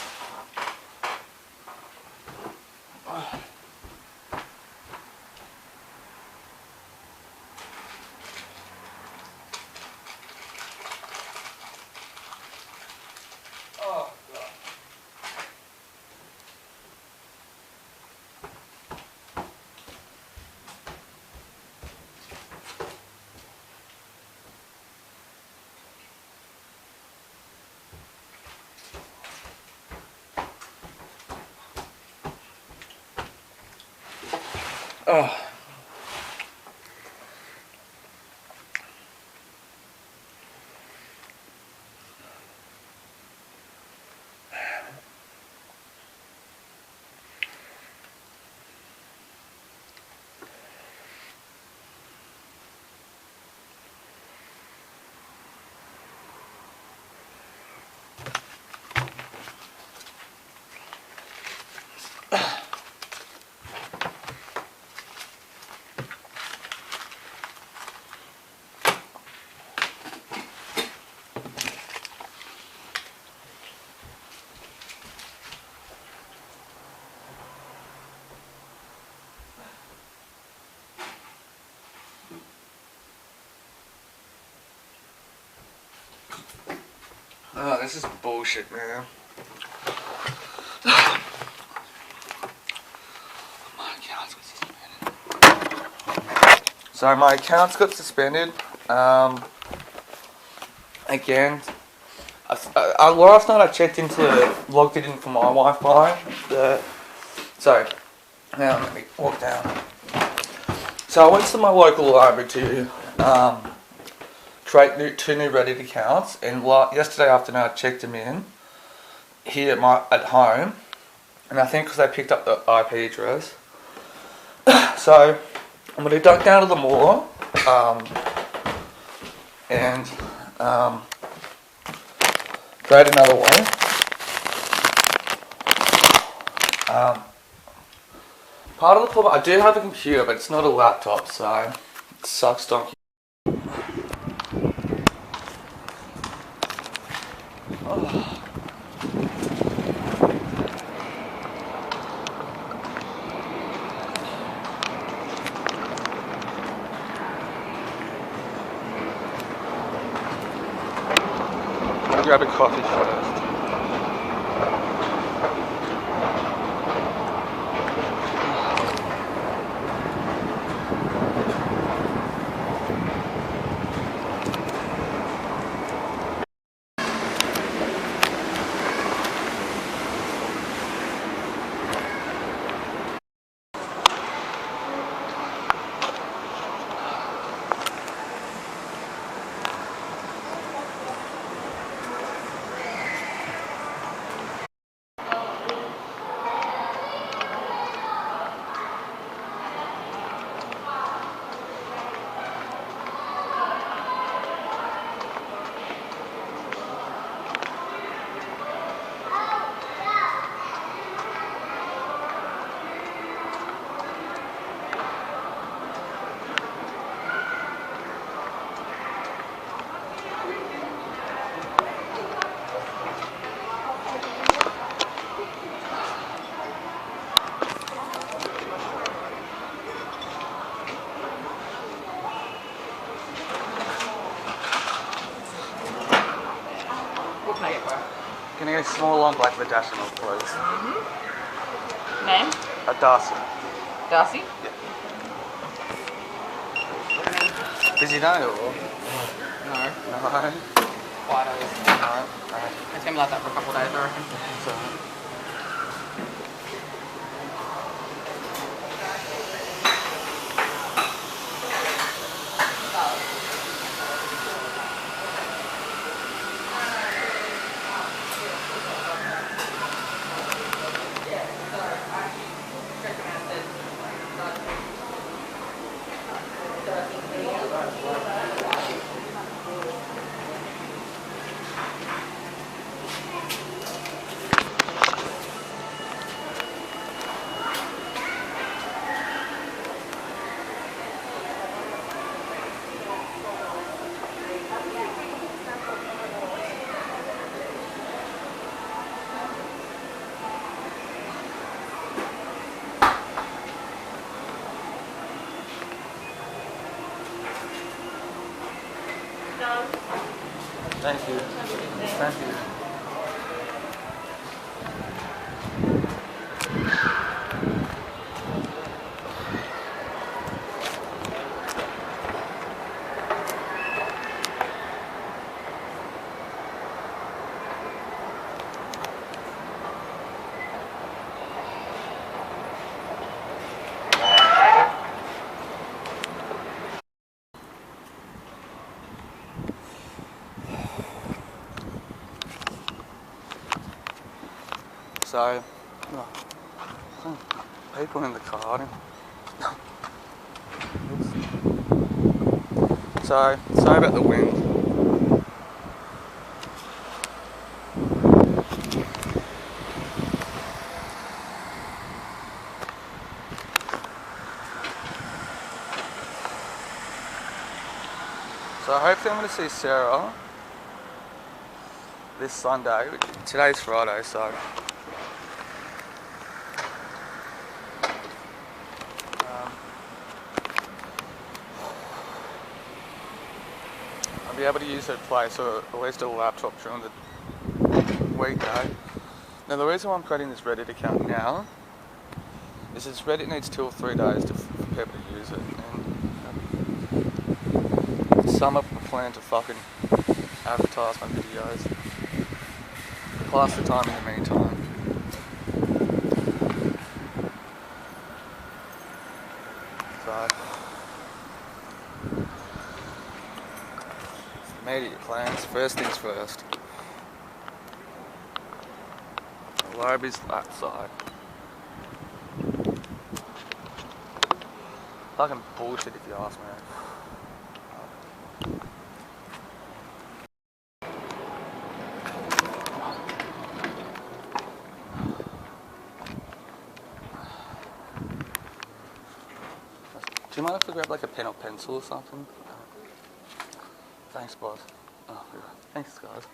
A: Oh, this is bullshit, man. So my account's got suspended. Again, last night I checked logged it in from my Wi-Fi. So, now let me walk down. So I went to my local library to create two new Reddit accounts, and yesterday afternoon I checked them in here at home, and I think because they picked up the IP address. So I'm going to duck down to the mall and create another one. Part of the problem, I do have a computer, but it's not a laptop, so it sucks donkey. I'll grab a coffee first. Can I get a small long black with a dash in it, please?
R: Name?
A: Darcy.
R: Darcy?
A: Yeah. Busy day or?
R: No.
A: No.
R: Quiet as.
A: No.
R: It's gonna be like that for a couple of days, I reckon.
A: So. Thank you. Thank you. So, people in the car. Sorry about the wind. So hopefully I'm going to see Sarah this Sunday. Today's Friday, so I'll be able to use her place or at least a laptop during the weekday. Now the reason why I'm creating this Reddit account now is this Reddit needs 2 or 3 days for people to use it, and some of them plan to fucking advertise my videos. Pass the time in the meantime. So immediate plans, first things first. The lobby's that side. Fucking bullshit if you ask me. Do you mind if I grab like a pen or pencil or something? Thanks, boss. Oh, yeah. Thanks, guys.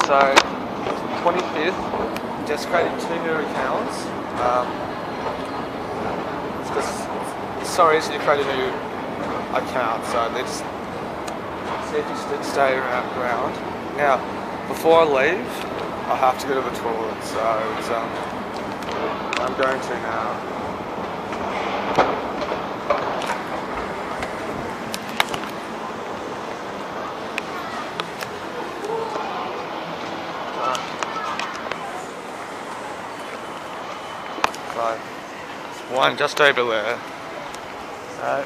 A: So, 25th, just created 2 new accounts. It's because sorry, so you create a new account, so they just see if you stay around. Now, before I leave, I have to go to the toilet, so it's, I'm going to now. So, one just over there. So,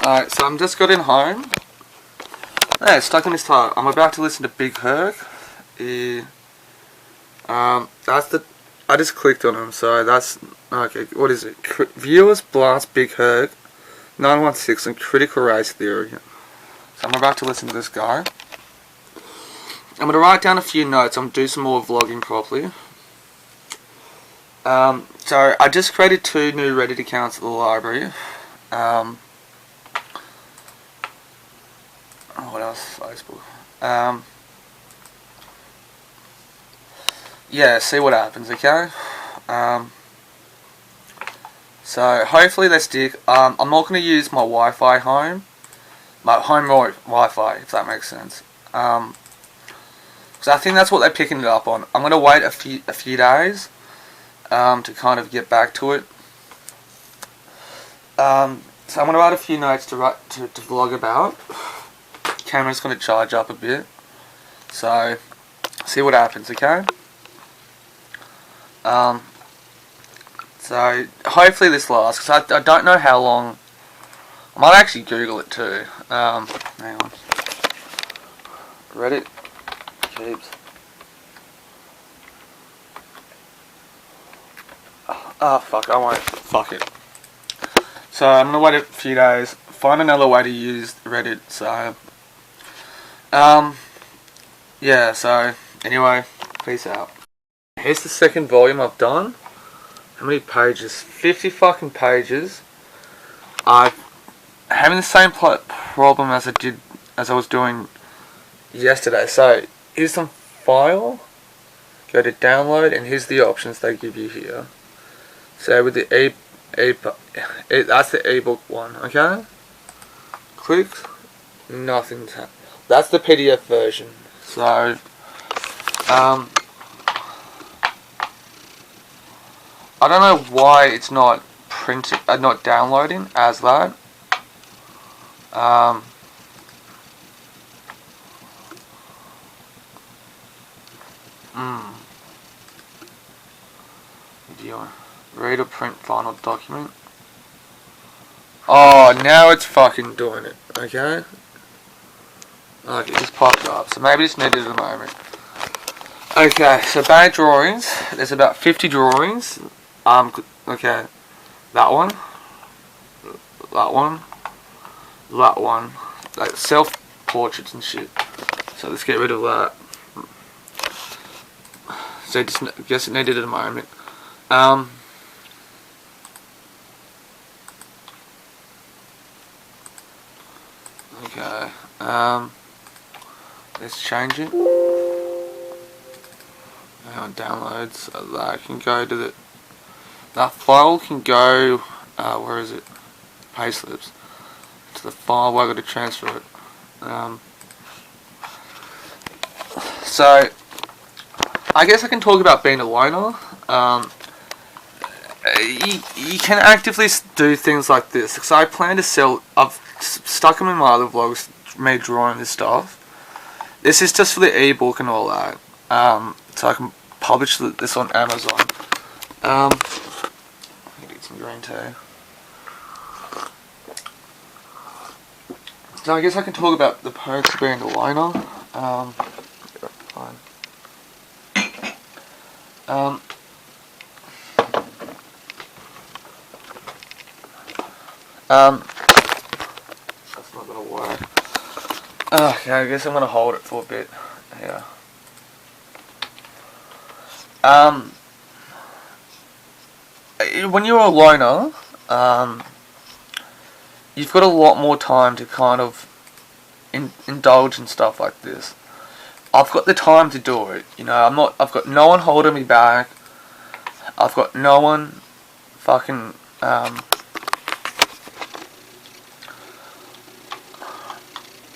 A: Alright, so I'm just getting home. Hey, stuck in this tire. I'm about to listen to Big Herc. That's the. I just clicked on him, so that's okay. What is it? Viewers blast Big Herc 916 and critical race theory. So I'm about to listen to this guy. I'm gonna write down a few notes. I'm gonna do some more vlogging properly. So I just created 2 new Reddit accounts at the library. What else? Facebook. Yeah, see what happens, okay? So hopefully they stick. I'm not going to use my Wi-Fi home. My home Wi-Fi, if that makes sense. So I think that's what they're picking it up on. I'm going to wait a few days to kind of get back to it. So I'm going to write a few notes to vlog about. Camera's going to charge up a bit. So, see what happens, okay? So, hopefully this lasts, because I don't know how long. I might actually Google it too. Hang on. Reddit keeps. Oh, fuck, I won't. Fuck it. So, I'm going to wait a few days, find another way to use Reddit, so. Yeah, so, anyway, peace out. Here's the second volume I've done. How many pages? 50 fucking pages. I'm having the same problem as I was doing yesterday. So, here's some file. Go to download, and here's the options they give you here. So, with the that's the ebook one, okay? Click. Nothing's happening. That's the PDF version. So, I don't know why it's not printing, not downloading as that. Video, read or print final document. Oh, now it's fucking doing it. Okay. Okay, it just popped up. So maybe it's needed at the moment. Okay, so bad drawings. There's about 50 drawings. Okay, that one, like self-portraits and shit. So let's get rid of that. So just guess it needed at the moment. Okay, let's change it. On downloads, that can go to that file can go, where is it? Payslips. To the file where I got to transfer it. So, I guess I can talk about being a loner. You can actively do things like this. Because I plan to sell, I've stuck them in my other vlogs, me drawing this stuff. This is just for the ebook and all that. So I can publish this on Amazon. I need some green tea. So I guess I can talk about the perks of being a loner. Fine. That's not gonna work. Okay, I guess I'm gonna hold it for a bit. Yeah. When you're a loner, you've got a lot more time to kind of indulge in stuff like this. I've got the time to do it, you know. I've got no one holding me back. I've got no one fucking,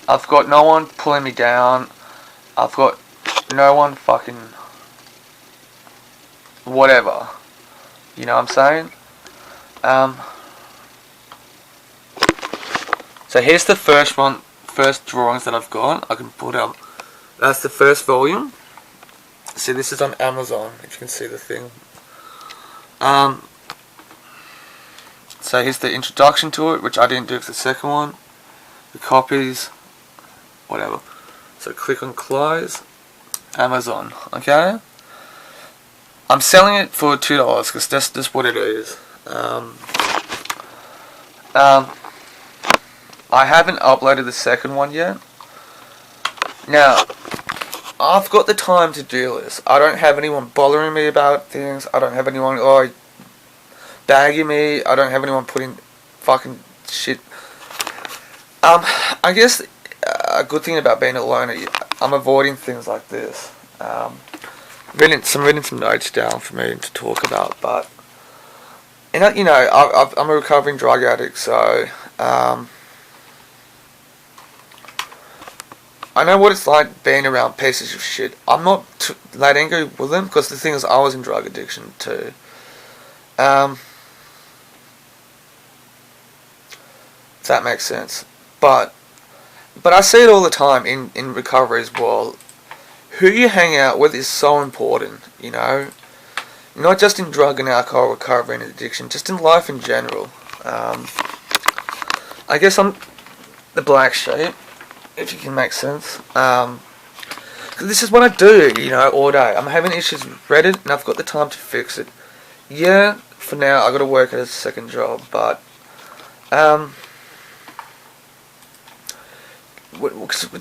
A: I've got no one pulling me down. I've got no one fucking whatever. You know what I'm saying? So here's the first drawings that I've got. I can put up. That's the first volume. See, this is on Amazon, if you can see the thing. So here's the introduction to it, which I didn't do for the second one. the copies, whatever. So click on close, Amazon, okay? I'm selling it for $2 because that's just what it is. I haven't uploaded the second one yet. Now, I've got the time to do this. I don't have anyone bothering me about things. I don't have anyone bagging me. I don't have anyone putting fucking shit. I guess a good thing about being a loner, I'm avoiding things like this. Writing some notes down for me to talk about, but I'm a recovering drug addict, so I know what it's like being around pieces of shit. I'm not that angry with them because the thing is, I was in drug addiction too. If that makes sense, but I see it all the time in recovery as well. Who you hang out with is so important, not just in drug and alcohol recovery and addiction, just in life in general. I guess I'm the black sheep, if you can make sense. 'Cause this is what I do, all day. I'm having issues with Reddit, and I've got the time to fix it. Yeah, for now, I got to work at a second job, but the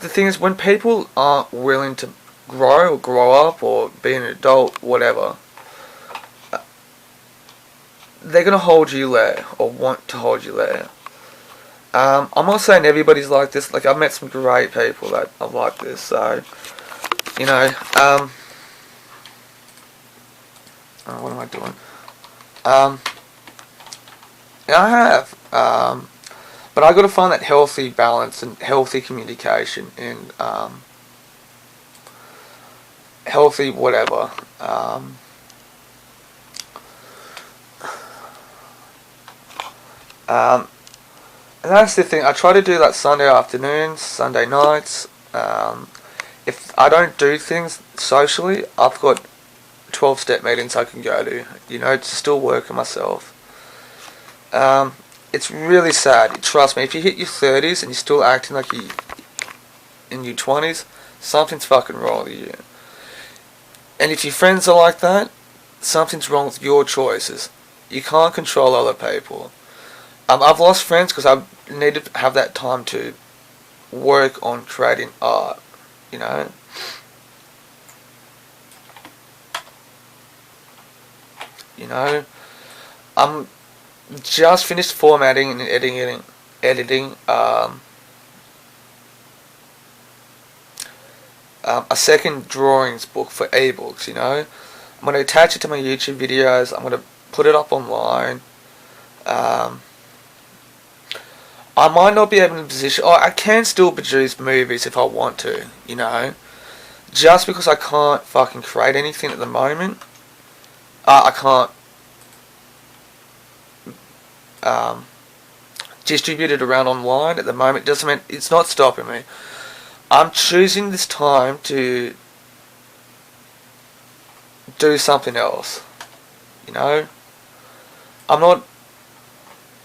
A: thing is, when people aren't willing to grow or grow up or be an adult, whatever, they're going to hold you there or want to hold you there. I'm not saying everybody's like this. Like, I've met some great people that are like this, so, what am I doing? Yeah, I have, but I got to find that healthy balance and healthy communication and healthy whatever. And that's the thing. I try to do that Sunday afternoons, Sunday nights. If I don't do things socially, I've got 12-step meetings I can go to, to still work on myself. It's really sad. Trust me, if you hit your 30s and you're still acting like you in your 20s, something's fucking wrong with you. And if your friends are like that, something's wrong with your choices. You can't control other people. I've lost friends because I need to have that time to work on creating art, I'm just finished formatting and editing a second drawings book for ebooks. I'm going to attach it to my YouTube videos. I'm going to put it up online. I might not be able to position. I can still produce movies if I want to, Just because I can't fucking create anything at the moment, I can't distribute it around online at the moment. Doesn't mean it's not stopping me. I'm choosing this time to do something else. I'm not.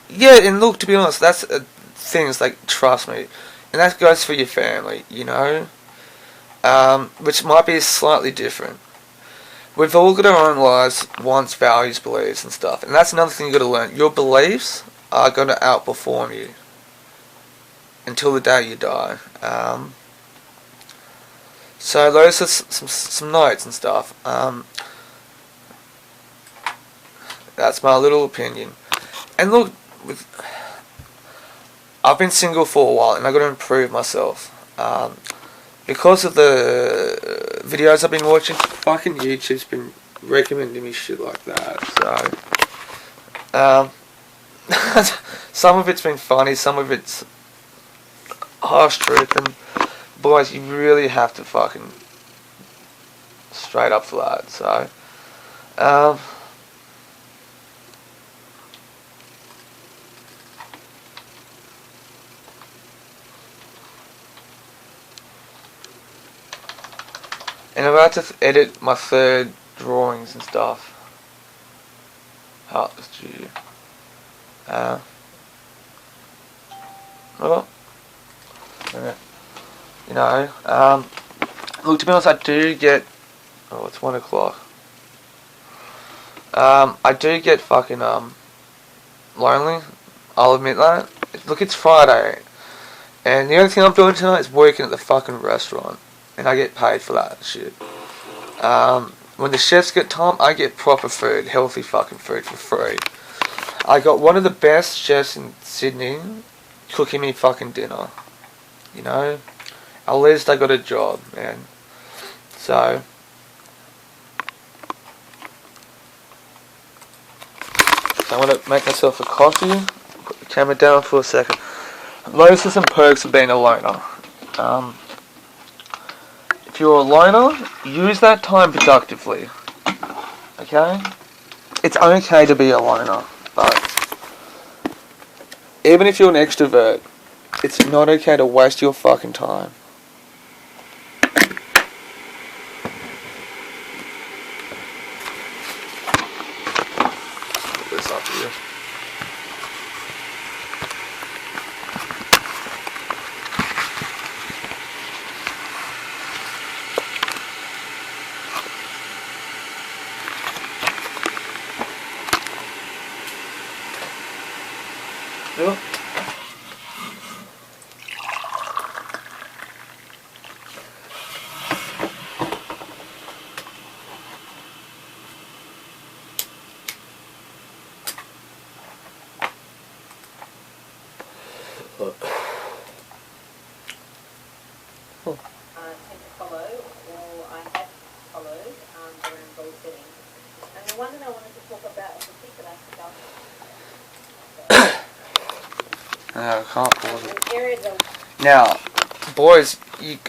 A: Yeah, and look, to be honest, that's things like, trust me, and that goes for your family, which might be slightly different. We've all got our own lives, wants, values, beliefs, and stuff, and that's another thing you got to learn. Your beliefs are going to outperform you until the day you die. So those are some notes and stuff. That's my little opinion. And look, I've been single for a while, and I've got to improve myself. Because of the videos I've been watching, fucking YouTube's been recommending me shit like that. So, some of it's been funny, some of it's harsh truth, and boys, you really have to fucking straight up for that. So, and I'm about to edit my third drawings and stuff. Heart Studio. Well, You know, look, to be honest, I do get. Oh, it's 1 o'clock. I do get fucking lonely. I'll admit that. Look, it's Friday, and the only thing I'm doing tonight is working at the fucking restaurant, and I get paid for that shit. When the chefs get time, I get proper food, healthy fucking food for free. I got one of the best chefs in Sydney cooking me fucking dinner. You know, at least I got a job, man. So, I want to make myself a coffee. Put the camera down for a second. Those are some perks of being a loner. If you're a loner, use that time productively. Okay? It's okay to be a loner, but even if you're an extrovert, it's not okay to waste your fucking time. Put this up here. Yep.
S: Tend to follow, or I have followed, around goal setting. And the one that I wanted to talk about is the piece that I picked up.
A: No, I can't pause it.
S: Areas of
A: Now, boys,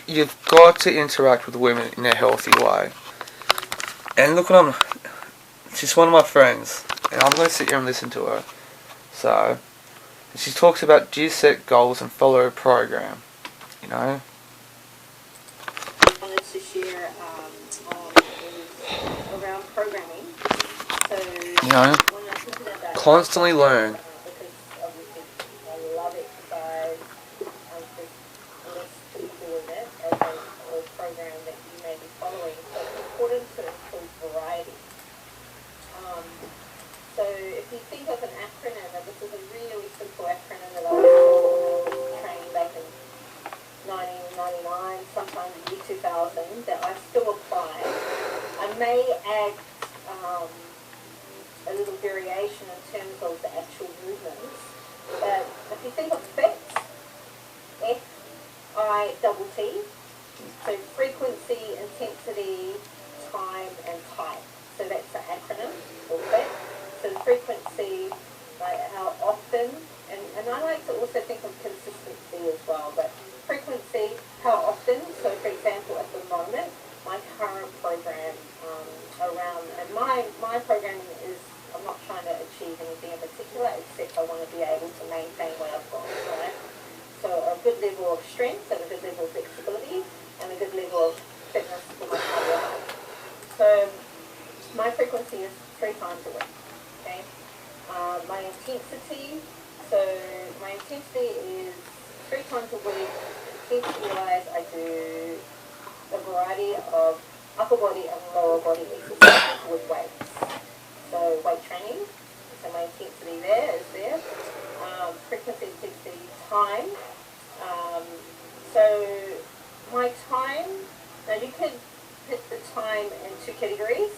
A: you've got to interact with women in a healthy way. And look what she's one of my friends, and I'm going to sit here and listen to her. So, she talks about, do you set goals and follow a program? You know?
S: wanted to share around programming. So,
A: You know?
S: when I was thinking about
A: Constantly learn.
S: because obviously I love exercise, there's less to do with it as a program that you may be following. So it's important to include variety. So if you think of an acronym, and this is a really simple acronym that I was trained back in 1999, sometime in the year 2000, that I still apply. I may add a little variation in terms of the actual movements, but if you think of FIT, F-I-T-T, so frequency, intensity, time, and type. So that's the acronym for FIT. So the frequency, like how often, and I like to also think of consistency as well, but frequency, how often, so for example at the moment, my current program around, and my programming is, I'm not trying to achieve anything in particular, except I want to be able to maintain what I've got, right? So a good level of strength, and a good level of flexibility, and a good level of fitness for my cardio. So my frequency is 3 times a week. Okay, my intensity. So my intensity is 3 times a week. Intensity-wise, I do a variety of upper body and lower body exercises with weights. So weight training. So my intensity there is there. Frequency, intensity, time. So my time. Now you could put the time in 2 categories.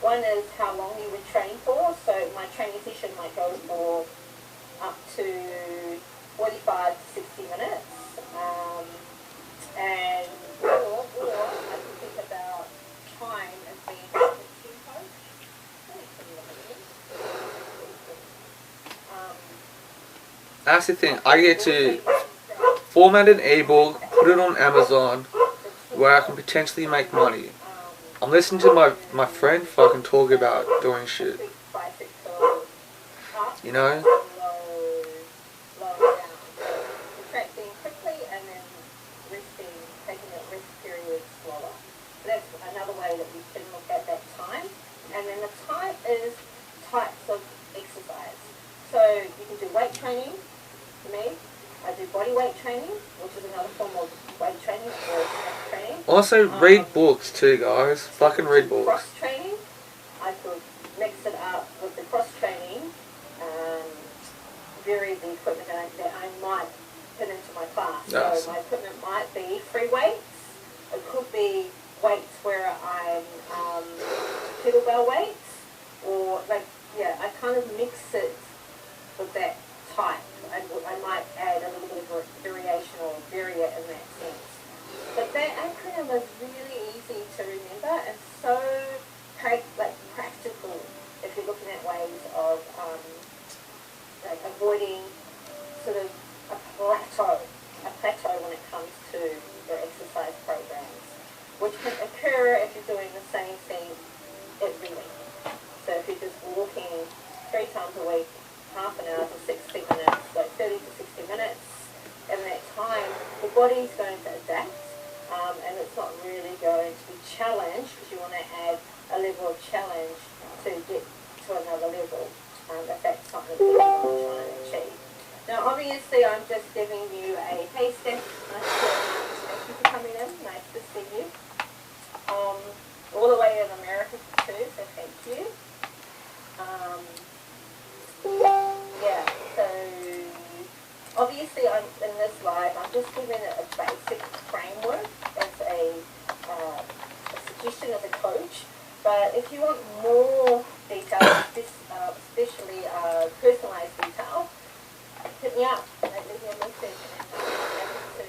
S: One is how long you would train for. So my training session might go for up to 45 to 60 minutes. And or I can think about time as being tempo.
A: That's the thing. I get to format an ebook, put it on Amazon, where I can potentially make money. I'm listening to my friend fucking talk about doing shit. You know?
S: Contracting quickly and then resting, taking a rest period slower. So that's another way that we can look at that time. And then the type is types of exercise. So you can do weight training, for me, I do body weight training, which is another form of weight training or strength training.
A: Also, read books too, guys. Fucking read books.
S: Cross training, I could mix it up with the cross training, vary the equipment that I might put into my class.
A: Yes.
S: So my equipment might be free weights. It could be weights where I'm kettlebell weights, or like, yeah, I kind of mix it with that type. I might add a little bit of variation or vary it in that sense. But that acronym is really easy to remember and so practical if you're looking at ways of like avoiding sort of a plateau when it comes to your exercise programs, which can occur if you're doing the same thing every week. So if you're just walking 3 times a week, half an hour to 60 minutes, like 30 to 60 minutes, in that time, the body's going to adapt, and it's not really going to be challenged, because you want to add a level of challenge to get to another level, if that's something that you're trying to achieve. Now, obviously, I'm just giving you a, hey, Steph, nice to see you for coming in, nice to see you. All the way in America too, so thank you. Yeah, so obviously in this live, I'm just giving it a basic framework as a suggestion as a coach. But if you want more detail, especially personalized detail, hit me up, leave me a message, and I'm able to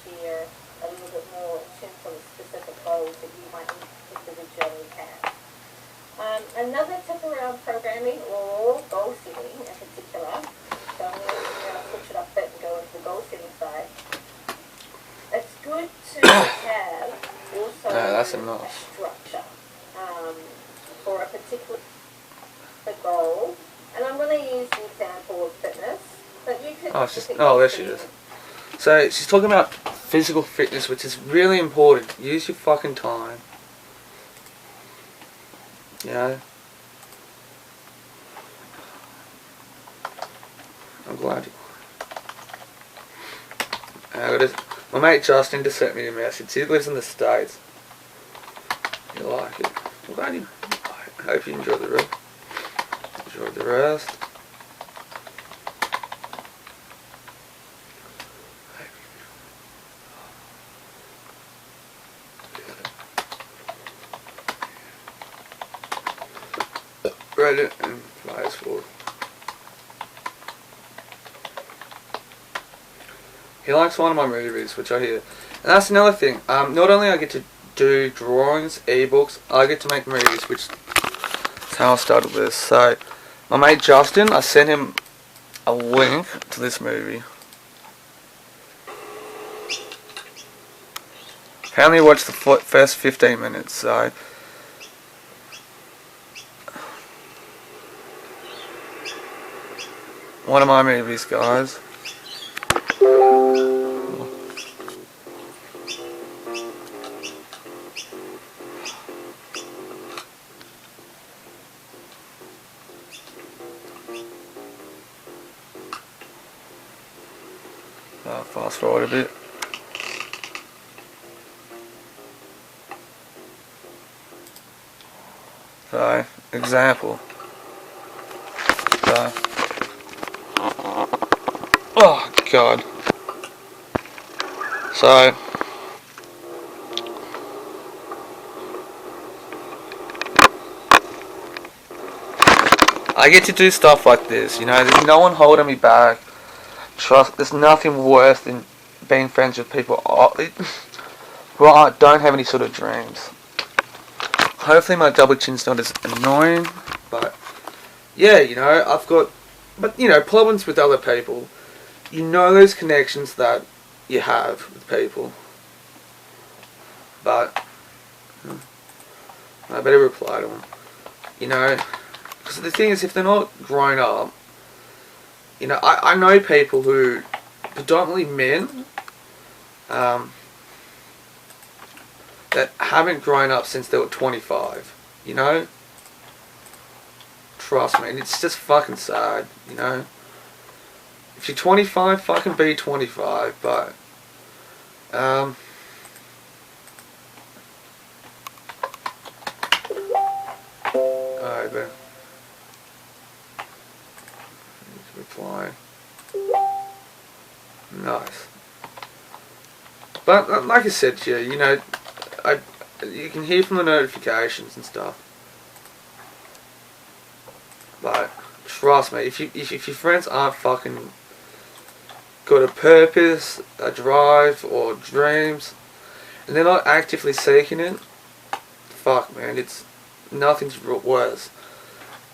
S: share a little bit more in terms of the specific goals that you might individually have. Another tip around programming or goal setting in particular, so I'm going to switch it up a bit and go into the goal setting side. It's good to have also
A: that's
S: a
A: enough.
S: structure for a particular goal. And I'm going to use the example of fitness, but you could...
A: There she is. So she's talking about physical fitness, which is really important. Use your fucking time. You know? I'm glad you... my mate Justin just sent me a message. He lives in the States. You like it. I'm glad you... I hope you enjoyed the rest. Enjoyed the rest. Read it and flies forward. He likes one of my movies, which I hear. And that's another thing. Not only I get to do drawings, ebooks, I get to make movies, which is how I started this. So, my mate Justin, I sent him a link to this movie. I only watched the first 15 minutes, so... One of my movies, guys. Fast forward a bit. So, example. So, oh God. So, I get to do stuff like this, you know, there's no one holding me back. Trust, there's nothing worse than being friends with people who don't have any sort of dreams. Hopefully my double chin's not as annoying, but yeah, you know, I've got, but you know, problems with other people. You know those connections that you have with people, but I better reply to them. You know, because the thing is, if they're not grown up, you know, I know people who, predominantly men, that haven't grown up since they were 25, you know? Trust me, it's just fucking sad, you know? if you're 25, fucking be 25, but, alright, then. Reply. Nice. But, like I said to you, you know, you can hear from the notifications and stuff. But, trust me, if your friends aren't fucking got a purpose, a drive, or dreams, and they're not actively seeking it, fuck, man, it's nothing's worse.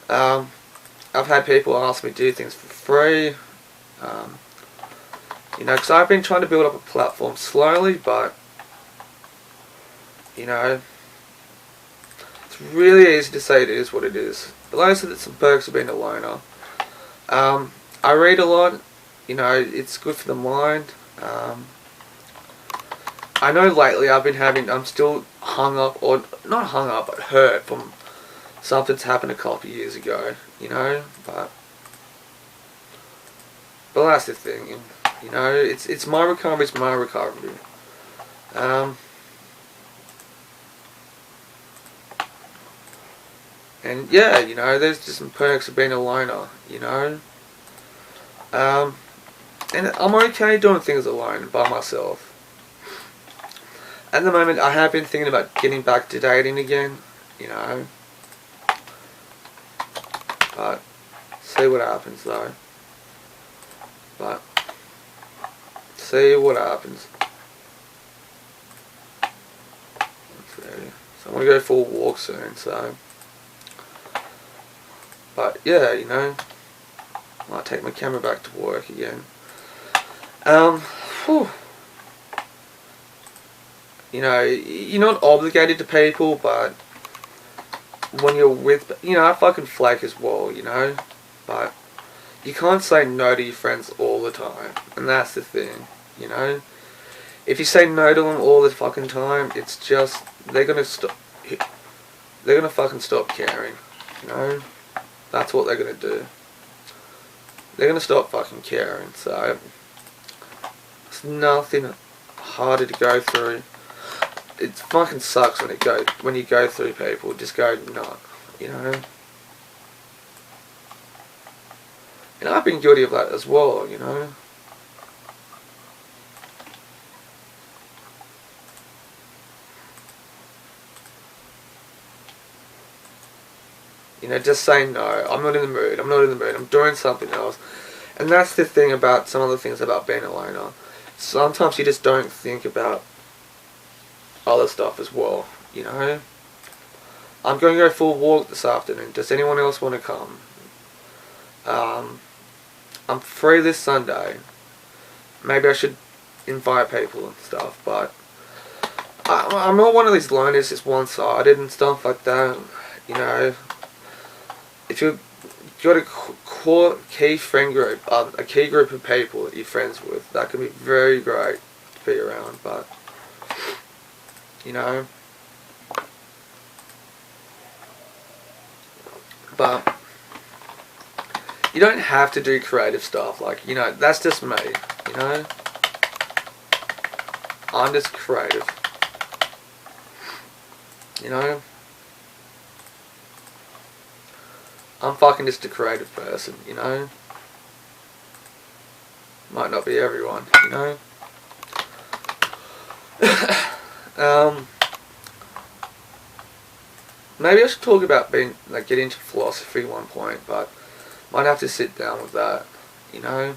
A: I've had people ask me to do things for free, you know, because I've been trying to build up a platform slowly, but, you know, it's really easy to say it is what it is. But like I said, there's some perks of being a loner. I read a lot, you know, it's good for the mind. I know lately I'm still hung up, or not hung up, but hurt from something's happened a couple of years ago, you know, but that's the thing, you know, it's my recovery, it's my recovery. And yeah, you know, there's just some perks of being a loner, you know. And I'm okay doing things alone, by myself. At the moment, I have been thinking about getting back to dating again, you know. But, see what happens though. But, see what happens. So I'm going to go for a walk soon, so. But, yeah, you know. I might take my camera back to work again. Whew. You know, you're not obligated to people, but when you're with, you know, I fucking flake as well, you know, but you can't say no to your friends all the time, and that's the thing, you know. If you say no to them all the fucking time, it's just, they're gonna fucking stop caring, you know. That's what they're gonna do. They're gonna stop fucking caring, so it's nothing harder to go through. It fucking sucks when you go through people. Just go, no, you know. And I've been guilty of that as well, you know. You know, just saying no, I'm not in the mood, I'm doing something else. And that's the thing about some of the things about being a loner. Sometimes you just don't think about other stuff as well, you know. I'm going to go for a walk this afternoon. Does anyone else want to come? I'm free this Sunday. Maybe I should invite people and stuff, but I'm not one of these loners that's one-sided and stuff like that, you know. If you've got a core key friend group, a key group of people that you're friends with, that can be very great to be around, but, you know, but you don't have to do creative stuff, like, you know, that's just me, you know. I'm just creative, you know. I'm fucking just a creative person, you know. Might not be everyone, you know. Maybe I should talk about get into philosophy at one point, but might have to sit down with that, you know.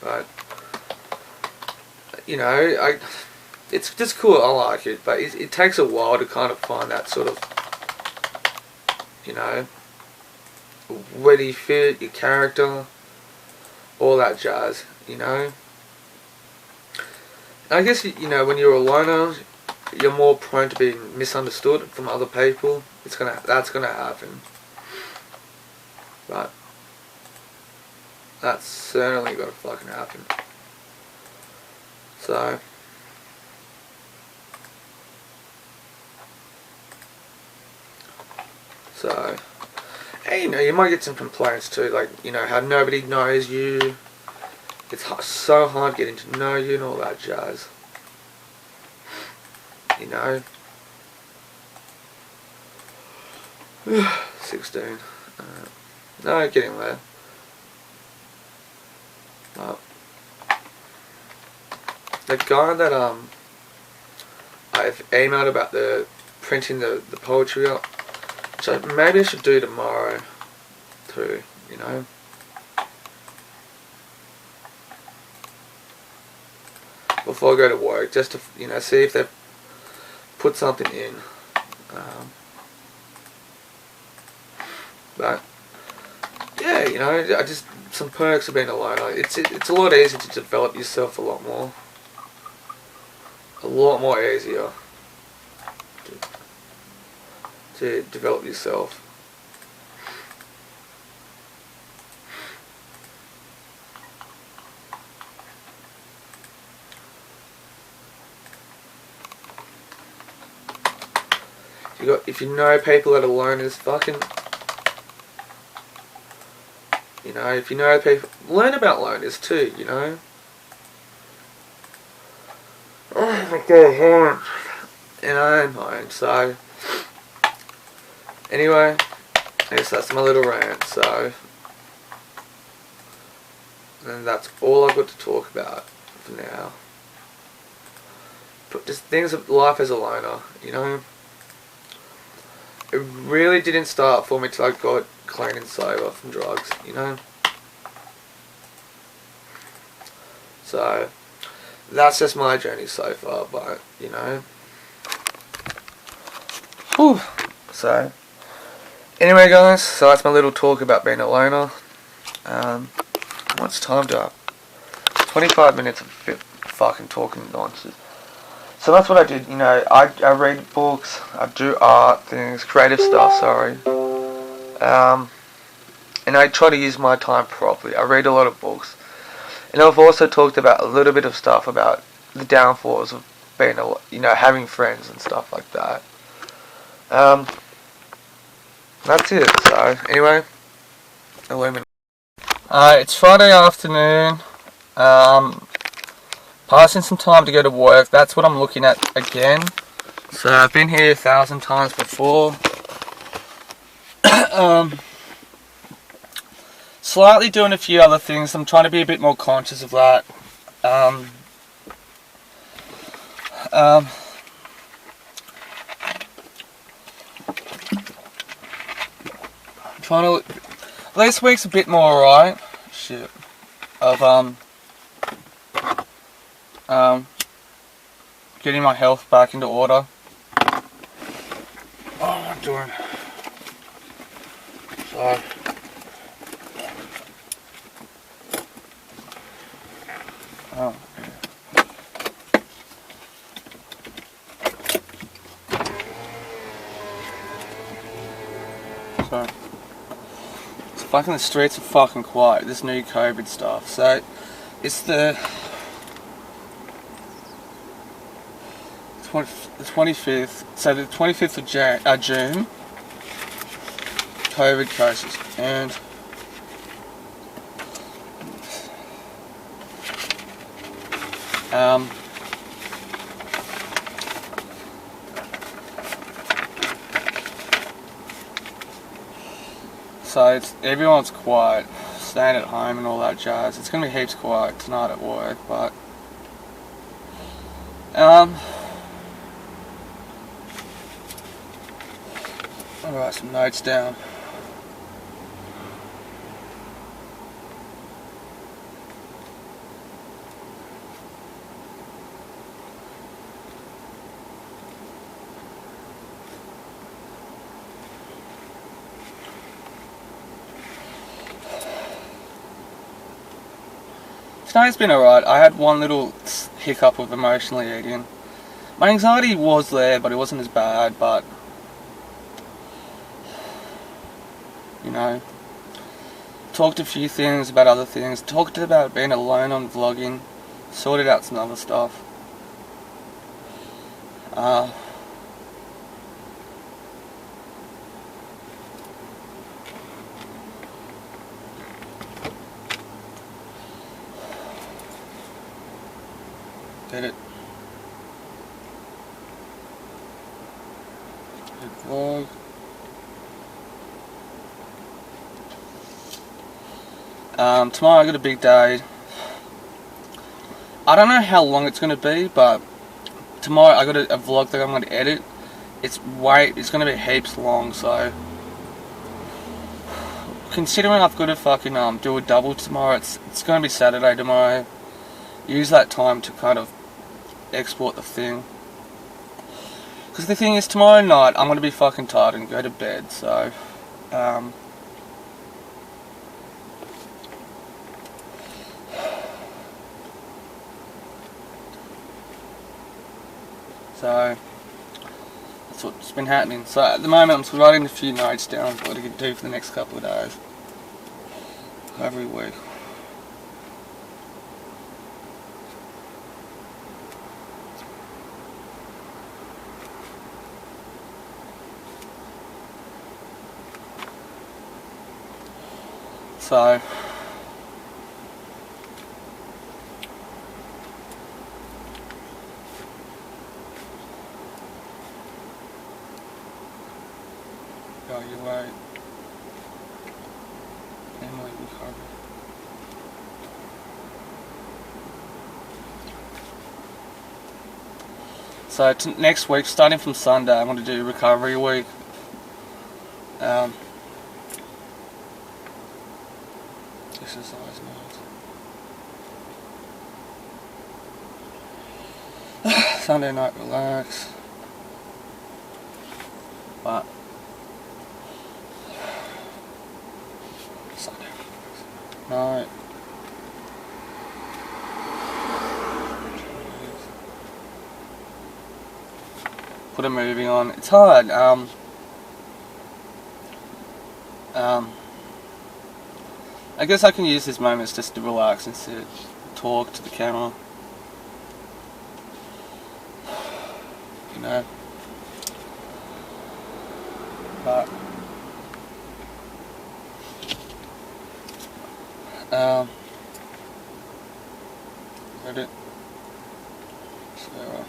A: But, you know, it's just cool, I like it, but it takes a while to kind of find that sort of, you know, where do you fit, your character, all that jazz, you know. I guess, you know, when you're a loner, you're more prone to being misunderstood from other people. That's gonna happen. But that's certainly gonna fucking happen. So So, and you know, you might get some complaints too, like, you know, how nobody knows you. It's so hard getting to know you and all that jazz. You know. 16. No, getting there. The guy that I've emailed about the printing the poetry up, so maybe I should do tomorrow too, you know. Before I go to work, just to, you know, see if they've put something in. But yeah, you know, I just, some perks of being alone. It's a lot easier to develop yourself a lot more. A lot more easier to develop yourself. If you know people that are loners, fucking, you know, if you know people, learn about loners too, you know. Oh my god, you know, mine. So anyway, I guess that's my little rant. So, and that's all I've got to talk about for now. But just things of life as a loner, you know. It really didn't start for me till I got clean and sober from drugs, you know. So that's just my journey so far, but you know. Whew. So anyway, guys, so that's my little talk about being a loner. What's time to up? 25 minutes of fucking talking nonsense. So that's what I did, you know, I read books, I do art things, creative stuff, sorry. And I try to use my time properly. I read a lot of books. And I've also talked about a little bit of stuff about the downfalls of being, you know, having friends and stuff like that. That's it, so, anyway. It's Friday afternoon. Passing some time to go to work, that's what I'm looking at again. So I've been here 1,000 times before. Slightly doing a few other things, I'm trying to be a bit more conscious of that. Trying to, this week's a bit more alright. Shit. Of getting my health back into order. Oh, what am I doing? So, oh, yeah. So, it's fucking, the streets are fucking quiet. This new COVID stuff. So, it's the 25th, so the 25th of June, COVID cases, and so everyone's quiet, staying at home and all that jazz. It's gonna be heaps quiet tonight at work, but I'll write some notes down. Today's been alright. I had one little hiccup of emotionally eating. My anxiety was there, but it wasn't as bad, but you know, talked a few things about other things, talked about being alone on vlogging, sorted out some other stuff. Vlog. Tomorrow I got a big day. I don't know how long it's going to be, but tomorrow I got a vlog that I'm going to edit. It's going to be heaps long, so considering I've got to fucking do a double tomorrow, it's going to be Saturday tomorrow. Use that time to kind of export the thing. Because the thing is, tomorrow night I'm going to be fucking tired and go to bed, so so that's what's been happening. So at the moment I'm still writing a few notes down for what I can do for the next couple of days. Every week. So oh, you're right. Emily recovered. So next week, starting from Sunday, I'm going to do recovery week. Exercise night. Sunday night, relax. But Sunday night. Put a movie on. It's hard. I guess I can use these moments just to relax and sit, talk to the camera. You know. But Reddit. Sarah.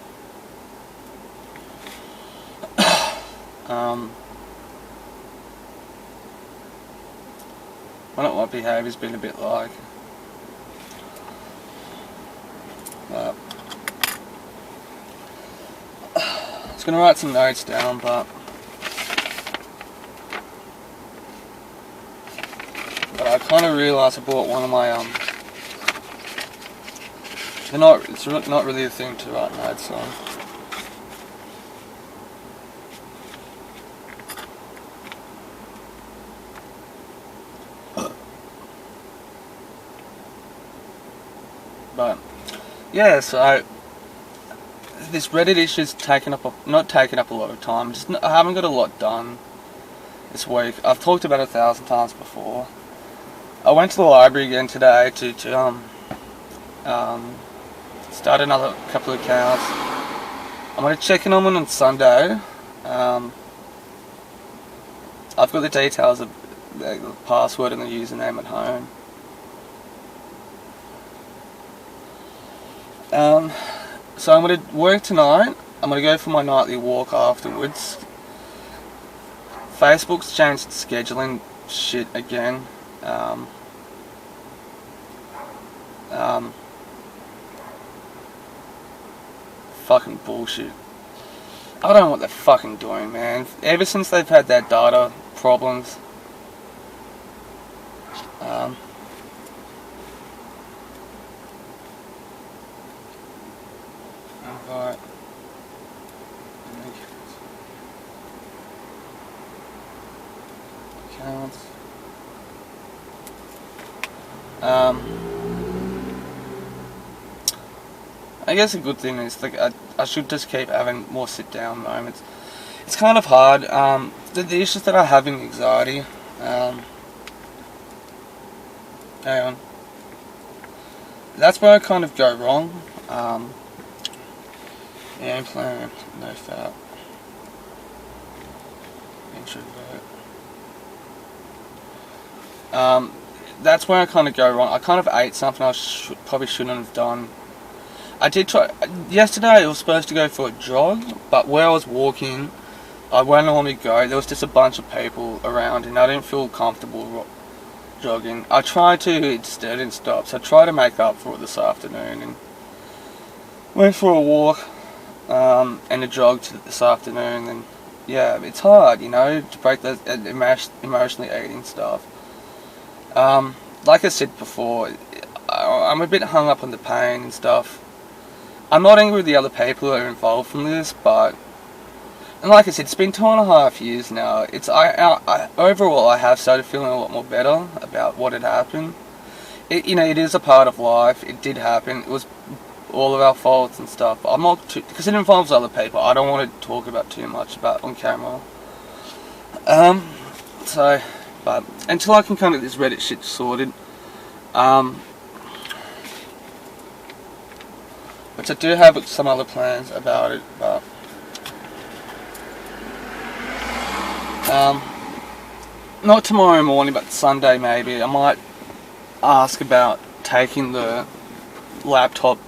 A: I don't know what behaviour's been a bit like. But I was gonna write some notes down, but I kind of realised I bought one of my it's not really a thing to write notes on. But yeah, so this Reddit issue's not taken up a lot of time. I haven't got a lot done this week. I've talked about it 1,000 times before. I went to the library again today to start another couple of accounts. I'm going to check in on one on Sunday. I've got the details of the password and the username at home. So I'm going to work tonight. I'm going to go for my nightly walk afterwards. Facebook's changed its scheduling shit again. Fucking bullshit. I don't know what they're fucking doing, man. Ever since they've had their data problems. Invite. Accounts. I guess a good thing is like I should just keep having more sit down moments. It's kind of hard. The issues that I have in anxiety. Hang on. That's where I kind of go wrong. Yeah, plan, no fat. Introvert. That's where I kind of go wrong. I kind of ate something I probably shouldn't have done. I did try. Yesterday I was supposed to go for a jog, but where I was walking, where I normally go, there was just a bunch of people around, and I didn't feel comfortable jogging. I tried to instead and stop, so I tried to make up for it this afternoon, and went for a walk, and a jog this afternoon, and yeah, it's hard, to break those emotionally eating stuff. Like I said before, I'm a bit hung up on the pain and stuff. I'm not angry with the other people who are involved from this, and like I said, it's been 2.5 years now. Overall, I have started feeling a lot more better about what had happened. It is a part of life. It did happen. It was all of our faults and stuff. I'm not because it involves other people. I don't want to talk about too much about on camera. But until I can kind of get this Reddit shit sorted, which I do have some other plans about it, but not tomorrow morning, but Sunday maybe. I might ask about taking the laptop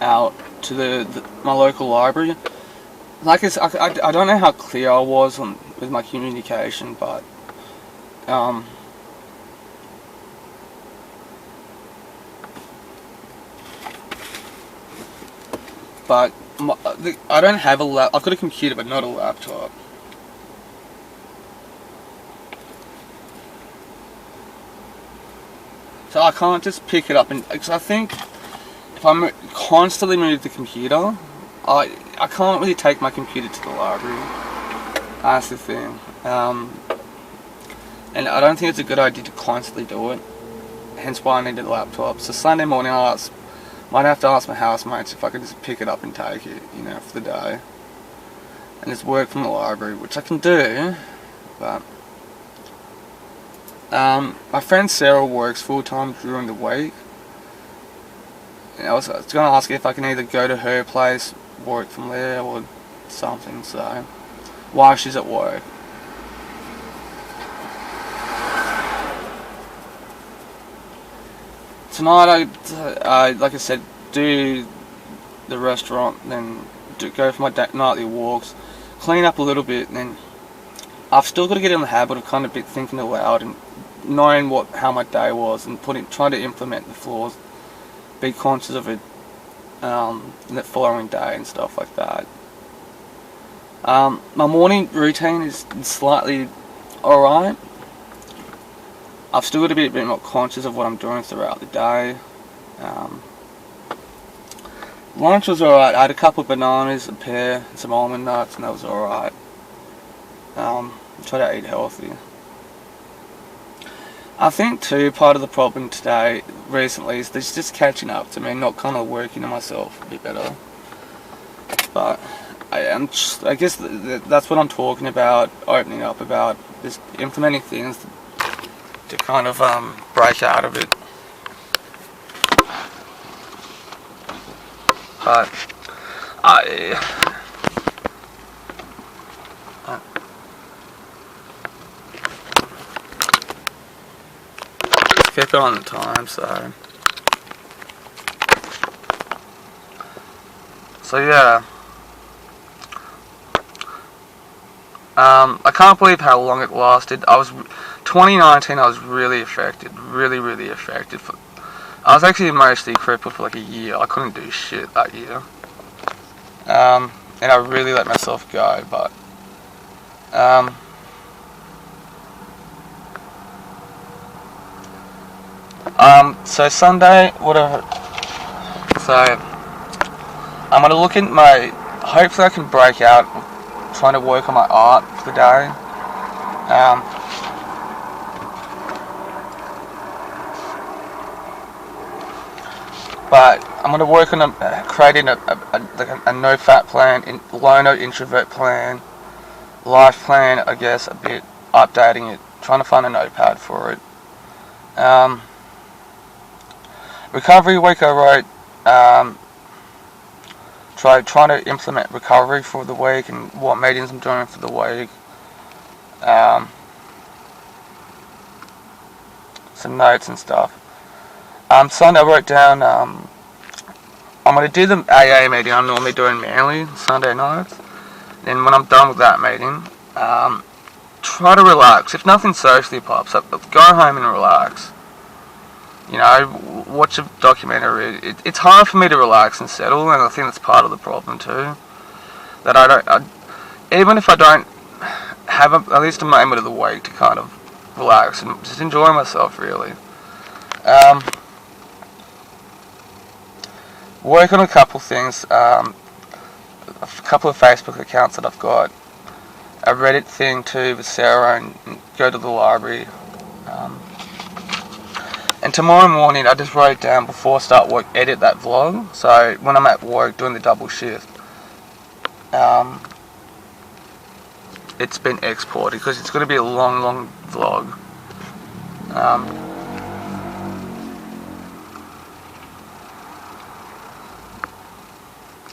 A: out to my local library. Like I don't know how clear I was with my communication, but I don't have I've got a computer, but not a laptop. So I can't just pick it up, because I think if I constantly move the computer, I can't really take my computer to the library. That's the thing. And I don't think it's a good idea to constantly do it. Hence why I needed a laptop. So Sunday morning might have to ask my housemates if I could just pick it up and take it, for the day. And just work from the library, which I can do, but my friend Sarah works full-time during the week. And I was going to ask her if I can either go to her place, work from there, or something, so while she's at work. Tonight I like I said, do the restaurant, then go for my nightly walks, clean up a little bit, and then I've still got to get in the habit of kind of thinking aloud and knowing how my day was, and trying to implement the flaws, be conscious of it the following day and stuff like that. My morning routine is slightly alright. I've still got to be a bit more conscious of what I'm doing throughout the day. Lunch was alright. I had a couple of bananas, a pear, and some almond nuts, and that was alright. Try to eat healthy. I think too, part of the problem recently, is this just catching up to me, not kind of working on myself a bit better. But I guess that's what I'm talking about, opening up about, just implementing things to kind of break out of it. But keep on the time, so yeah. I can't believe how long it lasted. 2019 I was really affected, really affected. I was actually mostly crippled for like a year. I couldn't do shit that year. And I really let myself go, but so Sunday, so I'm gonna look at hopefully I can break out trying to work on my art for the day. But I'm gonna work on creating a no fat plan, loner introvert plan, life plan. I guess a bit updating it, trying to find a notepad for it. Recovery week I wrote. Trying to implement recovery for the week and what meetings I'm doing for the week. Some notes and stuff. Sunday I wrote down, I'm going to do the AA meeting I'm normally doing Manly Sunday nights. Then when I'm done with that meeting, try to relax. If nothing socially pops up, go home and relax. You know, watch a documentary. It's hard for me to relax and settle, and I think that's part of the problem too. That even if I don't have at least a moment of the week to kind of relax and just enjoy myself, really. Work on a couple things. A couple of Facebook accounts that I've got. A Reddit thing too with Sarah, and go to the library. And tomorrow morning, I just wrote down before I start work, edit that vlog. So when I'm at work doing the double shift, it's been exported because it's going to be a long vlog.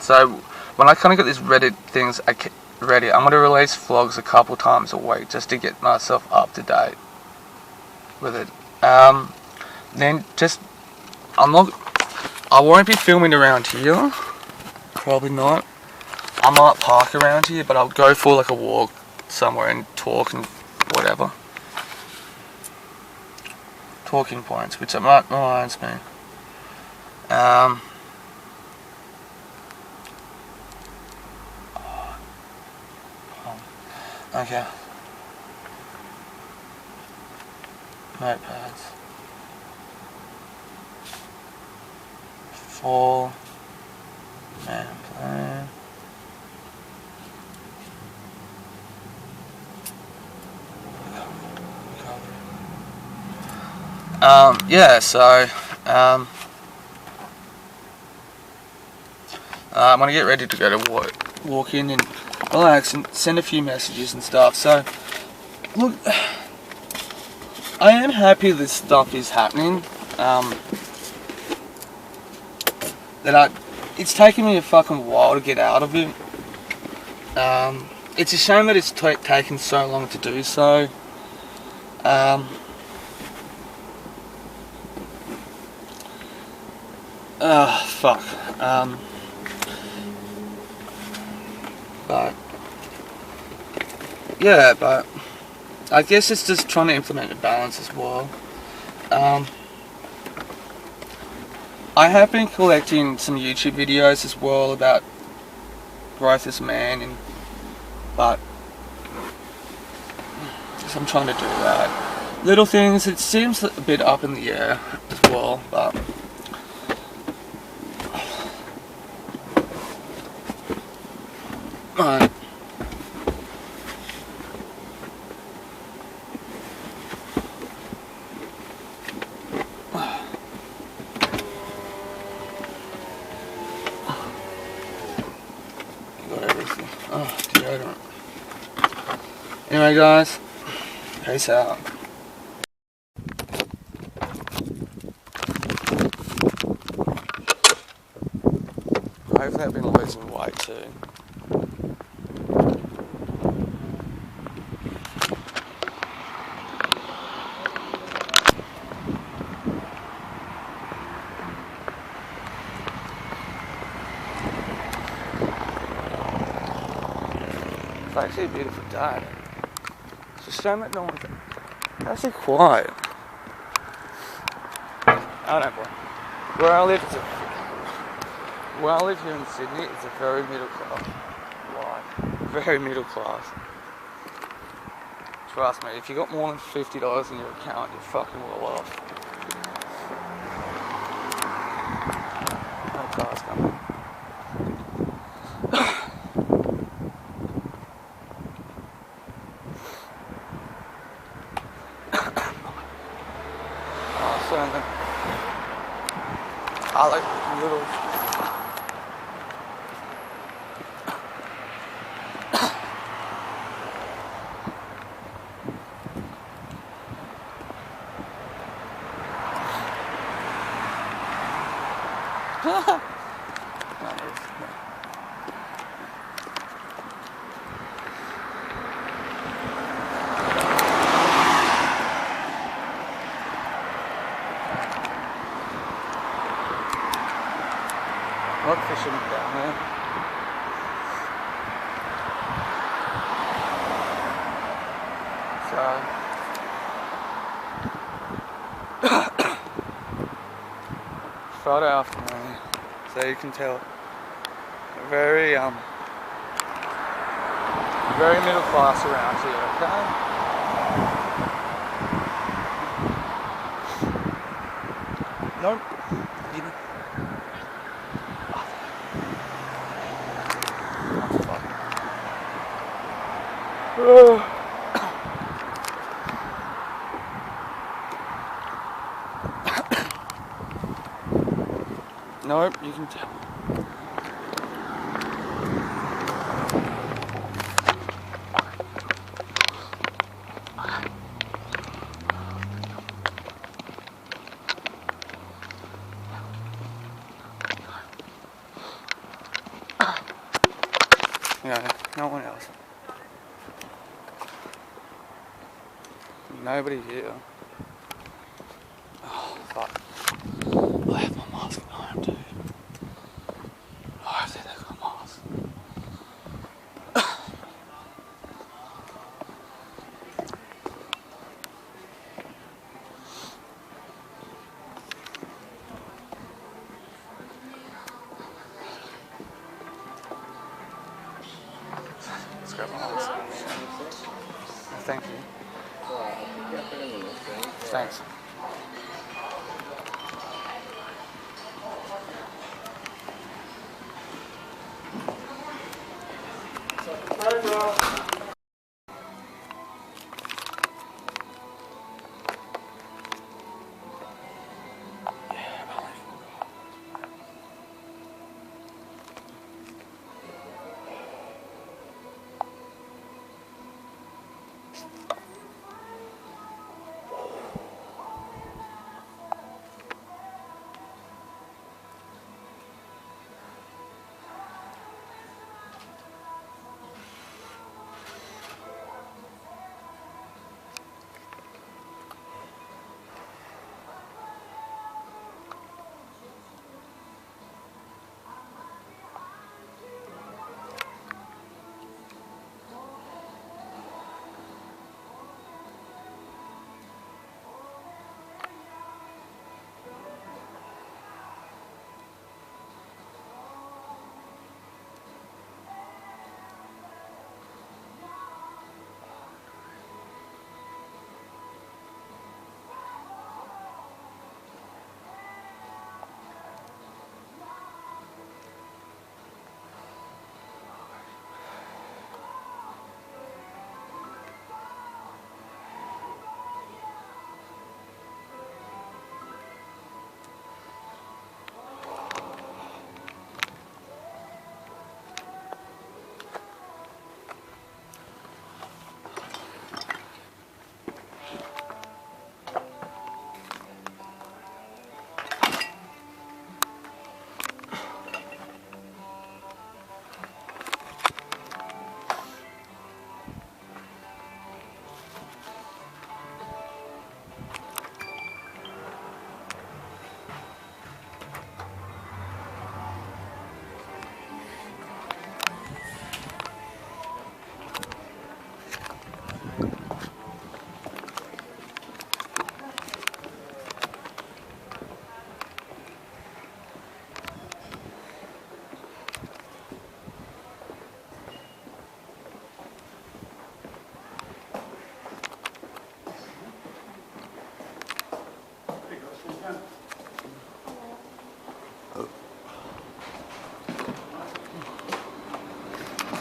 A: So when I kind of get these Reddit things ready, I'm going to release vlogs a couple times a week just to get myself up to date with it. Then I won't be filming around here, probably not. I might park around here, but I'll go for like a walk somewhere and talk and whatever. Talking points, which reminds me. Okay. Notepads. Full man plan. Yeah, so I'm gonna get ready to go to walk in and relax and send a few messages and stuff. So look, I am happy this stuff is happening. It's taken me a fucking while to get out of it. It's a shame that it's taken so long to do so. Fuck. But yeah, but I guess it's just trying to implement a balance as well. I have been collecting some YouTube videos as well about growth as a man, but I'm trying to do that. Little things, it seems a bit up in the air as well, but alright. Got everything. Oh, deodorant. Anyway, guys, peace out. Hopefully I've been losing weight too. It's actually a beautiful day. It's a shame that no one's actually quiet. I don't know. Where I live, here in Sydney, it's a very middle class life. Very middle class. Trust me, if you got more than $50 in your account, you're fucking well off. No cars coming. I like little. What fishing down there? Friday afternoon, so you can tell very very middle class around here, okay? Nope. You know. Oh, fuck. Nope, you can tell. Yeah, no one else. Nobody here. Oh, fuck. I have my mask at home too. Oh, I think they've got a mask. Let's grab my mask. Thank you. Thanks.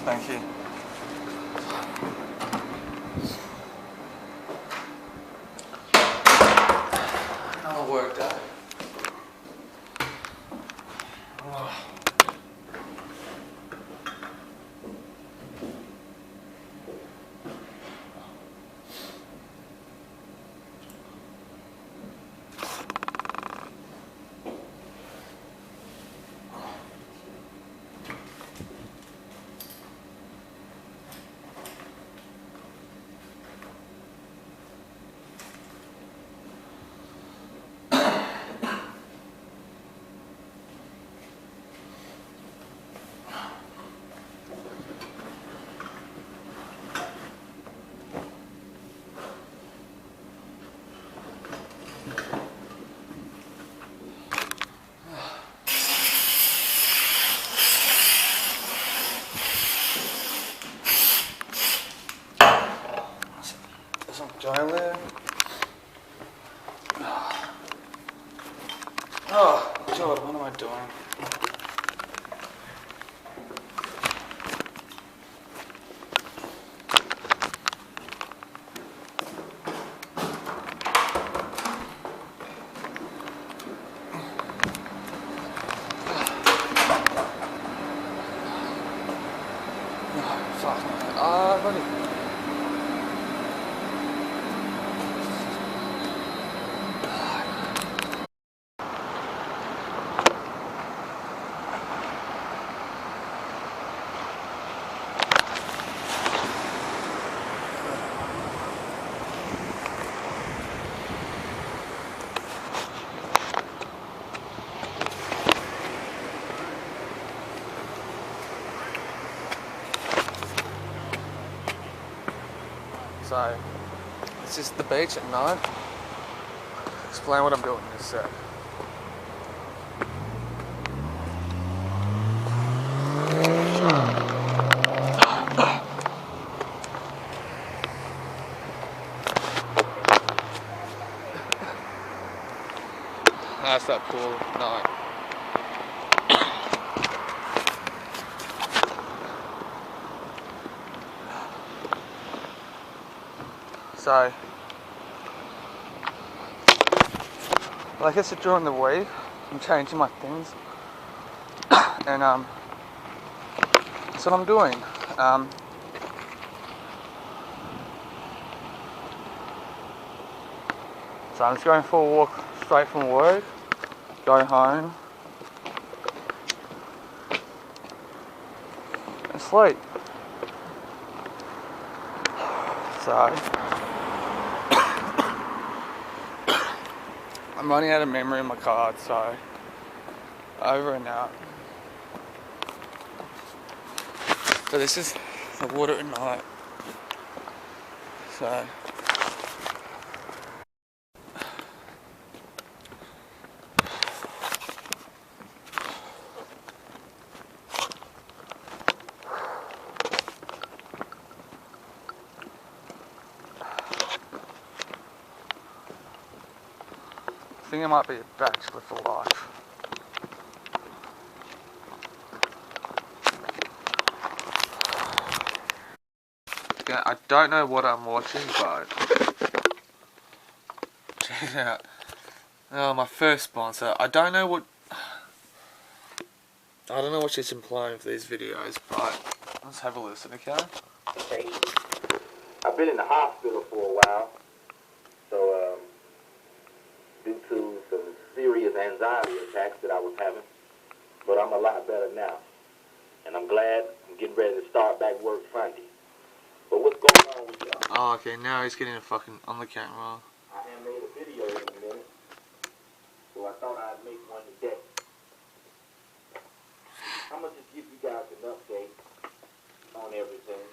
A: Thank you. Another work day. Oh. doing. Buddy. So, this is the beach at night. Explain what I'm doing in this set. That's that cool night. So, like I said, during the week, I'm changing my things, and that's what I'm doing. So I'm just going for a walk straight from work, go home, and sleep. So I'm running out of memory in my card, so over and out. So this is the water at night. So I think it might be a bachelor for life. Yeah, I don't know what I'm watching, but check it out. Oh, my first sponsor. I don't know what she's implying with these videos, but let's have a listen, okay?
T: I've been in the hospital for a while, so due to some serious anxiety attacks that I was having, but I'm a lot better now, and I'm glad I'm getting ready to start back work Sunday. But what's going on with y'all?
A: Oh, okay, now he's getting a fucking on the camera.
T: I have made a video in a minute, so I thought I'd make one today. I'm going to just give you guys an update on everything.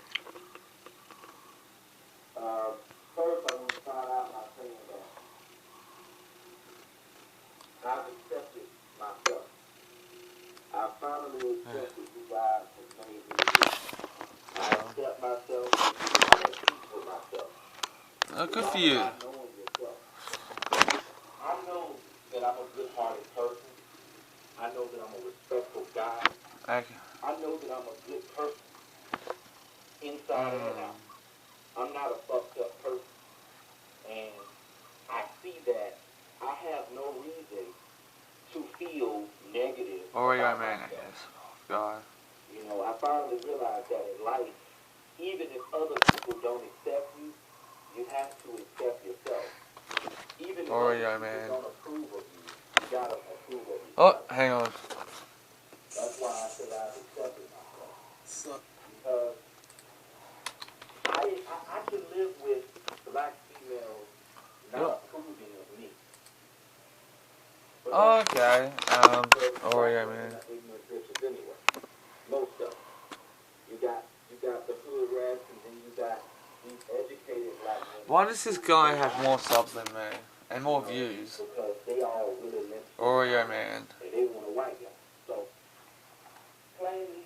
T: First, I want to start out by saying that I've accepted myself. I finally accepted you guys have made me do. I accept myself and I peace with myself.
A: Good for you.
T: I know that I'm a good-hearted person. I know that I'm a respectful guy.
A: Okay.
T: I know that I'm a good person, inside and out. I'm not a fucked up person. And I see that I have no reason to feel negative
A: Oreo
T: about
A: man, I
T: myself.
A: guess. God.
T: You know, I finally realized that in life, even if other people don't accept you, you have to accept yourself. Even if
A: Oreo
T: other
A: man.
T: people don't approve of you, you gotta approve of yourself.
A: Oh, hang on.
T: That's why I said I've accepted myself. Because I can live with black females not approving of me.
A: Okay. Oreo man.
T: Ignorant bitches anyway. Most of them. You got the hood rats, and then you got these educated black women.
A: Why does this guy have more subs than me and more views?
T: Because they all really live.
A: Oreo man.
T: And they want a white guy. So plainly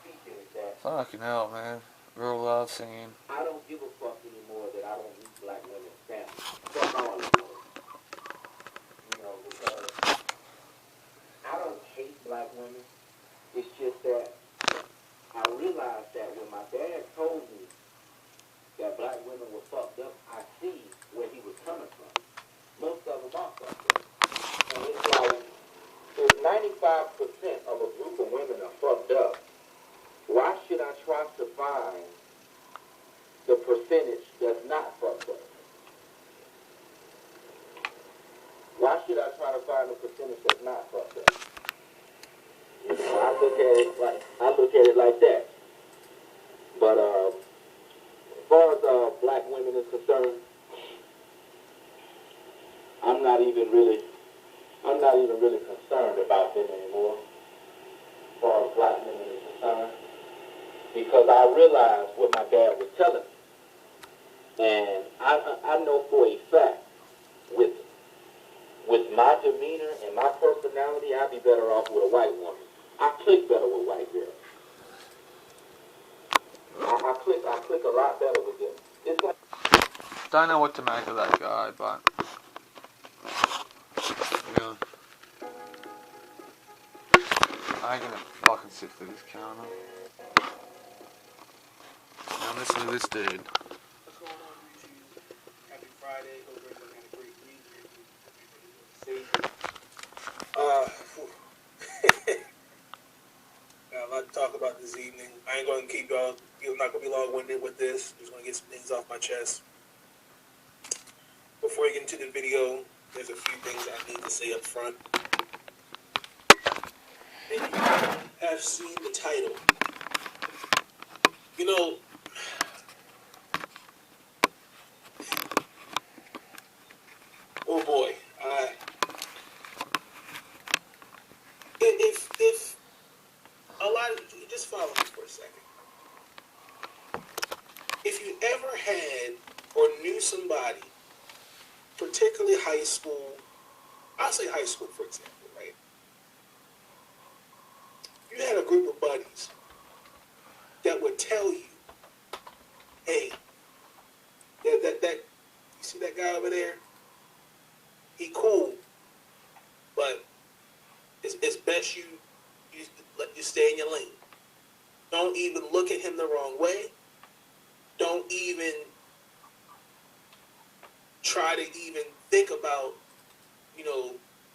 T: speaking, is that
A: Fucking hell, man. Real love singing.
T: I don't give a fuck anymore that I don't meet black women's families. That's all I'm doing. You know, because just that I realized that when my dad told me that black women were fucked up, I see where he was coming from. Most of them are fucked up. And it's like, if 95% of a group of women are fucked up, why should I try to find the percentage that's not fucked up? Why should I try to find the percentage that's not fucked up? You know, I look at it like that. But as far as black women is concerned, I'm not even really concerned about them anymore. As far as black women is concerned, because I realized what my dad was telling me, and I know for a fact with my demeanor and my personality, I'd be better off with a white woman. I click better with white girls. I click a lot better with them. It's like,
A: don't know what to make of that guy, but yeah. I'm gonna fucking sit through this counter. Now listen to this dude.
S: What's going on, YouTube? Happy Friday. Hope everyone had a great week. Got a lot to talk about this evening. I ain't going to keep y'all. I'm not going to be long-winded with this. I'm just going to get some things off my chest. Before I get into the video, there's a few things I need to say up front. And you have seen the title. You know, oh boy, if a lot of, just follow me for a second. If you ever had or knew somebody, particularly high school, I'll say high school for example, right? You had a group of buddies that would tell you, hey, that you see that guy over there? He cool, but it's best you let you stay in your lane. Don't even look at him the wrong way. Don't even try to even think about,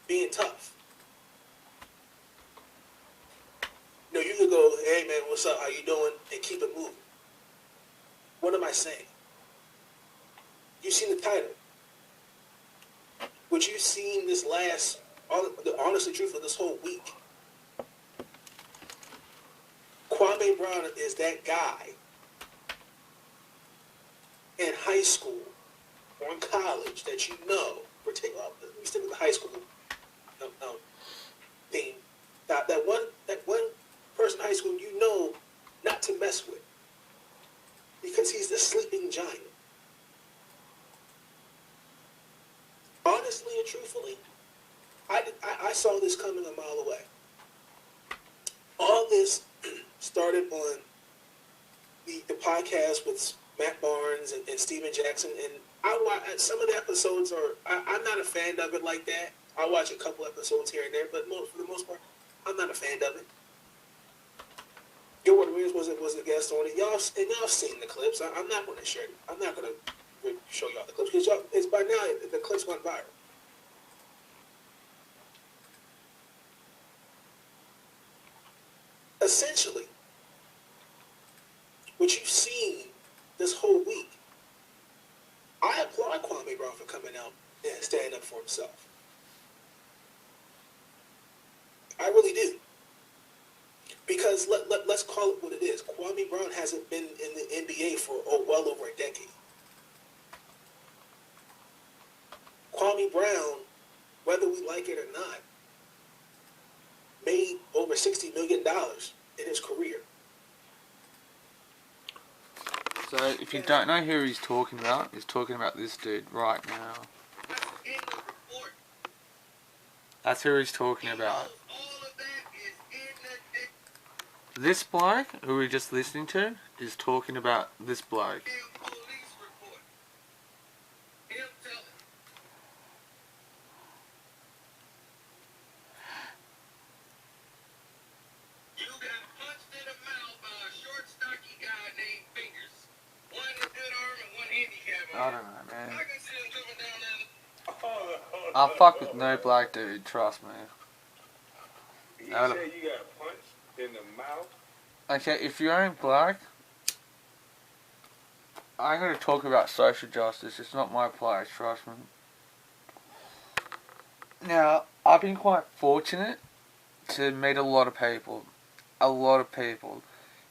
S: being tough. You could go, hey man, what's up? How you doing? And keep it moving. What am I saying? You've seen the title. What you've seen this honestly, truthfully, this whole week. Kwame Brown is that guy in high school or in college that you know, particularly, let me stick with the high school theme. That one person in high school you know not to mess with because he's the sleeping giant. Honestly and truthfully, I saw this coming a mile away. All this started on the podcast with Matt Barnes and Steven Jackson, and some of the episodes I'm not a fan of it like that. I watch a couple episodes here and there, but for the most part, I'm not a fan of it. Gilbert Ramirez was a guest on it. Y'all seen the clips. I'm not going to share it. I'm not going to show y'all the clips because it's by now the clips went viral. Essentially, what you've seen this whole week, I applaud Kwame Brown for coming out and standing up for himself. I really do. Because let's call it what it is. Kwame Brown hasn't been in the NBA for well over a decade. Kwame Brown, whether we like it or not, made over $60 million in his career.
A: So, if you don't know who he's talking about this dude right now. That's who he's talking about. This bloke, who we're just listening to, is talking about this bloke.
S: You got
A: I don't know, man. I fuck with no black dude, trust me.
S: You say you got punched in the mouth?
A: Okay, if you ain't black, I'm gonna talk about social justice. It's not my place, trust me. Now, I've been quite fortunate to meet a lot of people. A lot of people.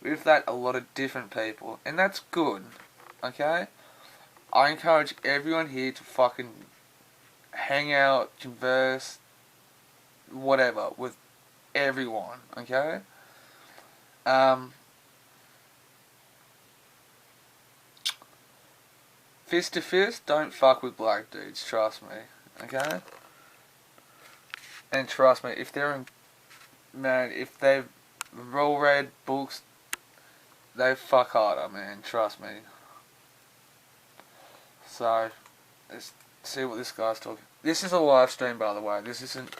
A: With that, a lot of different people. And that's good. Okay? I encourage everyone here to fucking hang out, converse, whatever, with everyone. Okay? Fist to fist, don't fuck with black dudes, trust me. Okay? And trust me, if they're in, man, if they've all read books, they fuck harder, man, trust me. So, let's see what this guy's talking. This is a live stream, by the way. This isn't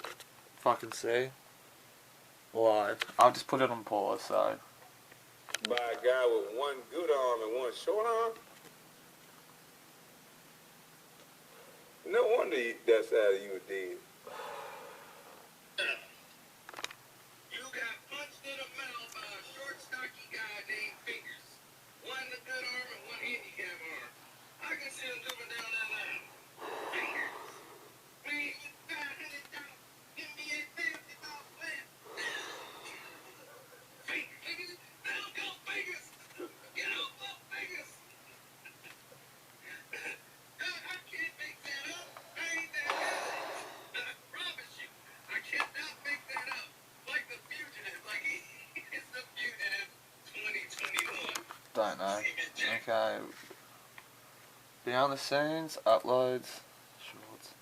A: fucking see live. I'll just put it on pause, so.
S: By a guy with one good arm and one short arm? No wonder that side of you was dead.
U: You got punched in the mouth by a short, stocky guy named Fingers. One with a good arm and one handicap arm. I can see him coming down that line. Fingers. Man, you $500 NBA basketball player. Fingers. Don't go Fingers. Get off those Fingers. I can't make that up. I ain't that guy. I promise you. I cannot make that up. Like the fugitive. Like it's the fugitive 2021.
A: Don't know. Okay. Behind the scenes, uploads, shorts.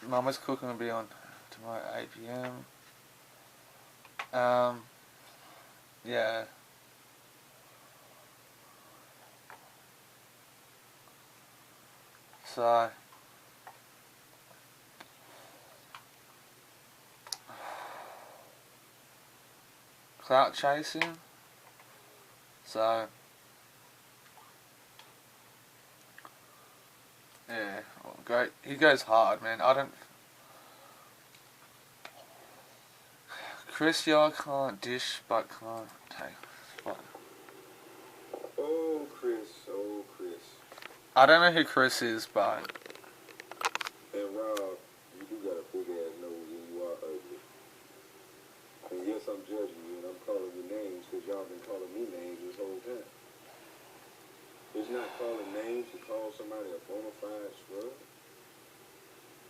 A: Mama's cooking will be on tomorrow at 8 PM. Yeah. So, clout chasing. So, yeah, well, great. He goes hard, man. I don't. Chris Yard can't dish, but can't take. What?
S: Oh, Chris. Oh, Chris.
A: I don't know who Chris is, but.
S: And Rob, you do got a big ass nose and you are ugly. And yes, I'm judging you and I'm calling you names because y'all been calling me names this whole time. It's not calling names to call somebody a bona fide scrub.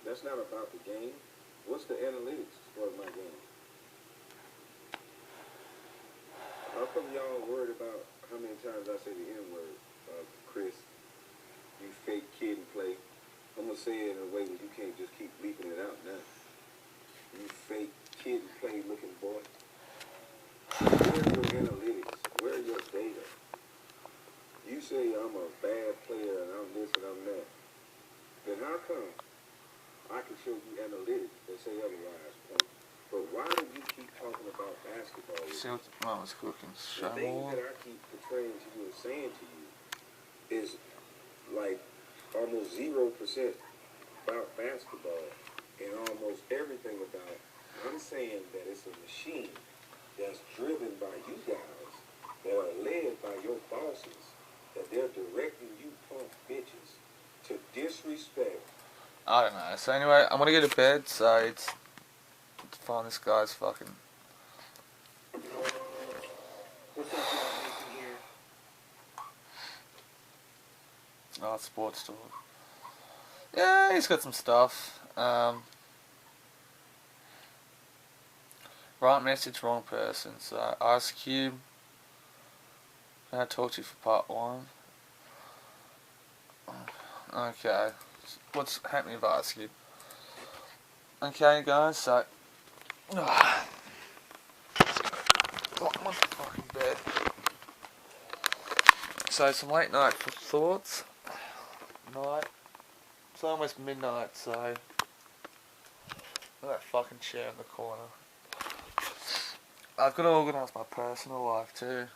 S: That's not about the game. What's the analytics as far as my game? How come y'all worried about how many times I say the N-word, Chris? You fake kid and play. I'm going to say it in a way that you can't just keep bleeping it out now. You fake kid and play looking boy. Where are your analytics? Where are your data? You say I'm a bad player and I'm this and I'm that. Then how come I can show you analytics that say otherwise? But why do you keep talking about basketball?
A: See what Mama's cooking.
S: The thing that I keep portraying to you and saying to you is like almost 0% about basketball and almost everything about. I'm saying that it's a machine that's driven by you guys, that are led by your bosses, that they're directing you punk bitches to disrespect.
A: I don't know. So anyway, I'm gonna go to bed, so it's fine. This guy's fucking.
F: What's up, Nathan here?
A: Oh, sports talk. Yeah, he's got some stuff. Right message, wrong person. So Ice Cube. I talked to you for part 1. Okay. What's happening with Ice Cube? Okay, guys, so. I'm on the fucking bed. So, some late night thoughts. Night. It's almost midnight, so. Look at that fucking chair in the corner. I've got to organise my personal life too.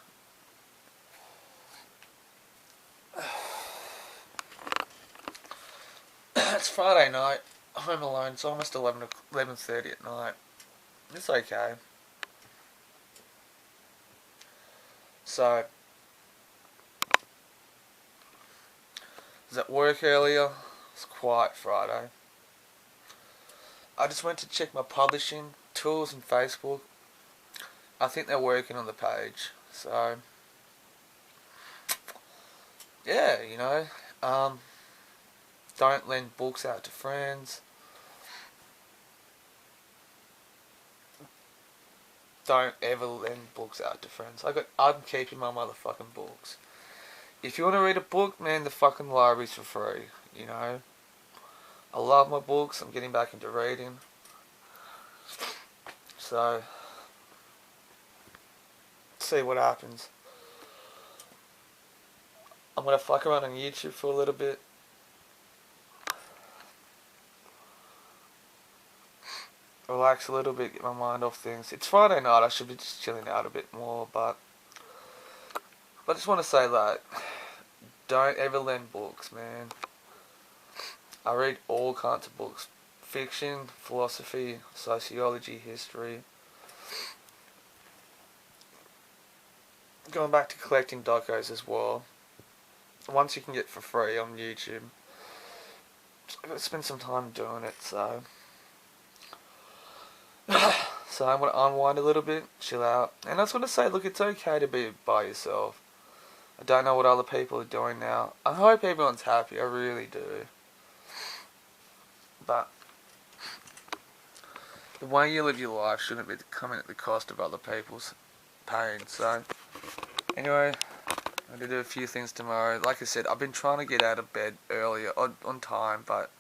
A: It's Friday night. Home alone. It's almost 11:30 at night. It's okay. So, I was at work earlier. It's quiet Friday. I just went to check my publishing tools and Facebook. I think they're working on the page. So, yeah, don't lend books out to friends. Don't ever lend books out to friends. I'm keeping my motherfucking books. If you want to read a book, man, the fucking library's for free. I love my books. I'm getting back into reading. So, see what happens. I'm gonna fuck around on YouTube for a little bit. Relax a little bit, get my mind off things. It's Friday night, I should be just chilling out a bit more, but I just want to say that don't ever lend books, man. I read all kinds of books. Fiction, philosophy, sociology, history. Going back to collecting docos as well. Ones you can get for free on YouTube. I've got to spend some time doing it, so... So I'm going to unwind a little bit, chill out. And I just want to say, look, it's okay to be by yourself. I don't know what other people are doing now. I hope everyone's happy, I really do. But the way you live your life shouldn't be coming at the cost of other people's pain. So, anyway, I'm going to do a few things tomorrow. Like I said, I've been trying to get out of bed earlier, on time, but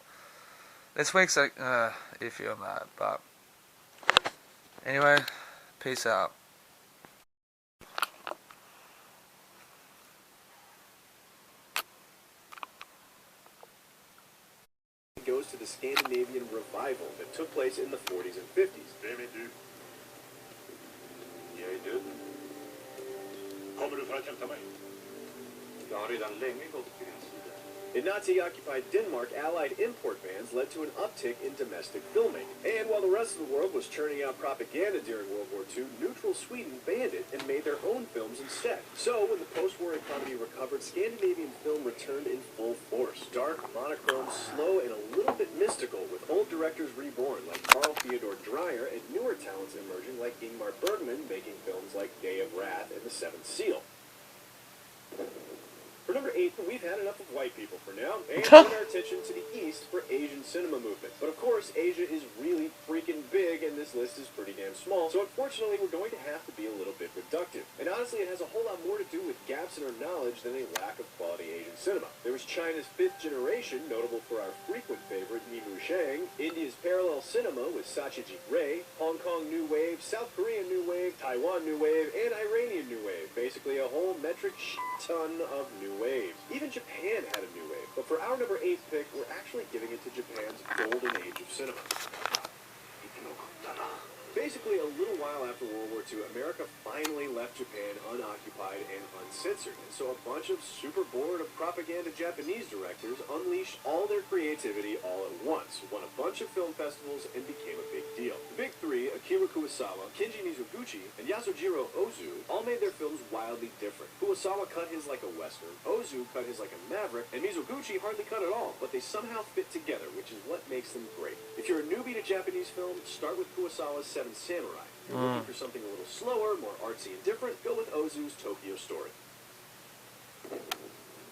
A: this week's like, iffy on that, but anyway, peace out.
B: Goes to the Scandinavian revival that took place in the 40s and 50s.
V: Jag död. Kommer du för att hämta mig? Jag har redan länge gått till din sida.
B: In Nazi-occupied Denmark, Allied import bans led to an uptick in domestic filming. And while the rest of the world was churning out propaganda during World War II, neutral Sweden banned it and made their own films instead. So, when the post-war economy recovered, Scandinavian film returned in full force. Dark, monochrome, slow, and a little bit mystical, with old directors reborn like Carl Theodor Dreyer and newer talents emerging like Ingmar Bergman making films like Day of Wrath and The Seventh Seal. For number 8, we've had enough of white people for now, and turn our attention to the East for Asian cinema movement. But of course, Asia is really freaking big, and this list is pretty damn small, so unfortunately we're going to have to be a little bit reductive. And honestly, it has a whole lot more to do with gaps in our knowledge than a lack of quality Asian cinema. There was China's fifth generation, notable for our frequent favorite, Nimu Shang, India's parallel cinema with Satyajit Ray, Hong Kong New Wave, South Korean New Wave, Taiwan New Wave, and Iranian New Wave. Basically a whole metric ton of new waves. Even Japan had a new wave, but for our number 8 pick, we're actually giving it to Japan's golden age of cinema. Basically, a little while after World War II, America finally left Japan unoccupied and uncensored, and so a bunch of super bored of propaganda Japanese directors unleashed all their creativity all at once, won a bunch of film festivals, and became a big deal. The big three, Akira Kurosawa, Kenji Mizoguchi, and Yasujiro Ozu, all made their films wildly different. Kurosawa cut his like a western, Ozu cut his like a maverick, and Mizoguchi hardly cut at all, but they somehow fit together, which is what makes them great. If you're a newbie to Japanese film, start with Kurosawa's Seven Samurai. If you're looking for something a little slower, more artsy and different, go with Ozu's Tokyo Story.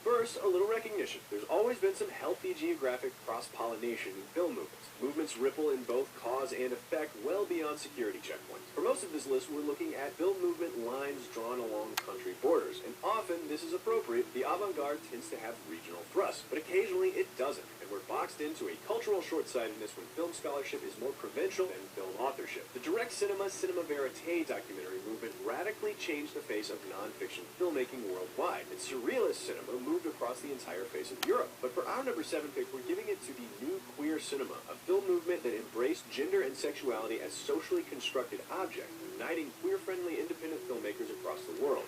B: First, a little recognition. There's always been some healthy geographic cross-pollination in film movements. Movements ripple in both cause and effect well beyond security checkpoints. For most of this list, we're looking at film movement lines drawn along country borders, and often this is appropriate. The avant-garde tends to have regional thrust, but occasionally it doesn't, and we're boxed into a cultural short-sightedness when film scholarship is more provincial than film authorship. The direct cinema verite documentary movement radically changed the face of non-fiction filmmaking worldwide, and surrealist cinema moved across the entire face of Europe. But for our number 7 pick, we're giving it to the new queer cinema, a film movement that embraced gender and sexuality as socially constructed objects, uniting queer-friendly independent filmmakers across the world.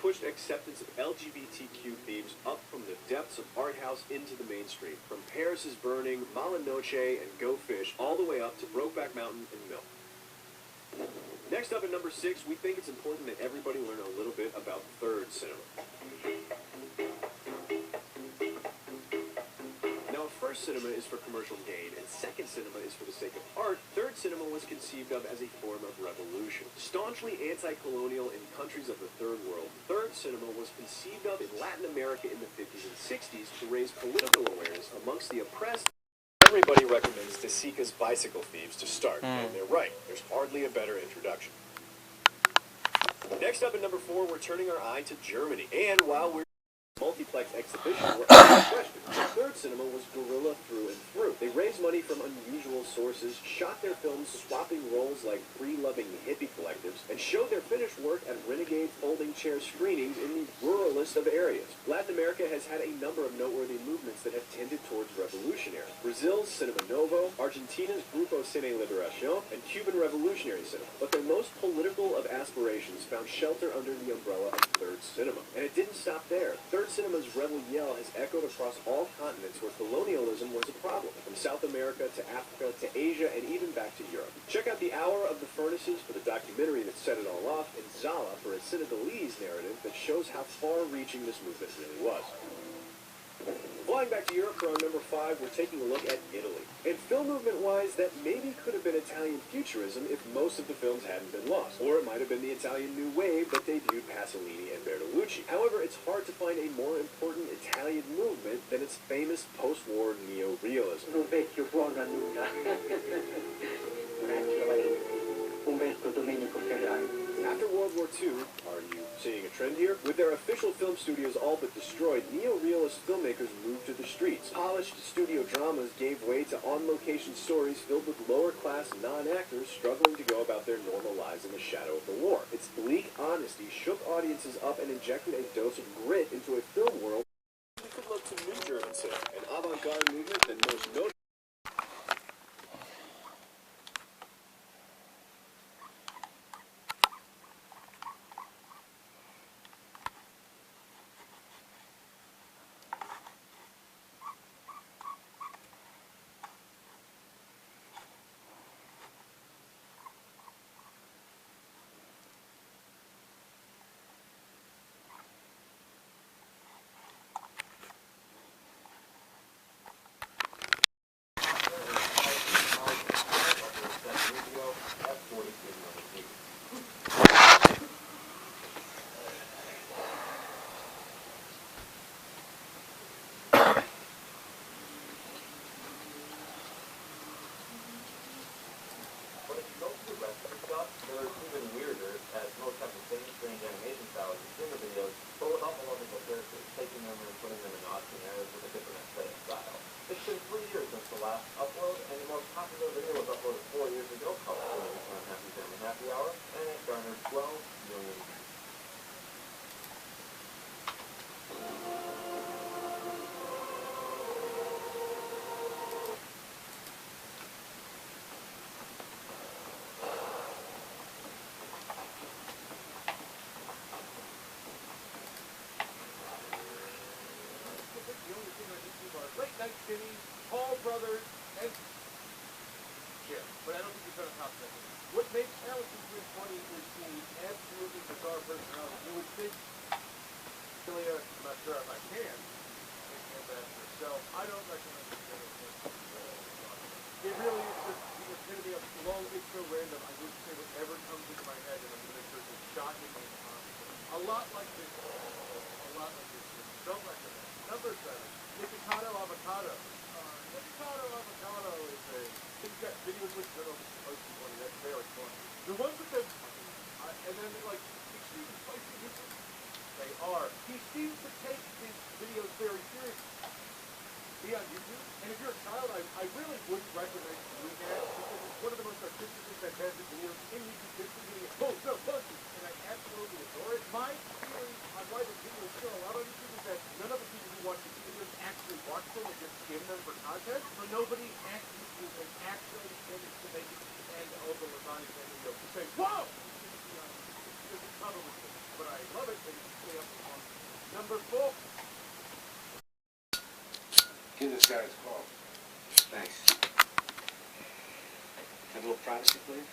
B: pushed acceptance of LGBTQ themes up from the depths of art house into the mainstream, from Paris is Burning, Mala Noche, and Go Fish, all the way up to Brokeback Mountain and Milk. Next up at number 6, we think it's important that everybody learn a little bit about third cinema. Now, first cinema is for commercial gain, and second cinema is for the sake of art. Third cinema was conceived of as a form of revolution. Staunchly anti-colonial in countries of the Third World, third cinema was conceived of in Latin America in the 50s and 60s to raise political awareness amongst the oppressed. Everybody recommends De Sica's Bicycle Thieves to start, and they're right. There's hardly a better introduction. Next up at number 4, we're turning our eye to Germany. And while we're multiplex exhibition, we're asking questions. The third cinema was guerrilla through and through. They raised money from unusual sources, shot their films swapping roles like free-loving hippie collectives, and showed their finished work at renegade folding chair screenings in the ruralest of areas. Latin America has had a number of noteworthy movements that have tended towards revolutionary. Brazil's Cinema Novo, Argentina's Grupo Cine Liberación, and Cuban revolutionary cinema. But their most political of aspirations found shelter under the umbrella of third cinema. And it didn't stop there. Third cinema's rebel yell has echoed across all continents where colonialism was a problem, from South America to Africa to Asia and even back to Europe. Check out The Hour of the Furnaces for the documentary that set it all off, and Zala for a Senegalese narrative that shows how far-reaching this movement really was. Flying back to Europe for our number 5, we're taking a look at Italy. And film movement-wise, that maybe could have been Italian futurism if most of the films hadn't been lost. Or it might have been the Italian New Wave that debuted Pasolini and Bertolucci. However, it's hard to find a more important Italian movement than its famous post-war neo-realism. After World War II, are you seeing a trend here? With their official film studios all but destroyed, neo-realist filmmakers moved to the streets. Polished studio dramas gave way to on-location stories filled with lower-class non-actors struggling to go about their normal lives in the shadow of the war. Its bleak honesty shook audiences up and injected a dose of grit into a film world. We could look to New German cinema, an avant-garde movement that most notably
C: Jimmy, Paul Brothers, and Jim. But I don't think you're going to top that. What makes Allison Green funny is the absolutely bizarre personality. You would think, Celia, I'm not sure if I can, make that herself. I don't recommend it. It really is just the epitome of slow, it's so random. I would say whatever comes into my head, and I'm going to make sure it's shockingly impossible. A lot like this. Don't recommend. Number 7. Nikocado Avocado. Nikocado Avocado is a... He's got videos with journals supposed to be funny. That's very funny. The ones with the... and then like, extremely spicy music. They are. He seems to take these videos very seriously. Be on YouTube. And if you're a child, I really wouldn't recommend doing that because it's one of the most artistically fantastic videos in YouTube history. Both no punches. And I absolutely adore it. My theory on why the video is still allowed on YouTube is that none of the people who watch these videos actually watch them and just skim them for content. So nobody actually managed to make it to the end of the lasagna video to say, whoa! Because it's probably but I love it that you stay up on number 4.
G: Give this guy his call.
J: Thanks. Have a little privacy, please?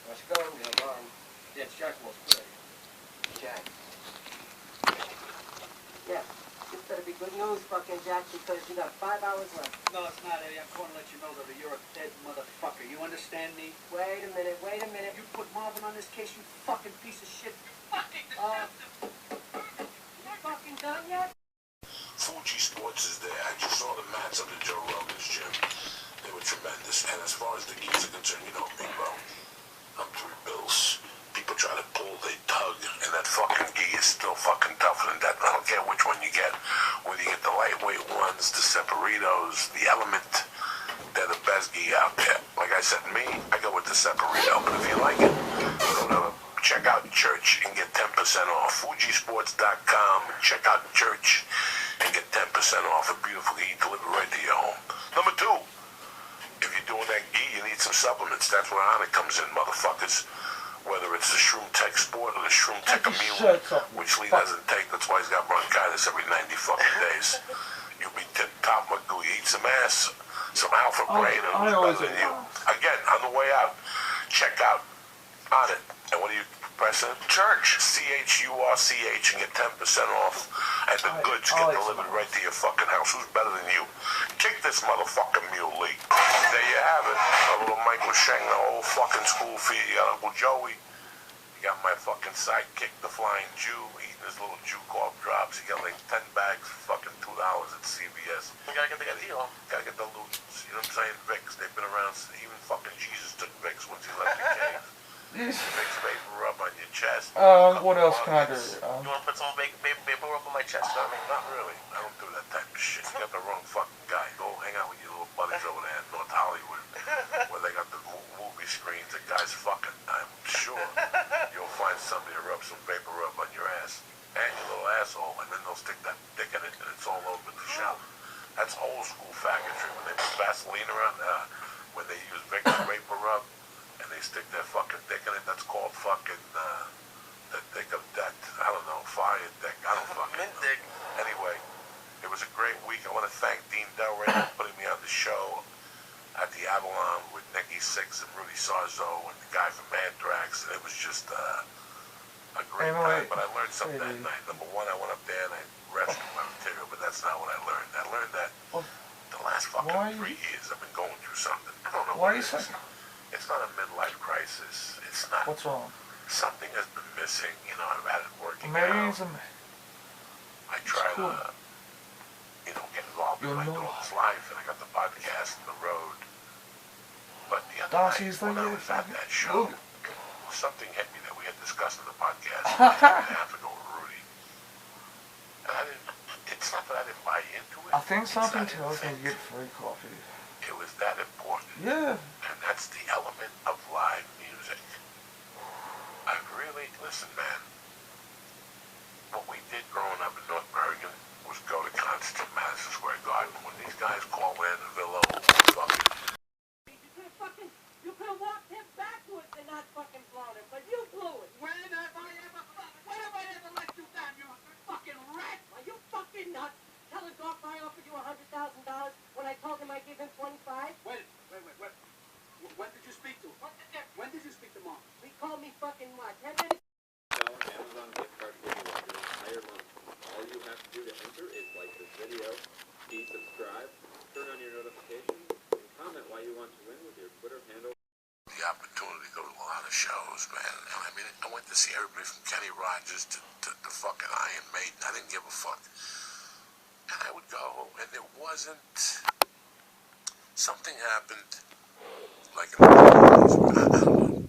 G: Let's go. The alarm. Yeah, it's Jack Wolf.
K: Jack. Yeah. This better be good news, fucking Jack, because you got 5 hours left.
J: No, it's not, Eddie. I'm calling to let you know that you're a dead motherfucker. You understand me?
K: Wait a minute, wait a minute.
J: You put Marvin on this case, you fucking piece of shit. Fucking
K: You fucking done yet?
W: Fuji Sports is there. I just saw the mats up at Joe Rogan's gym. They were tremendous. And as far as the geese are concerned, you know me, bro. I'm 3 bills. People try to pull, they tug, and that fucking gi is still fucking tougher than that. I don't care which one you get. Whether you get the lightweight ones, the Separitos, the Element, they're the best gi out there. Like I said, me, I go with the Separito. But if you like it, go to check out Church and get 10% off. Fujisports.com. Check out Church and get 10% off a beautiful gi delivered right to your home. Number 2, if you're doing that gi, you need some supplements. That's where Honor comes in, motherfuckers. Whether it's the Shroom Tech Sport or the Shroom Tech Immune, which Lee doesn't take. That's why he's got bronchitis every 90 fucking days. You'll be tip-top Magoo. You eat some ass, some alpha brain, and who's better than you. Again, on the way out, check out on it. And what are you pressing? Church. CHURCH and get 10% off. And the goods get delivered right to your fucking house. Who's better than you? Kick this motherfucking mule, Lee. There you have it. A little Michael Sheng, the whole fucking school fee. You got Uncle Joey. You got my fucking sidekick, the Flying Jew, eating his little Jew cough drops. He got like 10 bags for fucking $2 at CVS. You gotta get the deal. Gotta get the loot. You know what I'm saying? Vicks. They've been around. Even fucking Jesus took Vicks once he left the cave. Vicks vapor rub on your chest.
A: What else can I do?
G: You want to put some vapor rub on my chest? I mean,
W: not really. I don't do that type of shit. You got the wrong fucking guy. Go hang out with your little buddies over there in North Hollywood, where they got the movie screens. The guy's fucking. I'm sure you'll find somebody to rub some vapor rub on your ass and your little asshole, and then they'll stick that dick in it, and it's all over the shop. That's old school faggotry. When they put Vaseline around, when they use Vicks vapor rub, and they stick their fucking dick in it, that's called fucking, the dick of death. I don't know, fire dick. I don't fucking know. Dick. Anyway, it was a great week. I want to thank Dean Delray for putting me on the show at the Avalon with Nicky Six and Rudy Sarzo and the guy from Anthrax. And it was just a great time, but I learned something that night. Number 1, I went up there and I rescued my material, but that's not what I learned. I learned that the last fucking 3 years I've been going through something. I don't know what it is. It's not a midlife crisis. It's not.
A: What's wrong?
W: Something has been missing. You know, I've had it working
A: Maybe
W: out. I try to, get involved in my daughter's life, and I got the podcast on the road. But the other night, when I was at that show, something hit me that we had discussed in the podcast a year and a half ago with Rudy. And I didn't. It's not that I didn't buy into it.
A: I think something tells me you get free coffee.
W: It was that important.
A: Yeah.
W: And that's the element of live music. I really, listen, man, what we did growing up in North Bergen was go to concerts at Madison Square Garden. When these guys call in the Villa,
K: You could have walked him backwards and not fucking blown it, but you blew it. When have I ever let you down, you fucking rat? Are you fucking nuts? Tell a dog I offered you $100,000 when I told him I'd give him 25?
J: Wait. When did you speak to him? When did you speak to Mom?
K: He called me fucking what? 10 minutes?
X: Amazon gift card for you on your entire month. All you have to do to enter is like this video, be subscribed, turn on your notifications, and comment why you want to win with your Twitter handle.
W: the opportunity to go to a lot of shows, man. And I mean, I went to see everybody from Kenny Rogers to fucking Iron Maiden. I didn't give a fuck. And I would go, and it wasn't... Something happened, like in the 30s, I don't know,